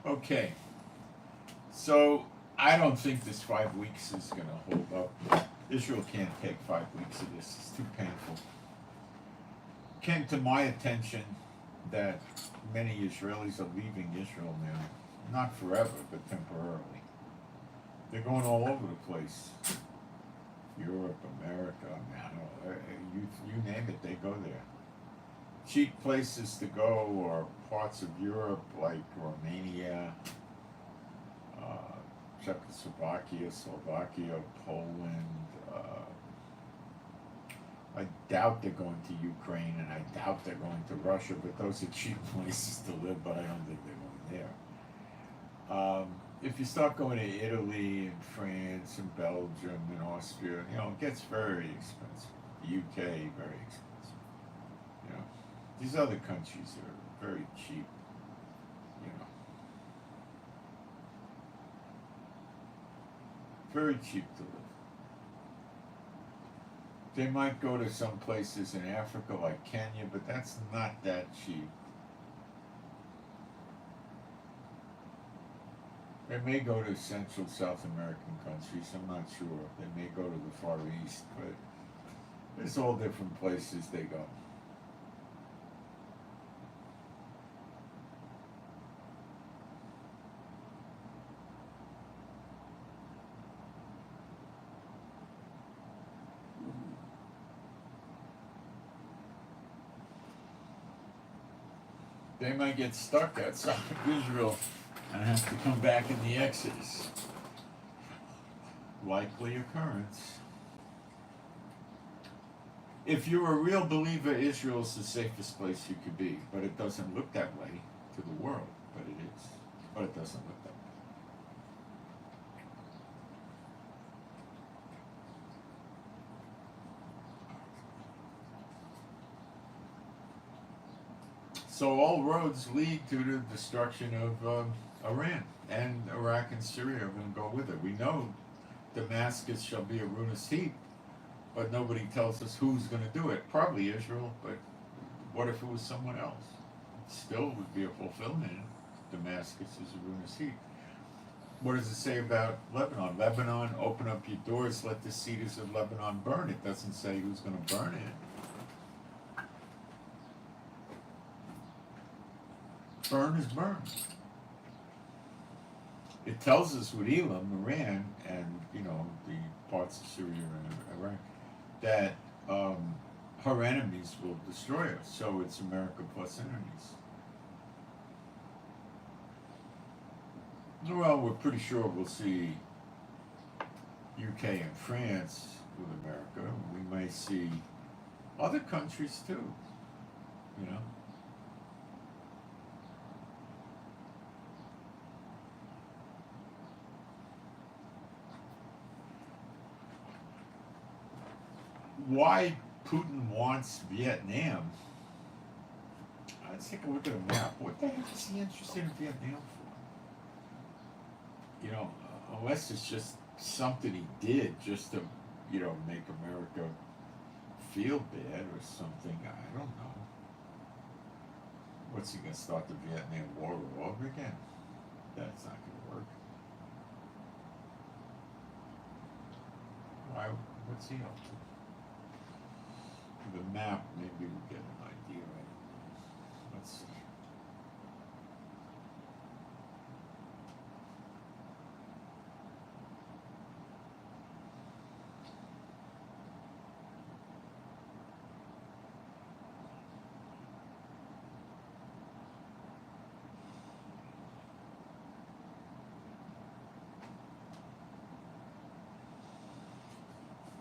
Okay, so I don't think this 5 weeks is going to hold up. Israel can't take 5 weeks of this. It's too painful. It came to my attention that many Israelis are leaving Israel now. Not forever, but temporarily. They're going all over the place. Europe, America, you name it, they go there. Cheap places to go are parts of Europe like Romania, Czechoslovakia, Slovakia, Poland. I doubt they're going to Ukraine, and I doubt they're going to Russia, but those are cheap places to live, but I don't think they're going there. If you start going to Italy and France and Belgium and Austria, it gets very expensive. The UK, very expensive. These other countries are very cheap, very cheap to live. They might go to some places in Africa like Kenya, but that's not that cheap. They may go to Central South American countries, I'm not sure. They may go to the Far East, but there's all different places they go. They might get stuck outside of Israel and have to come back in the Exodus. Likely occurrence. If you're a real believer, Israel's the safest place you could be, but it doesn't look that way to the world, but it is. But it doesn't look that way. So all roads lead to the destruction of Iran, and Iraq and Syria are going to go with it. We know Damascus shall be a ruinous heap, but nobody tells us who's going to do it. Probably Israel, but what if it was someone else? It still would be a fulfillment. Damascus is a ruinous heap. What does it say about Lebanon? Lebanon, open up your doors, let the cedars of Lebanon burn. It doesn't say who's going to burn it. Burn is burn. It tells us with Elam, Iran, and the parts of Syria and Iraq, that her enemies will destroy us. So it's America plus enemies. Well, we're pretty sure we'll see UK and France with America. We may see other countries too. why Putin wants Vietnam, let's take a look at a map. What the heck is he interested in Vietnam for? Unless it's just something he did just to, make America feel bad or something. I don't know. What's he gonna start the Vietnam War all over again? That's not gonna work. Why? What's he up to? The map, maybe we'll get an idea. Right? Let's see.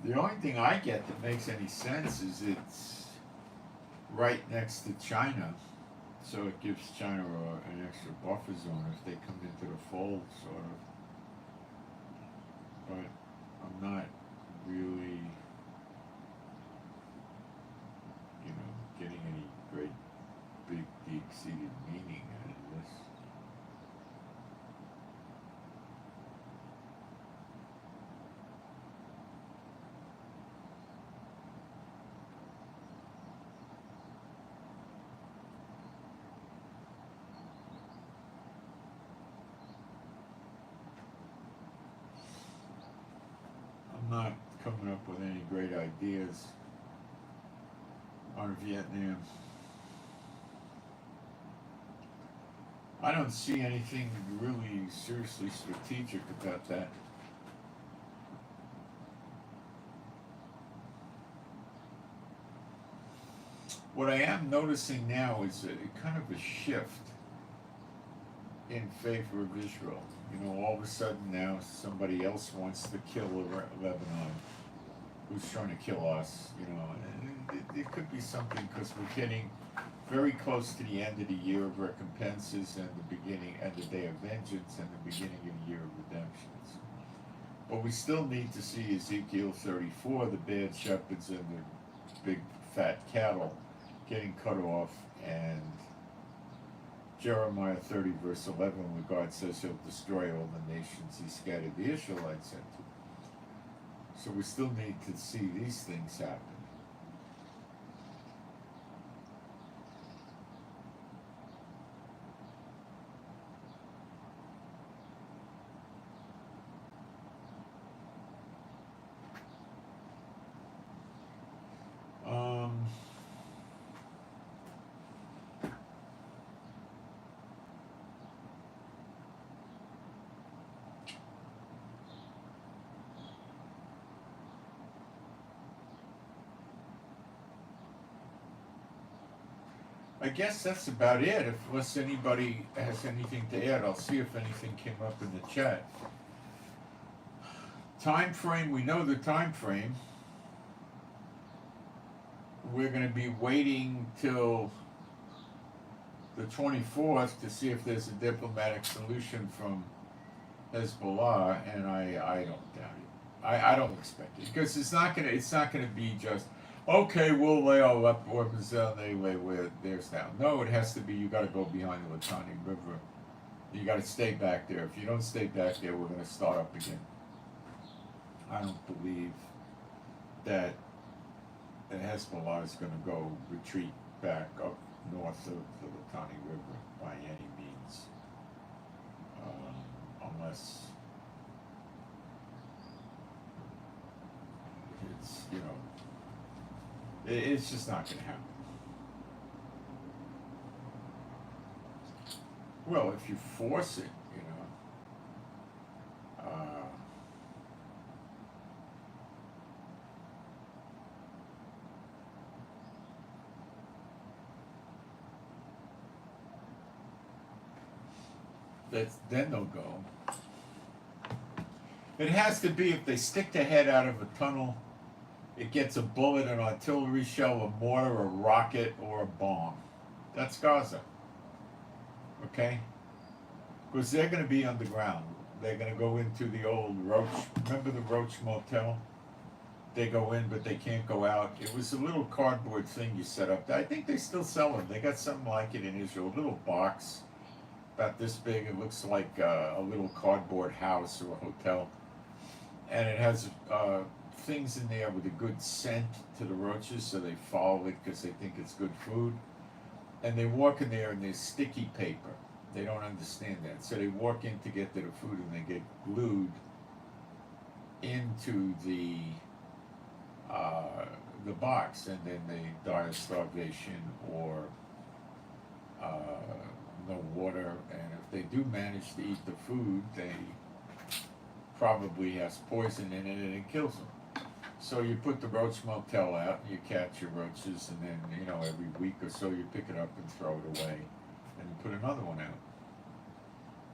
The only thing I get that makes any sense is it's right next to China, so it gives China an extra buffer zone if they come into the fold, sort of. But I'm not really, getting any great, big, deep-seated meaning out of this. I'm not coming up with any great ideas on Vietnam. I don't see anything really seriously strategic about that. What I am noticing now is a kind of a shift in favor of Israel. All of a sudden now somebody else wants to kill Lebanon, who's trying to kill us. And it could be something because we're getting very close to the end of the year of recompenses and the beginning and the day of vengeance and the beginning of the year of redemptions. But we still need to see Ezekiel 34, the bad shepherds and the big fat cattle getting cut off, and Jeremiah 30 verse 11, where God says he'll destroy all the nations he scattered the Israelites into. So we still need to see these things happen. I guess that's about it. Unless anybody has anything to add, I'll see if anything came up in the chat. Time frame, we know the time frame. We're going to be waiting till the 24th to see if there's a diplomatic solution from Hezbollah, and I don't doubt it. I don't expect it, because it's not gonna be just, okay, we'll lay our weapons down, they lay where theirs down. No, it has to be, you gotta go behind the Litani River. You gotta stay back there. If you don't stay back there, we're gonna start up again. I don't believe that Hezbollah is gonna go retreat back up north of the Litani River by any means. Unless it's, it's just not gonna happen. Well, if you force it, then they'll go. It has to be, if they stick their head out of a tunnel, it gets a bullet, an artillery shell, a mortar, a rocket, or a bomb. That's Gaza. Okay? Because they're going to be underground. They're going to go into the old Roach. Remember the Roach Motel? They go in, but they can't go out. It was a little cardboard thing you set up. I think they still sell them. They got something like it in Israel, a little box about this big. It looks like a little cardboard house or a hotel. And it has things in there with a good scent to the roaches, so they follow it because they think it's good food. And they walk in there and there's sticky paper. They don't understand that. So they walk in to get to the food and they get glued into the box, and then they die of starvation or no water. And if they do manage to eat the food, they probably has poison in it and it kills them. So you put the roach motel out, you catch your roaches, and then, you know, every week or so you pick it up and throw it away, and you put another one out.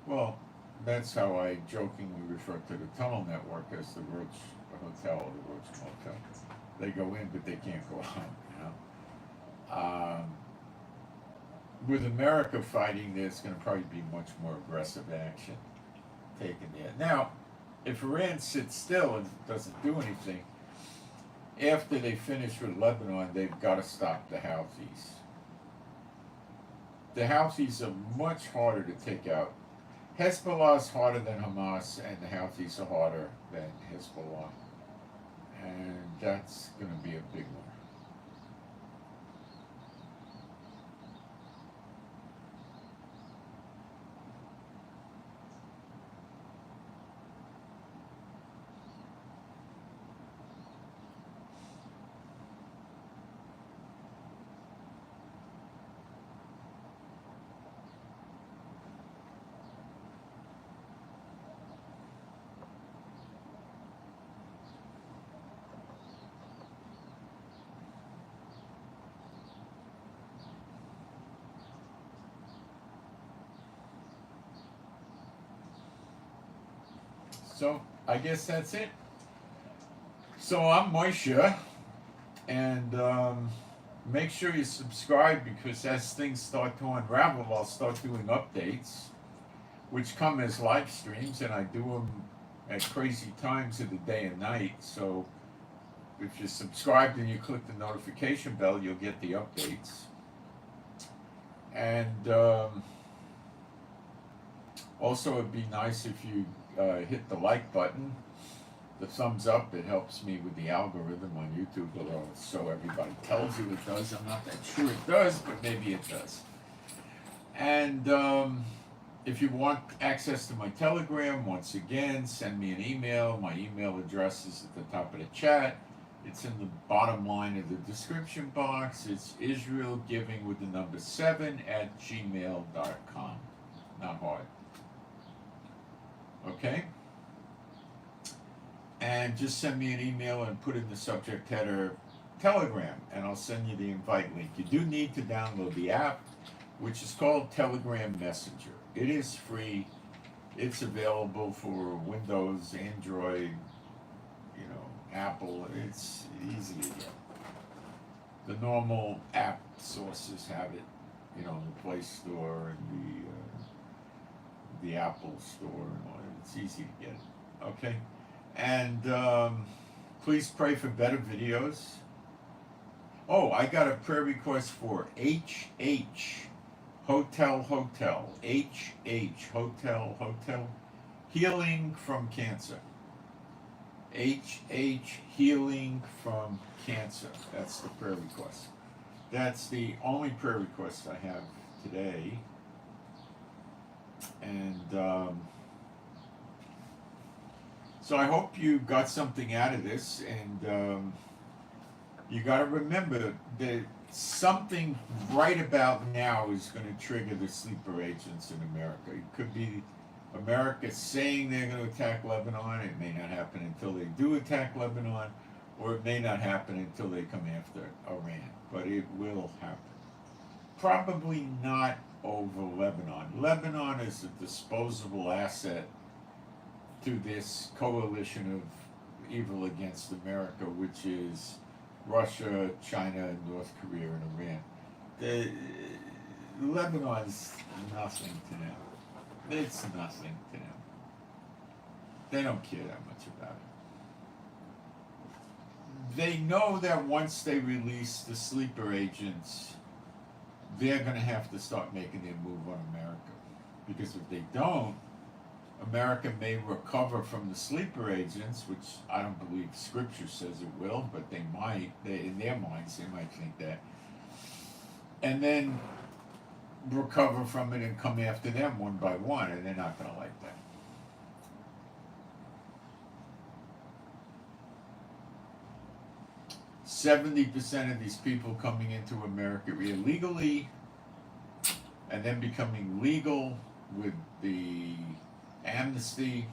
Well, that's how I jokingly refer to the tunnel network as the roach hotel or the roach motel. They go in, but they can't go out, you know. With America fighting, there's going to probably be much more aggressive action taken there. Now, if Iran sits still and doesn't do anything, after they finish with Lebanon, they've got to stop the Houthis. The Houthis are much harder to take out. Hezbollah is harder than Hamas, and the Houthis are harder than Hezbollah. And that's going to be a big one. So I guess that's it. So I'm Moshe, and make sure you subscribe, because as things start to unravel, I'll start doing updates, which come as live streams, and I do them at crazy times of the day and night. So if you're subscribed and you click the notification bell, you'll get the updates. And also, it'd be nice if you hit the like button, the thumbs up. It helps me with the algorithm on YouTube, although so everybody tells you it does. I'm not that sure it does, but maybe it does. And if you want access to my Telegram, once again, send me an email. My email address is at the top of the chat. It's in the bottom line of the description box. It's israelgiving with the number 7 at gmail.com. Not hard. Okay? And just send me an email and put in the subject header Telegram, and I'll send you the invite link. You do need to download the app, which is called Telegram Messenger. It is free. It's available for Windows, Android, you know, Apple. It's easy to get. The normal app sources have it, you know, in the Play Store and the Apple Store and all that. It's easy to get it. Okay? And please pray for better videos. Oh, I got a prayer request for HH Hotel HH Hotel Healing from Cancer. HH Healing from Cancer. That's the prayer request. That's the only prayer request I have today. And so I hope you got something out of this, and you got to remember that something right about now is going to trigger the sleeper agents in America. It could be America saying they're going to attack Lebanon. It may not happen until they do attack Lebanon, or it may not happen until they come after Iran, but it will happen. Probably not over Lebanon. Lebanon is a disposable asset to this coalition of evil against America, which is Russia, China, North Korea, and Iran. Lebanon's nothing to them. It's nothing to them. They don't care that much about they know that once they release the sleeper agents, they're going to have to start making their move on America. Because if they don't, America may recover from the sleeper agents, which I don't believe Scripture says it will, but they might. In their minds, they might think that. And then recover from it and come after them one by one, and they're not going to like that. %70 of these people coming into America illegally and then becoming legal with the amnesty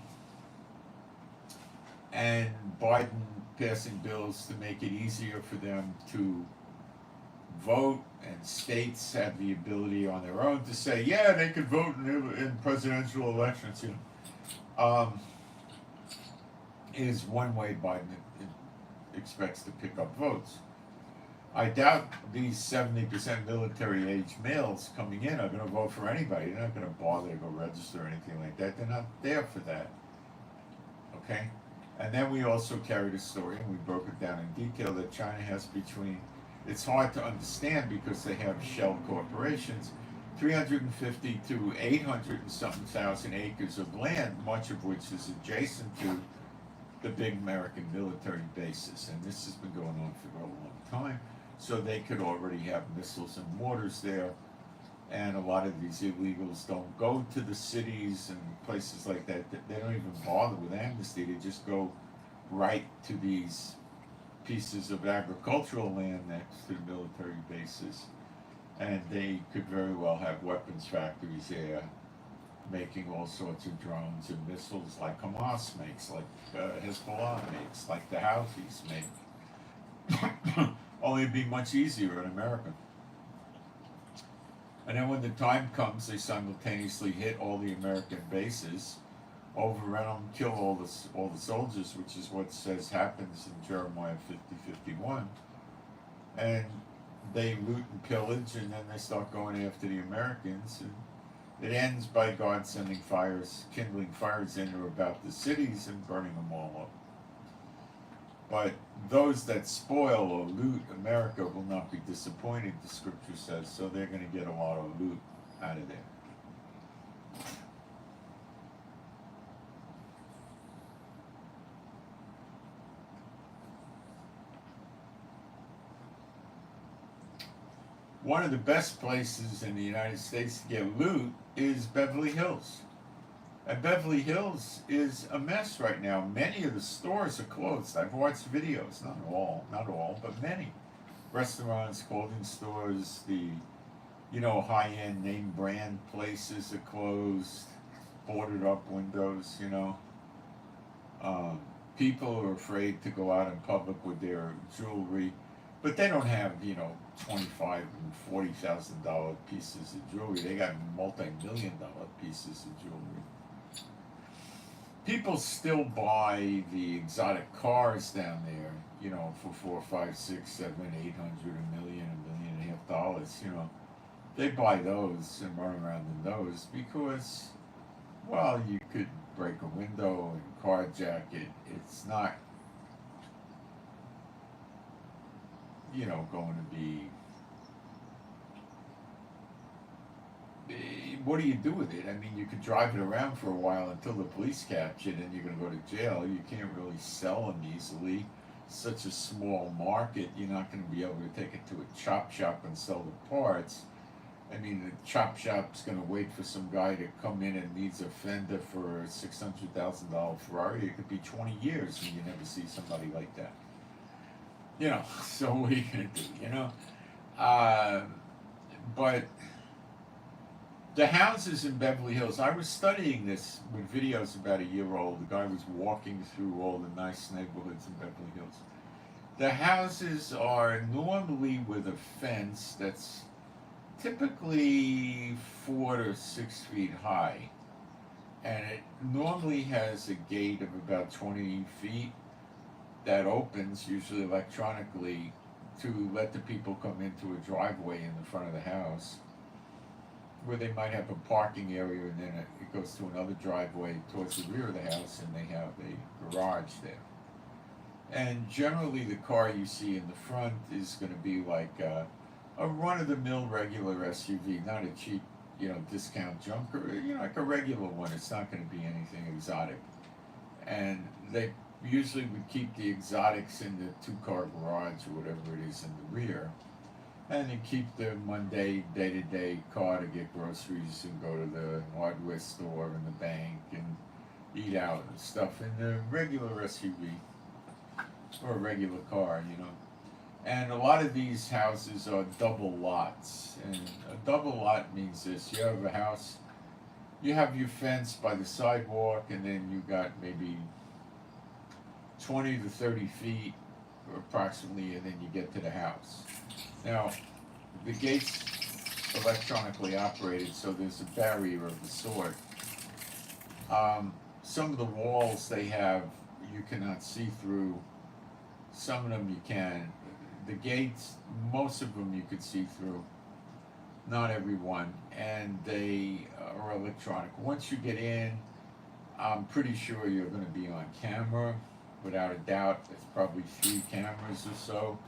and Biden passing bills to make it easier for them to vote, and states have the ability on their own to say, yeah, they could vote in presidential elections, is one way Biden expects to pick up votes. I doubt these 70% military age males coming in are going to vote for anybody. They're not going to bother to go register or anything like that. They're not there for that. Okay? And then we also carried a story, and we broke it down in detail, that China has between, it's hard to understand because they have shell corporations, 350 to 800 and something thousand acres of land, much of which is adjacent to the big American military bases. And this has been going on for a long time. So they could already have missiles and mortars there. And a lot of these illegals don't go to the cities and places like that. They don't even bother with amnesty. They just go right to these pieces of agricultural land next to the military bases. And they could very well have weapons factories there, making all sorts of drones and missiles like Hamas makes, like Hezbollah makes, like the Houthis make. Only it'd be much easier in America. And then when the time comes, they simultaneously hit all the American bases, overrun them, kill all the soldiers, which is what says happens in Jeremiah 50:51. And they loot and pillage, and then they start going after the Americans. And it ends by God sending fires, kindling fires in or about the cities and burning them all up. But those that spoil or loot America will not be disappointed, the Scripture says, so they're going to get a lot of loot out of there. One of the best places in the United States to get loot is Beverly Hills. And Beverly Hills is a mess right now. Many of the stores are closed. I've watched videos, not all, but many. Restaurants, clothing stores, the, high-end name brand places are closed, boarded up windows, People are afraid to go out in public with their jewelry, but they don't have, $25,000 and $40,000 pieces of jewelry. They got multi-million-dollar pieces of jewelry. People still buy the exotic cars down there, for $4, $5, $6, $7, $800, $1 million, $1.5 million, They buy those and run around in those because, well, you could break a window and carjack it. It's not, going to be. What do you do with it? I mean, you could drive it around for a while until the police catch it, and you're going to go to jail. You can't really sell them easily. Such a small market, you're not going to be able to take it to a chop shop and sell the parts. I mean, the chop shop's going to wait for some guy to come in and needs a fender for a $600,000 Ferrari. It could be 20 years and you never see somebody like that. So what are you going to do, But the houses in Beverly Hills, I was studying this with videos about a year old. The guy was walking through all the nice neighborhoods in Beverly Hills. The houses are normally with a fence that's typically 4 to 6 feet high. And it normally has a gate of about 20 feet that opens, usually electronically, to let the people come into a driveway in the front of the house, where they might have a parking area, and then it goes to another driveway towards the rear of the house, and they have a garage there. And generally, the car you see in the front is going to be like a run-of-the-mill regular SUV, not a cheap, discount junker. Like a regular one. It's not going to be anything exotic. And they usually would keep the exotics in the two-car garage or whatever it is in the rear, and then keep the mundane day-to-day car to get groceries and go to the hardware store and the bank and eat out and stuff in the regular SUV or a regular car. And a lot of these houses are double lots. And a double lot means this: you have a house, you have your fence by the sidewalk, and then you got maybe 20 to 30 feet approximately, and then you get to the house. Now, the gate's electronically operated, so there's a barrier of the sort. Some of the walls they have you cannot see through. Some of them you can. The gates, most of them you could see through. Not every one, and they are electronic. Once you get in, I'm pretty sure you're going to be on camera, without a doubt. There's probably 3 cameras or so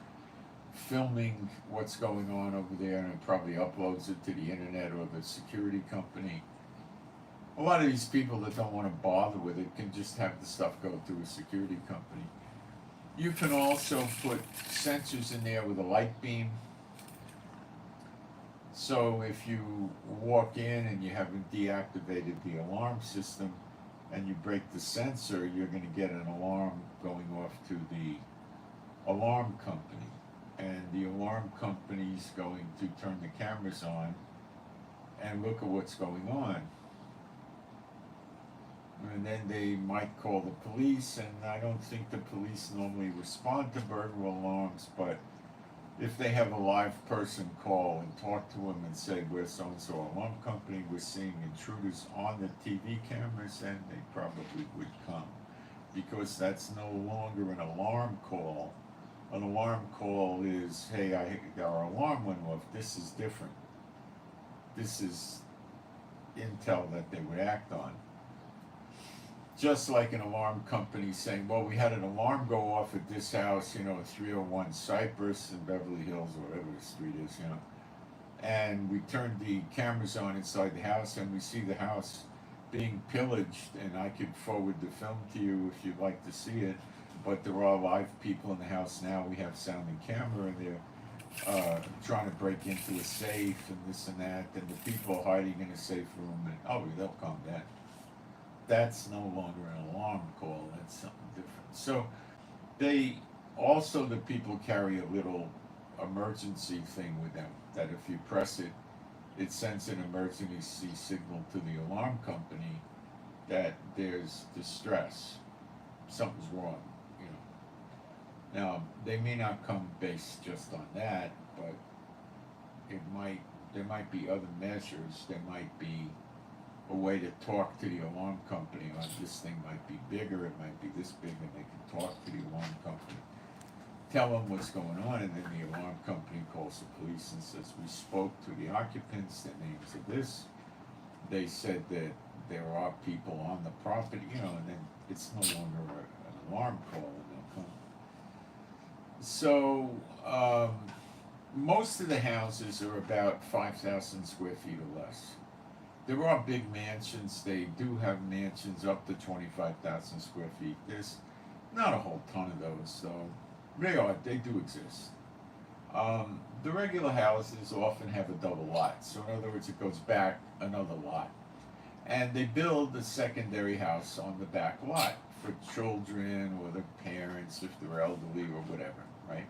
filming what's going on over there, and it probably uploads it to the internet or the security company. A lot of these people that don't want to bother with it can just have the stuff go through a security company. You can also put sensors in there with a light beam. So if you walk in and you haven't deactivated the alarm system and you break the sensor, you're going to get an alarm going off to the alarm company. And the alarm company's going to turn the cameras on and look at what's going on. And then they might call the police, and I don't think the police normally respond to burglar alarms, but if they have a live person call and talk to them and say, we're so-and-so alarm company, we're seeing intruders on the TV cameras, then they probably would come. Because that's no longer an alarm call. An alarm call is, hey, our alarm went off, this is different. This is intel that they would act on. Just like an alarm company saying, well, we had an alarm go off at this house, 301 Cypress in Beverly Hills, or whatever the street is, and we turned the cameras on inside the house, and we see the house being pillaged, and I could forward the film to you if you'd like to see it, but there are live people in the house now. We have sound and camera, and they're trying to break into a safe and this and that, and the people are hiding in a safe room, and they'll come then. That's no longer an alarm call, that's something different. So the people carry a little emergency thing with them, that if you press it, it sends an emergency signal to the alarm company that there's distress, something's wrong. Now, they may not come based just on that, but there might be other measures. There might be a way to talk to the alarm company on this thing might be bigger, it might be this big, and they can talk to the alarm company, tell them what's going on, and then the alarm company calls the police and says, we spoke to the occupants, their names are this, they said that there are people on the property, and then it's no longer an alarm call, and they'll come. So, most of the houses are about 5,000 square feet or less. There are big mansions. They do have mansions up to 25,000 square feet. There's not a whole ton of those, though. They do exist. The regular houses often have a double lot. So in other words, it goes back another lot. And they build a secondary house on the back lot for children or their parents if they're elderly or whatever, right?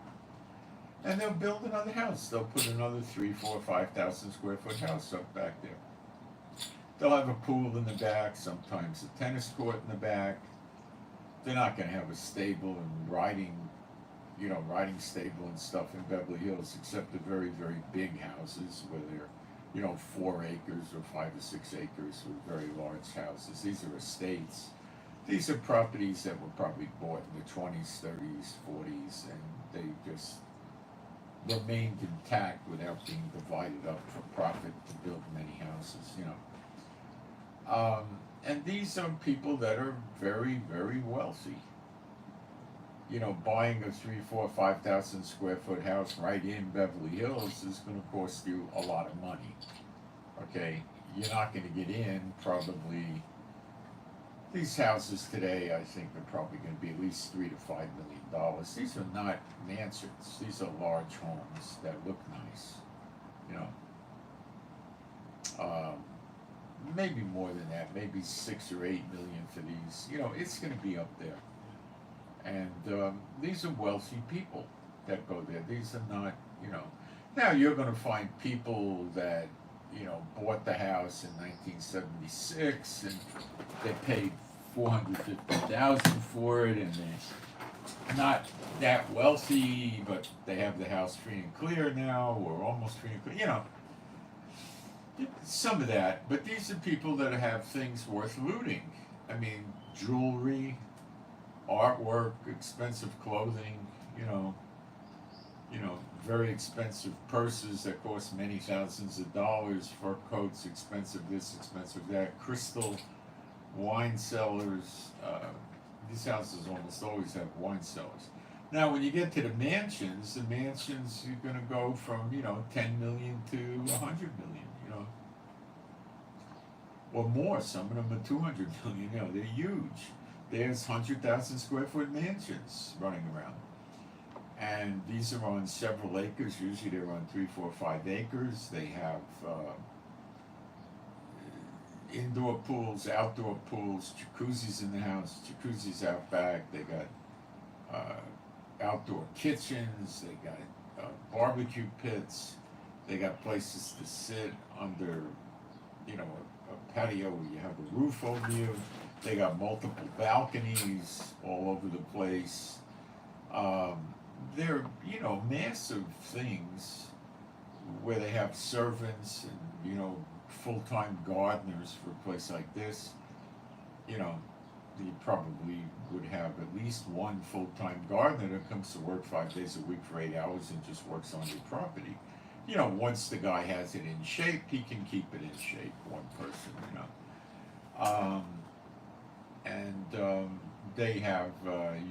And they'll build another house. They'll put another 3, 4, 5,000 square foot house up back there. They'll have a pool in the back, sometimes a tennis court in the back. They're not going to have a stable and riding stable and stuff in Beverly Hills, except the very, very big houses where they're, 4 acres or 5 or 6 acres or very large houses. These are estates. These are properties that were probably bought in the 20s, 30s, 40s, and they just remained intact without being divided up for profit to build many houses, And these are people that are very, very wealthy. buying a 3, 4, 5,000 square foot house right in Beverly Hills is going to cost you a lot of money. Okay, you're not going to get in probably. These houses today, I think, are probably going to be at least $3 to $5 million. These are not mansions. These are large homes that look nice. You know, maybe more than that. Maybe 6 or 8 million for these. It's going to be up there. And these are wealthy people that go there. These are not, Now you're going to find people that, bought the house in 1976 and they paid $450,000 for it, and they're not that wealthy, but they have the house free and clear now, or almost free and clear. Some of that. But these are people that have things worth looting. I mean, jewelry, artwork, expensive clothing, very expensive purses that cost many thousands of dollars, fur coats, expensive this, expensive that, crystal, wine cellars. These houses almost always have wine cellars. Now, when you get to the mansions you're going to go from, 10 million to 100 million, or more. Some of them are 200 million, they're huge. There's 100,000 square foot mansions running around. And these are on several acres. Usually they're on 3, 4, 5 acres. They have indoor pools, outdoor pools, jacuzzis in the house, jacuzzis out back. They got outdoor kitchens. They got barbecue pits. They got places to sit under, a patio where you have a roof over you. They got multiple balconies all over the place. They're, massive things where they have servants and, full-time gardeners for a place like this. You probably would have at least one full-time gardener that comes to work 5 days a week for 8 hours and just works on your property. Once the guy has it in shape, he can keep it in shape, one person, they have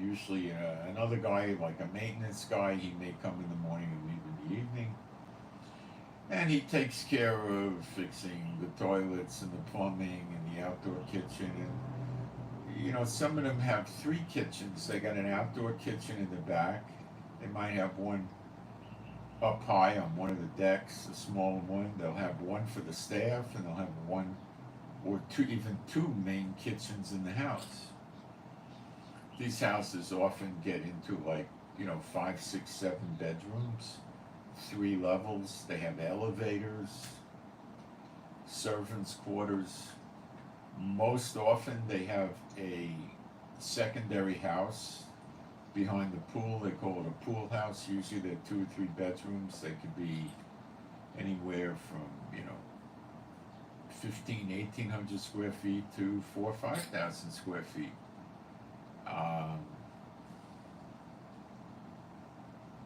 usually another guy, like a maintenance guy. He may come in the morning and leave in the evening. And he takes care of fixing the toilets and the plumbing and the outdoor kitchen. And, some of them have 3 kitchens. They got an outdoor kitchen in the back. They might have one up high on one of the decks, a small one. They'll have one for the staff, and they'll have one or even two main kitchens in the house. These houses often get into 5, 6, 7 bedrooms, 3 levels. They have elevators, servants' quarters. Most often they have a secondary house behind the pool. They call it a pool house. Usually they're 2 or 3 bedrooms. They could be anywhere from 1,800 square feet to 4,000 or 5,000 square feet.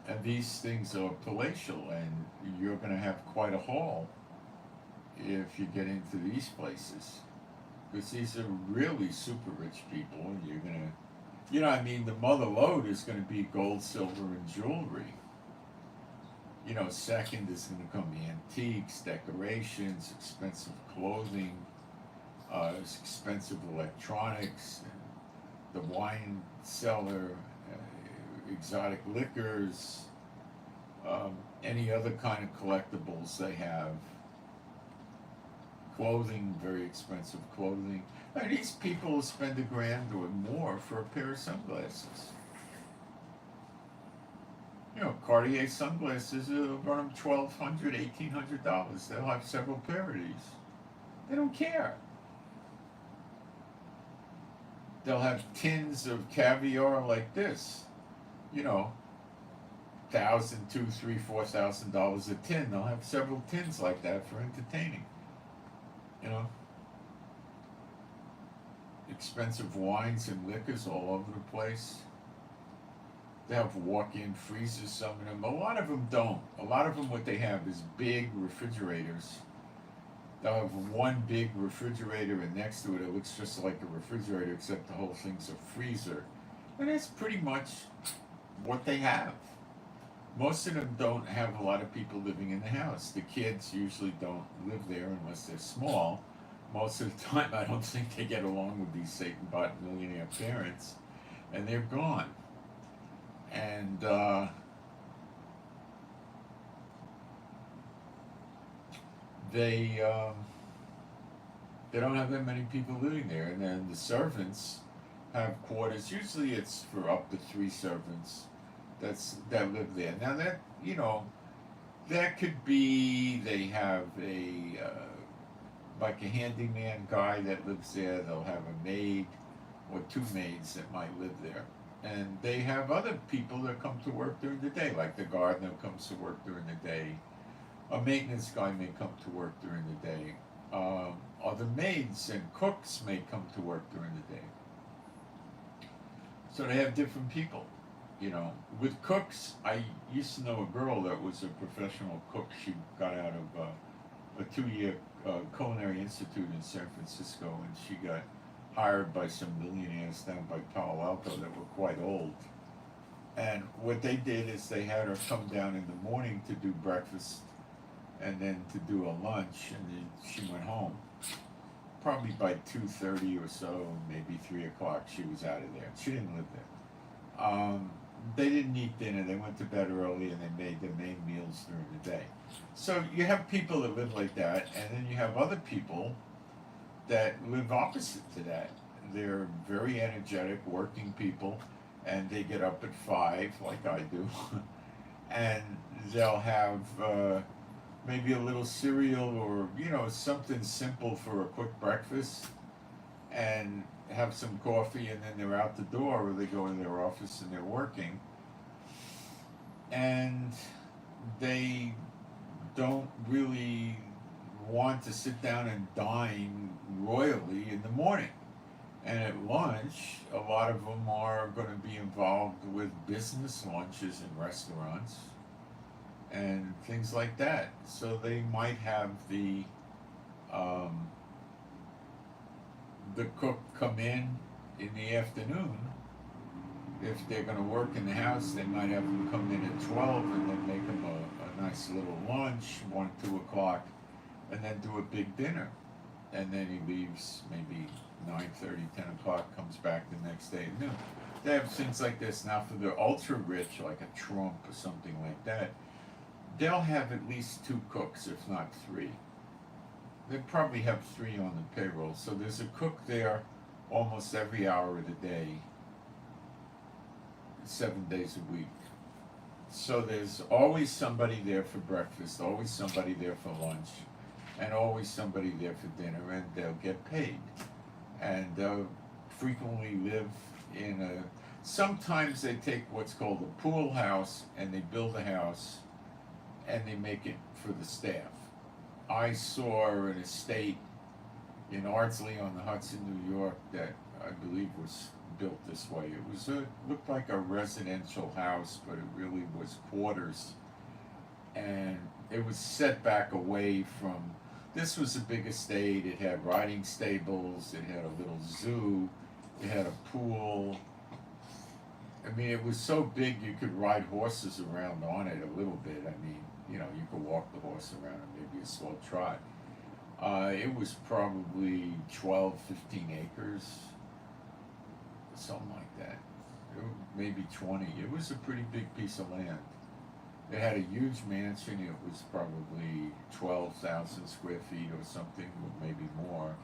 And these things are palatial, and you're going to have quite a haul if you get into these places, because these are really super rich people, and you're going to, the mother lode is going to be gold, silver, and jewelry. Second is going to come antiques, decorations, expensive clothing, expensive electronics, and the wine cellar, exotic liquors, any other kind of collectibles they have. Clothing, very expensive clothing. And these people spend $1,000 or more for a pair of sunglasses. Cartier sunglasses will run them $1,200, $1,800. They'll have several pair of these. They don't care. They'll have tins of caviar like this. $1,000, $2,000, $3,000, $4,000 a tin. They'll have several tins like that for entertaining. Expensive wines and liquors all over the place. They have walk-in freezers, some of them. A lot of them don't. A lot of them, what they have is big refrigerators. They'll have one big refrigerator, and next to it looks just like a refrigerator, except the whole thing's a freezer. And that's pretty much what they have. Most of them don't have a lot of people living in the house. The kids usually don't live there unless they're small. Most of the time, I don't think they get along with these Satan bot millionaire parents, and they're gone. And they they don't have that many people living there. And then the servants have quarters. Usually, it's for up to 3 servants that live there. Now that that could be they have a like a handyman guy that lives there. They'll have a maid or 2 maids that might live there. And they have other people that come to work during the day, like the gardener comes to work during the day. A maintenance guy may come to work during the day. Other maids and cooks may come to work during the day. So they have different people. With cooks, I used to know a girl that was a professional cook. She got out of a 2-year culinary institute in San Francisco, and she got hired by some millionaires down by Palo Alto that were quite old. And what they did is they had her come down in the morning to do breakfast and then to do a lunch, and then she went home. Probably by 2:30 or so, maybe 3 o'clock, she was out of there. She didn't live there. They didn't eat dinner. They went to bed early, and they made their main meals during the day. So you have people that live like that, and then you have other people that live opposite to that. They're very energetic, working people, and they get up at 5, like I do, and they'll have maybe a little cereal or something simple for a quick breakfast, and have some coffee, and then they're out the door, or they go in their office and they're working, and they don't really want to sit down and dine royally in the morning. And at lunch, a lot of them are going to be involved with business lunches in restaurants and things like that. So they might have the cook come in the afternoon. If they're going to work in the house, they might have them come in at 12 and then make them a nice little lunch, 1, 2 o'clock, and then do a big dinner. And then he leaves maybe 9:30, 10 o'clock, comes back the next day at noon. They have things like this. Now for the ultra rich, like a Trump or something like that, they'll have at least 2 cooks, if not 3. They probably have 3 on the payroll. So there's a cook there almost every hour of the day, 7 days a week. So there's always somebody there for breakfast, always somebody there for lunch, and always somebody there for dinner, and they'll get paid. And they'll frequently live in sometimes they take what's called a pool house, and they build a house, and they make it for the staff. I saw an estate in Ardsley on the Hudson, New York, that I believe was built this way. It looked like a residential house, but it really was quarters, and it was set back away from. This was a big estate. It had riding stables. It had a little zoo. It had a pool. I mean, it was so big you could ride horses around on it a little bit. I mean, you could walk the horse around and maybe a slow trot. It was probably 12, 15 acres, something like that. Maybe 20. It was a pretty big piece of land. It had a huge mansion. It was probably 12,000 square feet or something, or maybe more.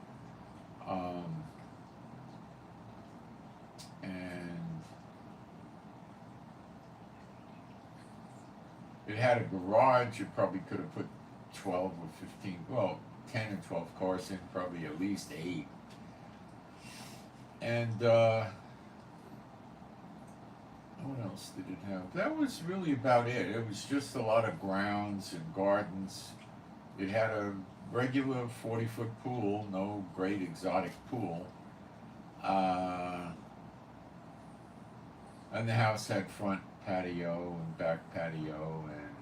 And it had a garage. You probably could have put 12 or 15, well, 10 or 12 cars in, probably at least 8. And what else did it have? That was really about it. It was just a lot of grounds and gardens. It had a regular 40-foot pool, no great exotic pool. And the house had front patio and back patio, and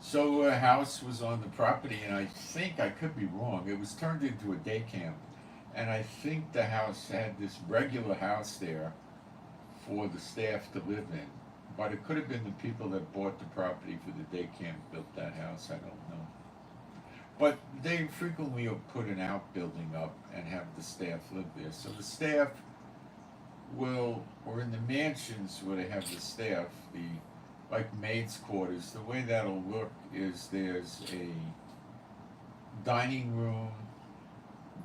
So a house was on the property, and I think, I could be wrong, it was turned into a day camp. And I think the house had this regular house there for the staff to live in. But it could have been the people that bought the property for the day camp built that house, I don't know. But they frequently will put an outbuilding up and have the staff live there. So the staff will, or in the mansions where they have the staff, the like maids' quarters, the way that'll look is there's a dining room,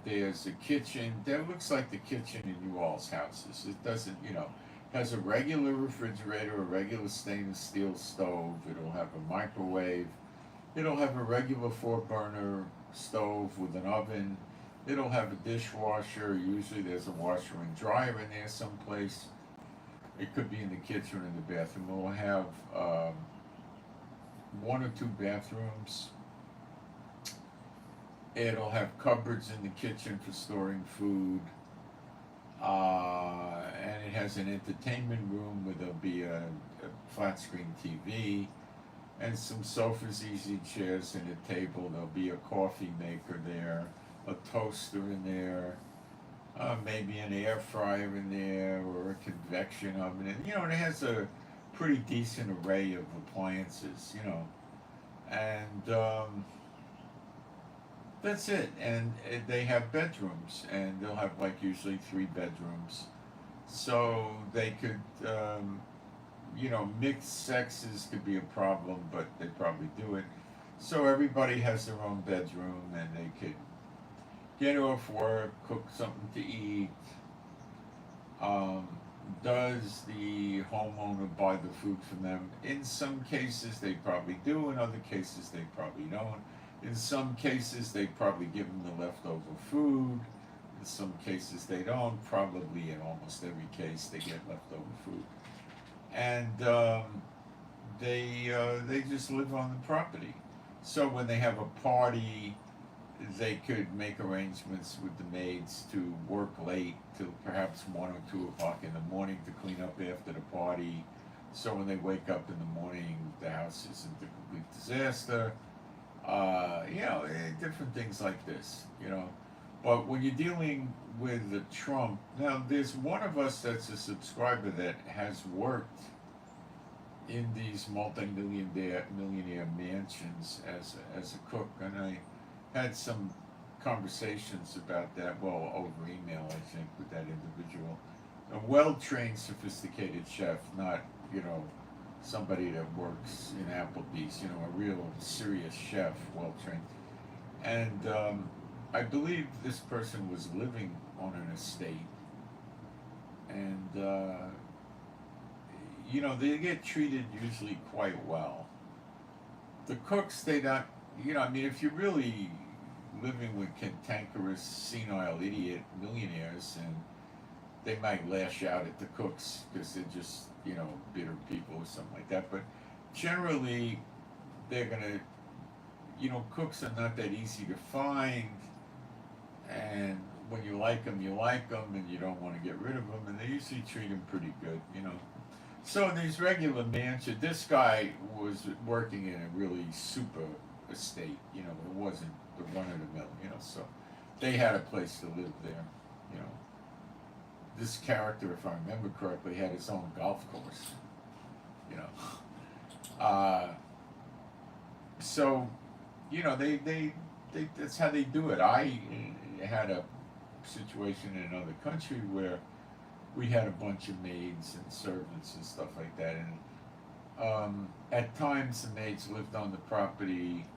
there's a kitchen that looks like the kitchen in you all's houses. It doesn't, has a regular refrigerator, a regular stainless steel stove, it'll have a microwave, it'll have a regular 4-burner stove with an oven, it'll have a dishwasher, usually there's a washer and dryer in there someplace. It could be in the kitchen or in the bathroom. We'll have 1 or 2 bathrooms. It'll have cupboards in the kitchen for storing food. And it has an entertainment room where there'll be a flat screen TV and some sofas, easy chairs, and a table. There'll be a coffee maker there, a toaster in there. Maybe an air fryer in there or a convection oven, and it has a pretty decent array of appliances, and that's it. And they have bedrooms, and they'll have like usually 3 bedrooms, so they could, mixed sexes could be a problem, but they probably do it. So everybody has their own bedroom, and they could get off work, cook something to eat. Does the homeowner buy the food from them? In some cases they probably do, in other cases they probably don't. In some cases they probably give them the leftover food, in some cases they don't, probably in almost every case they get leftover food. And they just live on the property. So when they have a party, they could make arrangements with the maids to work late till perhaps 1 or 2 o'clock in the morning to clean up after the party. So when they wake up in the morning, the house isn't a complete disaster. Different things like this, But when you're dealing with the Trump, now there's one of us that's a subscriber that has worked in these millionaire mansions as a cook, and I had some conversations about that, well, over email, I think, with that individual. A well-trained, sophisticated chef, not, somebody that works in Applebee's, a real serious chef, well-trained. And I believe this person was living on an estate, and, they get treated usually quite well. The cooks, they not, if you're really living with cantankerous, senile, idiot millionaires, and they might lash out at the cooks because they're just, bitter people or something like that. But generally, they're gonna, cooks are not that easy to find, and when you like them, and you don't want to get rid of them, and they usually treat them pretty good, So these regular mansions, this guy was working in a really super estate, it wasn't the run-of-the-mill, so they had a place to live there, This character, if I remember correctly, had his own golf course, So, they that's how they do it. I had a situation in another country where we had a bunch of maids and servants and stuff like that, and at times the maids lived on the property,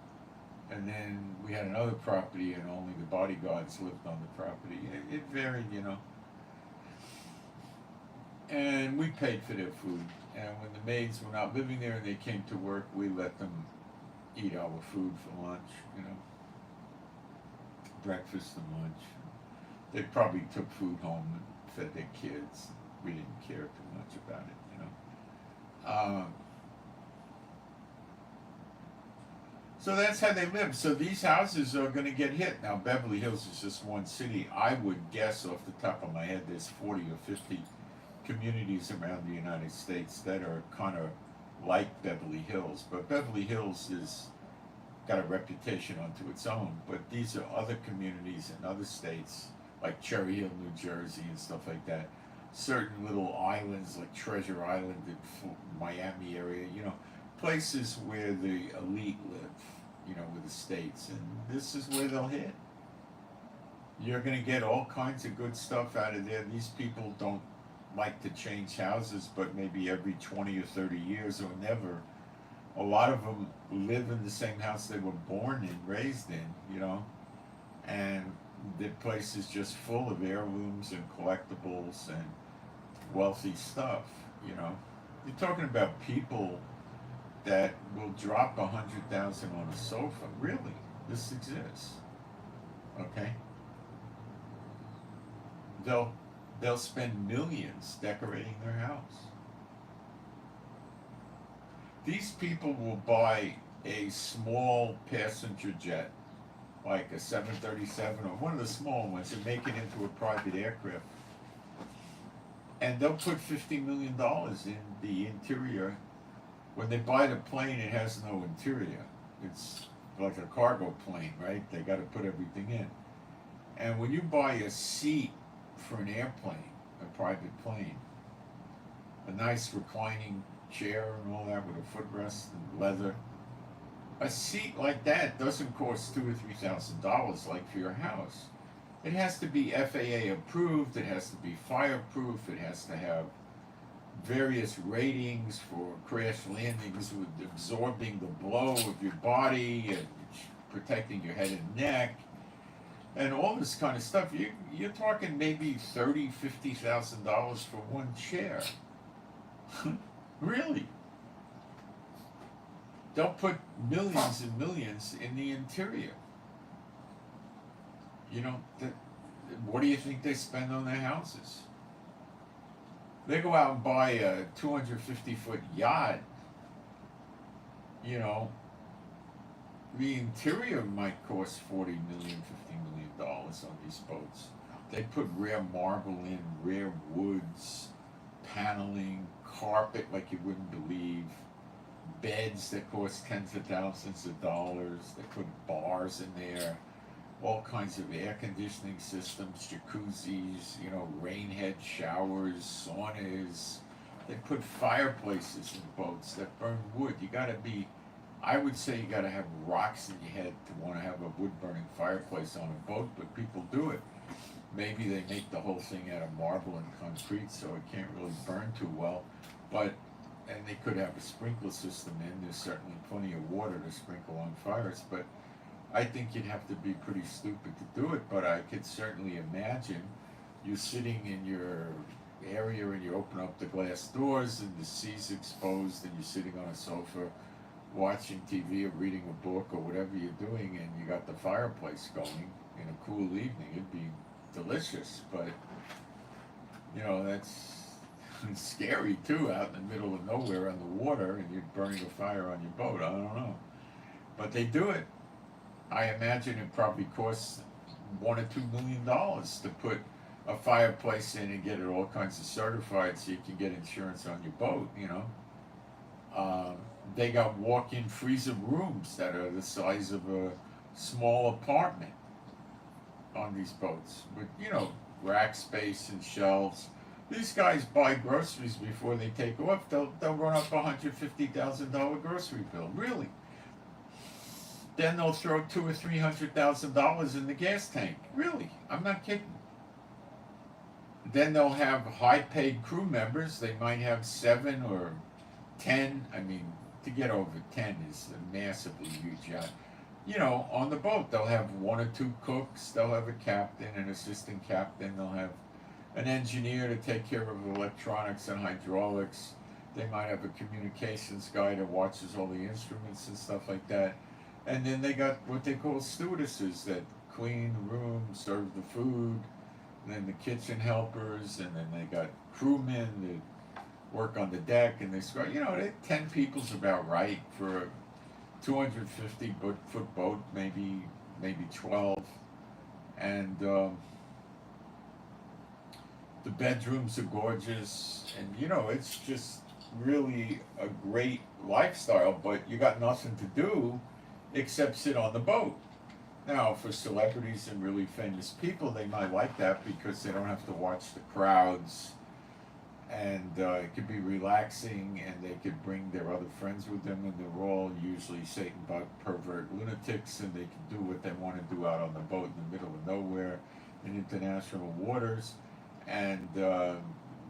and then we had another property and only the bodyguards lived on the property. It varied, And we paid for their food, and when the maids were not living there and they came to work, we let them eat our food for lunch, breakfast and lunch. They probably took food home and fed their kids. We didn't care too much about it, So that's how they live. So these houses are going to get hit. Now, Beverly Hills is just one city. I would guess off the top of my head there's 40 or 50 communities around the United States that are kind of like Beverly Hills. But Beverly Hills is got a reputation unto its own. But these are other communities in other states, like Cherry Hill, New Jersey, and stuff like that. Certain little islands, like Treasure Island in Miami area, places where the elite live, with the states, and this is where they'll hit. You're going to get all kinds of good stuff out of there. These people don't like to change houses, but maybe every 20 or 30 years or never. A lot of them live in the same house they were born in, raised in, and the place is just full of heirlooms and collectibles and wealthy stuff, You're talking about people that will drop $100,000 on a sofa. Really, this exists. Okay? They'll spend millions decorating their house. These people will buy a small passenger jet, like a 737 or one of the small ones, and make it into a private aircraft. And they'll put $50 million in the interior. When they buy the plane, it has no interior. It's like a cargo plane, right? They got to put everything in. And when you buy a seat for an airplane, a private plane, a nice reclining chair and all that with a footrest and leather, a seat like that doesn't cost $2,000 or $3,000 like for your house. It has to be FAA approved, it has to be fireproof, it has to have various ratings for crash landings with absorbing the blow of your body and protecting your head and neck and all this kind of stuff. You're talking maybe $30,000, $50,000 for one chair. Really? They'll put millions and millions in the interior. What do you think they spend on their houses? They go out and buy a 250-foot yacht. The interior might cost $40 million, $50 million on these boats. They put rare marble in, rare woods, paneling, carpet like you wouldn't believe, beds that cost tens of thousands of dollars. They put bars in there, all kinds of air conditioning systems, jacuzzis, rain head showers, saunas. They put fireplaces in boats that burn wood. I would say you gotta have rocks in your head to want to have a wood burning fireplace on a boat, but people do it. Maybe they make the whole thing out of marble and concrete, so it can't really burn too well. And they could have a sprinkler system in. There's certainly plenty of water to sprinkle on fires, but I think you'd have to be pretty stupid to do it. But I could certainly imagine you sitting in your area and you open up the glass doors and the sea's exposed and you're sitting on a sofa watching TV or reading a book or whatever you're doing, and you got the fireplace going in a cool evening. It'd be delicious, but that's scary too, out in the middle of nowhere on the water and you're burning a fire on your boat. I don't know, but they do it. I imagine it probably costs $1 or $2 million to put a fireplace in and get it all kinds of certified so you can get insurance on your boat. They got walk-in freezer rooms that are the size of a small apartment on these boats with rack space and shelves. These guys buy groceries before they take off. They'll run up $150,000 grocery bill. Really? Then they'll throw $200,000 or $300,000 in the gas tank. Really? I'm not kidding. Then they'll have high-paid crew members. They might have 7 or 10. I mean, to get over 10 is a massively huge yacht. On the boat, they'll have 1 or 2 cooks. They'll have a captain, an assistant captain. They'll have an engineer to take care of electronics and hydraulics. They might have a communications guy that watches all the instruments and stuff like that. And then they got what they call stewardesses that clean the room, serve the food, and then the kitchen helpers, and then they got crewmen that work on the deck, and they score. 10 people's about right for a 250-foot boat, maybe 12. And the bedrooms are gorgeous, and it's just really a great lifestyle. But you got nothing to do except sit on the boat. Now, for celebrities and really famous people, they might like that because they don't have to watch the crowds, and it could be relaxing, and they could bring their other friends with them, and they're all usually Satan bug pervert lunatics, and they can do what they want to do out on the boat in the middle of nowhere in international waters, and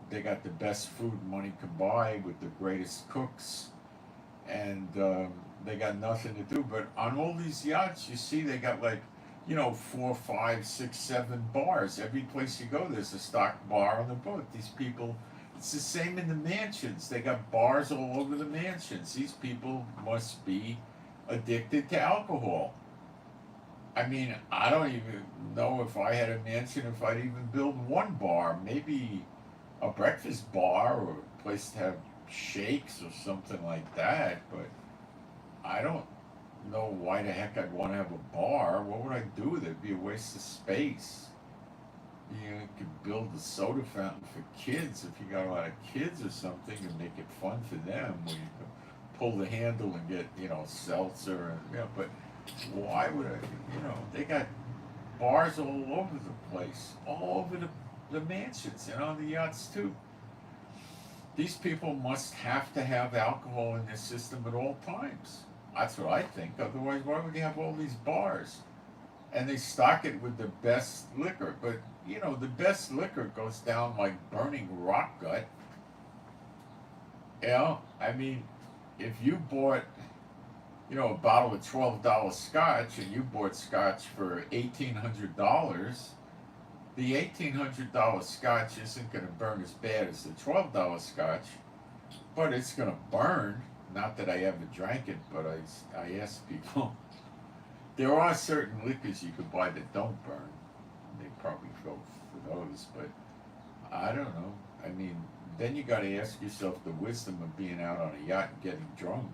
they got the best food money can buy with the greatest cooks, and they got nothing to do. But on all these yachts, you see they got like, 4, 5, 6, 7 bars. Every place you go, there's a stock bar on the boat. These people, it's the same in the mansions. They got bars all over the mansions. These people must be addicted to alcohol. I mean, I don't even know if I had a mansion, if I'd even build one bar, maybe a breakfast bar or a place to have shakes or something like that, but I don't know why the heck I'd want to have a bar. What would I do with it? It'd be a waste of space. You could build a soda fountain for kids if you got a lot of kids or something and make it fun for them, where you could pull the handle and get, seltzer, and, but why would I, they got bars all over the place, all over the mansions and on the yachts too. These people must have to have alcohol in their system at all times. That's what I think. Otherwise, why would you have all these bars? And they stock it with the best liquor. But, the best liquor goes down like burning rock gut. I mean, if you bought, a bottle of $12 scotch and you bought scotch for $1,800, the $1,800 scotch isn't going to burn as bad as the $12 scotch, but it's going to burn. Not that I ever drank it, but I asked people. There are certain liquors you could buy that don't burn. They probably go for those, but I don't know. I mean, then you got to ask yourself the wisdom of being out on a yacht and getting drunk.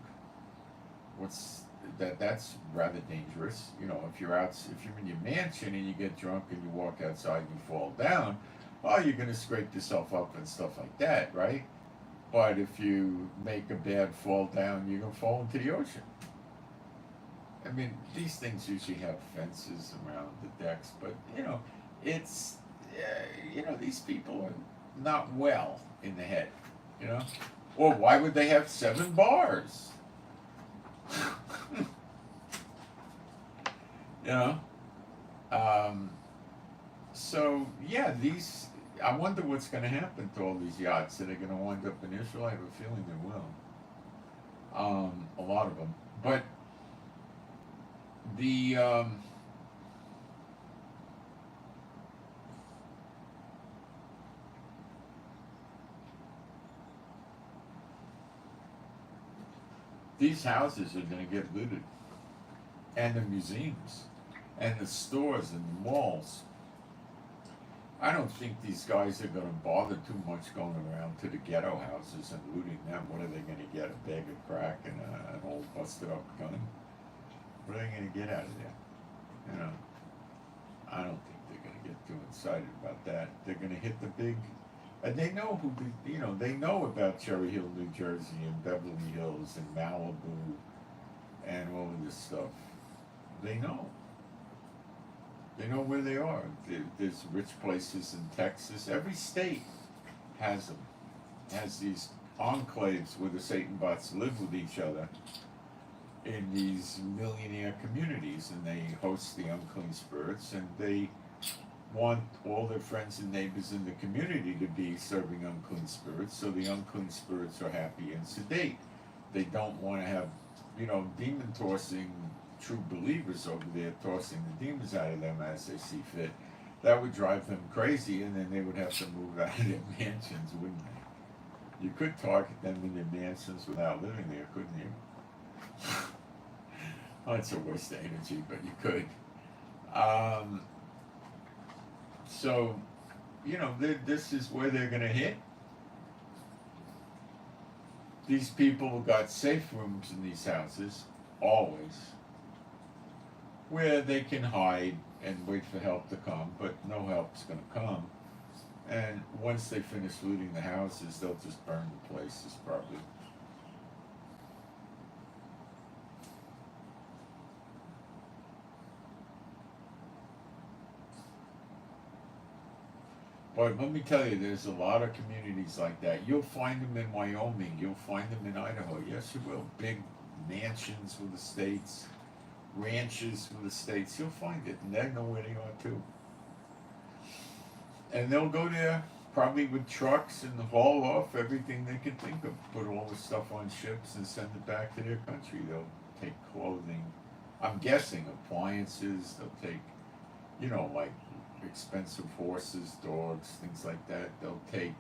That's rather dangerous. If you're in your mansion and you get drunk and you walk outside and you fall down, you're gonna scrape yourself up and stuff like that, right? But if you make a bad fall down, you're gonna fall into the ocean. I mean, these things usually have fences around the decks, but it's these people are not well in the head, or why would they have 7 bars? So yeah, I wonder what's going to happen to all these yachts. Are they going to wind up in Israel? I have a feeling they will. A lot of them, but these houses are going to get looted, and the museums, and the stores, and the malls. I don't think these guys are going to bother too much going around to the ghetto houses and looting them. What are they going to get? A bag of crack and an old busted up gun? What are they going to get out of there? I don't think they're going to get too excited about that. They're going to hit the big, and they know they know about Cherry Hill, New Jersey, and Beverly Hills, and Malibu, and all of this stuff. They know. They know where they are. There's rich places in Texas. Every state has them. Has these enclaves where the Satan bots live with each other in these millionaire communities, and they host the unclean spirits, and they want all their friends and neighbors in the community to be serving unclean spirits, so the unclean spirits are happy and sedate. They don't want to have, demon tossing true believers over there tossing the demons out of them as they see fit. That would drive them crazy, and then they would have to move out of their mansions, wouldn't they? You could target them in their mansions without living there, couldn't you? Oh, it's a waste of energy, but you could. So, this is where they're going to hit. These people got safe rooms in these houses, always, where they can hide and wait for help to come, but no help's going to come. And once they finish looting the houses, they'll just burn the places, probably. But let me tell you, there's a lot of communities like that. You'll find them in Wyoming. You'll find them in Idaho. Yes, you will. Big mansions with estates, ranches with estates. You'll find it, and they know where they are too. And they'll go there probably with trucks and haul off everything they can think of. Put all the stuff on ships and send it back to their country. They'll take clothing. I'm guessing appliances. They'll take, like expensive horses, dogs, things like that. They'll take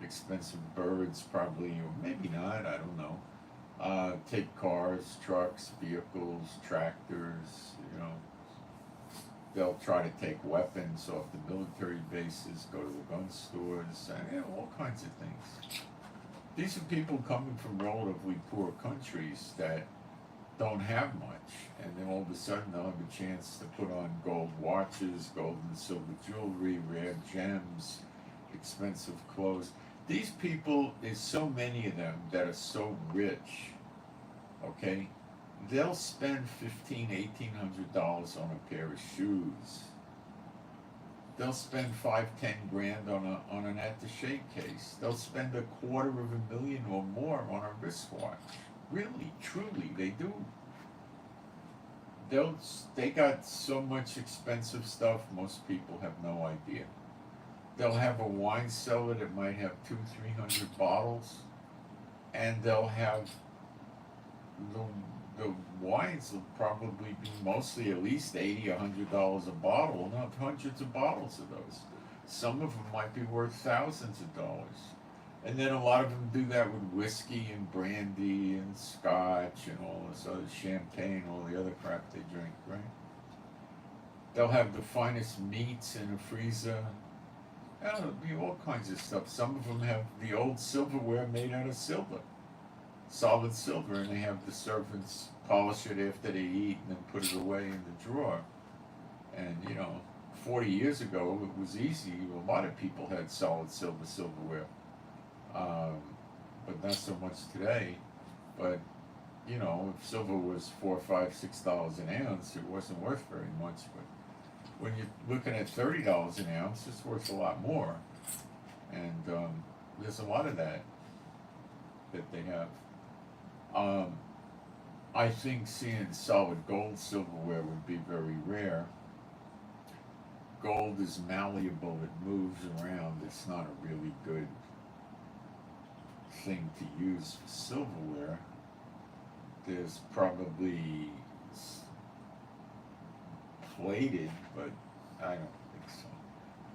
expensive birds, probably, or maybe not. I don't know. Take cars, trucks, vehicles, tractors. They'll try to take weapons off the military bases, go to the gun stores, and all kinds of things. These are people coming from relatively poor countries that don't have much, and then all of a sudden they'll have a chance to put on gold watches, gold and silver jewelry, rare gems, expensive clothes. These people, there's so many of them that are so rich, okay? They'll spend $1,500-$1,800 on a pair of shoes. They'll spend $5,000-$10,000 on an attaché case. They'll spend $250,000 or more on a wristwatch. Really, truly, they do. They got so much expensive stuff, most people have no idea. They'll have a wine cellar that might have 200-300 bottles, and they'll have the wines will probably be mostly at least $80-$100 a bottle, and have hundreds of bottles of those. Some of them might be worth thousands of dollars. And then a lot of them do that with whiskey and brandy and scotch and all this other champagne, all the other crap they drink, right? They'll have the finest meats in a freezer. There'll be all kinds of stuff. Some of them have the old silverware made out of silver, solid silver, and they have the servants polish it after they eat and then put it away in the drawer. And 40 years ago it was easy. A lot of people had solid silverware. But not so much today. But if silver was $4, $5, $6 an ounce, it wasn't worth very much. But when you're looking at $30 an ounce, it's worth a lot more. And there's a lot of that they have. I think seeing solid gold silverware would be very rare. Gold is malleable; it moves around. It's not a really good thing to use for silverware. There's probably plated, but I don't think so.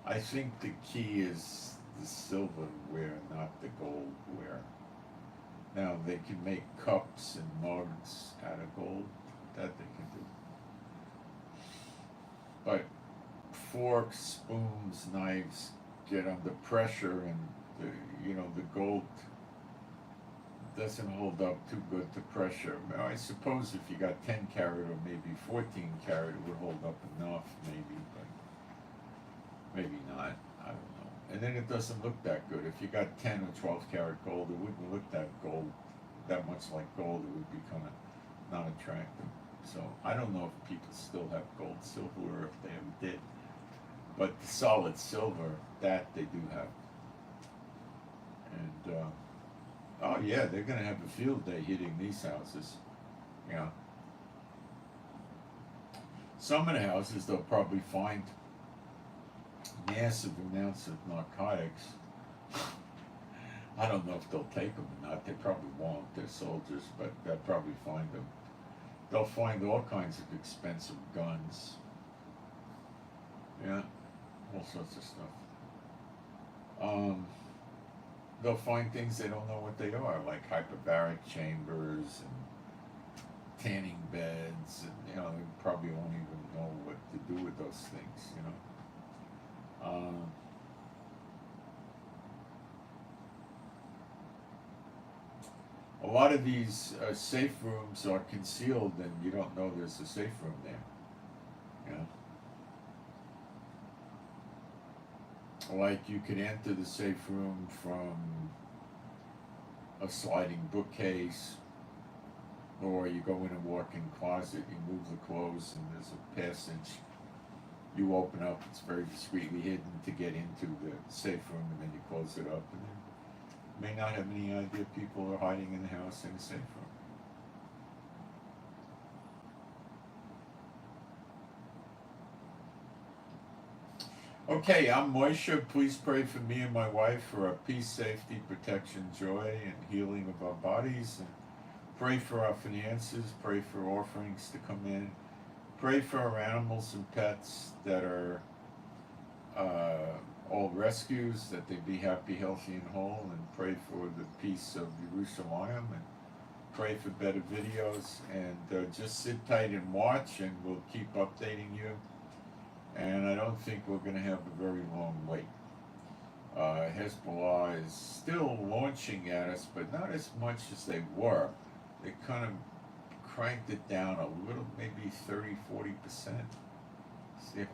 I think the key is the silverware, not the goldware. Now they can make cups and mugs out of gold. That they can do. But forks, spoons, knives get under pressure, and the gold doesn't hold up too good to pressure. Well, I suppose if you got 10 karat or maybe 14 karat, it would hold up enough, maybe, but maybe not. I don't know. And then it doesn't look that good. If you got 10 or 12 karat gold, it wouldn't look that much like gold. It would be kind of not attractive. So I don't know if people still have gold, silver, or if they ever did. But the solid silver, that they do have. And oh yeah, they're gonna have a field day hitting these houses. Some of the houses they'll probably find massive amounts of narcotics. I don't know if they'll take them or not. They probably won't. They're soldiers, but they'll probably find them. They'll find all kinds of expensive guns. Yeah, all sorts of stuff. They'll find things they don't know what they are, like hyperbaric chambers and tanning beds, and they probably won't even know what to do with those things. A lot of these safe rooms are concealed, and you don't know there's a safe room there. Like you could enter the safe room from a sliding bookcase, or you go in a walk-in closet, you move the clothes, and there's a passage. you open up, it's very discreetly hidden to get into the safe room, and then you close it up, and then you may not have any idea people are hiding in the house in a safe room. Okay, I'm Moshe. Please pray for me and my wife for our peace, safety, protection, joy, and healing of our bodies. And pray for our finances. Pray for offerings to come in. Pray for our animals and pets that are all rescues, that they be happy, healthy, and whole. And pray for the peace of Jerusalem. And pray for better videos. And just sit tight and watch, and we'll keep updating you. And I don't think we're going to have a very long wait. Hezbollah is still launching at us, but not as much as they were. They kind of cranked it down a little, maybe 30-40%.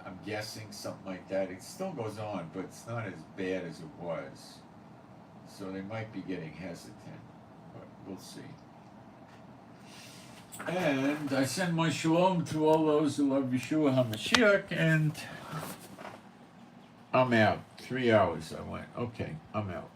I'm guessing something like that. It still goes on, but it's not as bad as it was. So they might be getting hesitant, but we'll see. And I send my shalom to all those who love Yeshua HaMashiach, and I'm out. 3 hours I went. Okay, I'm out.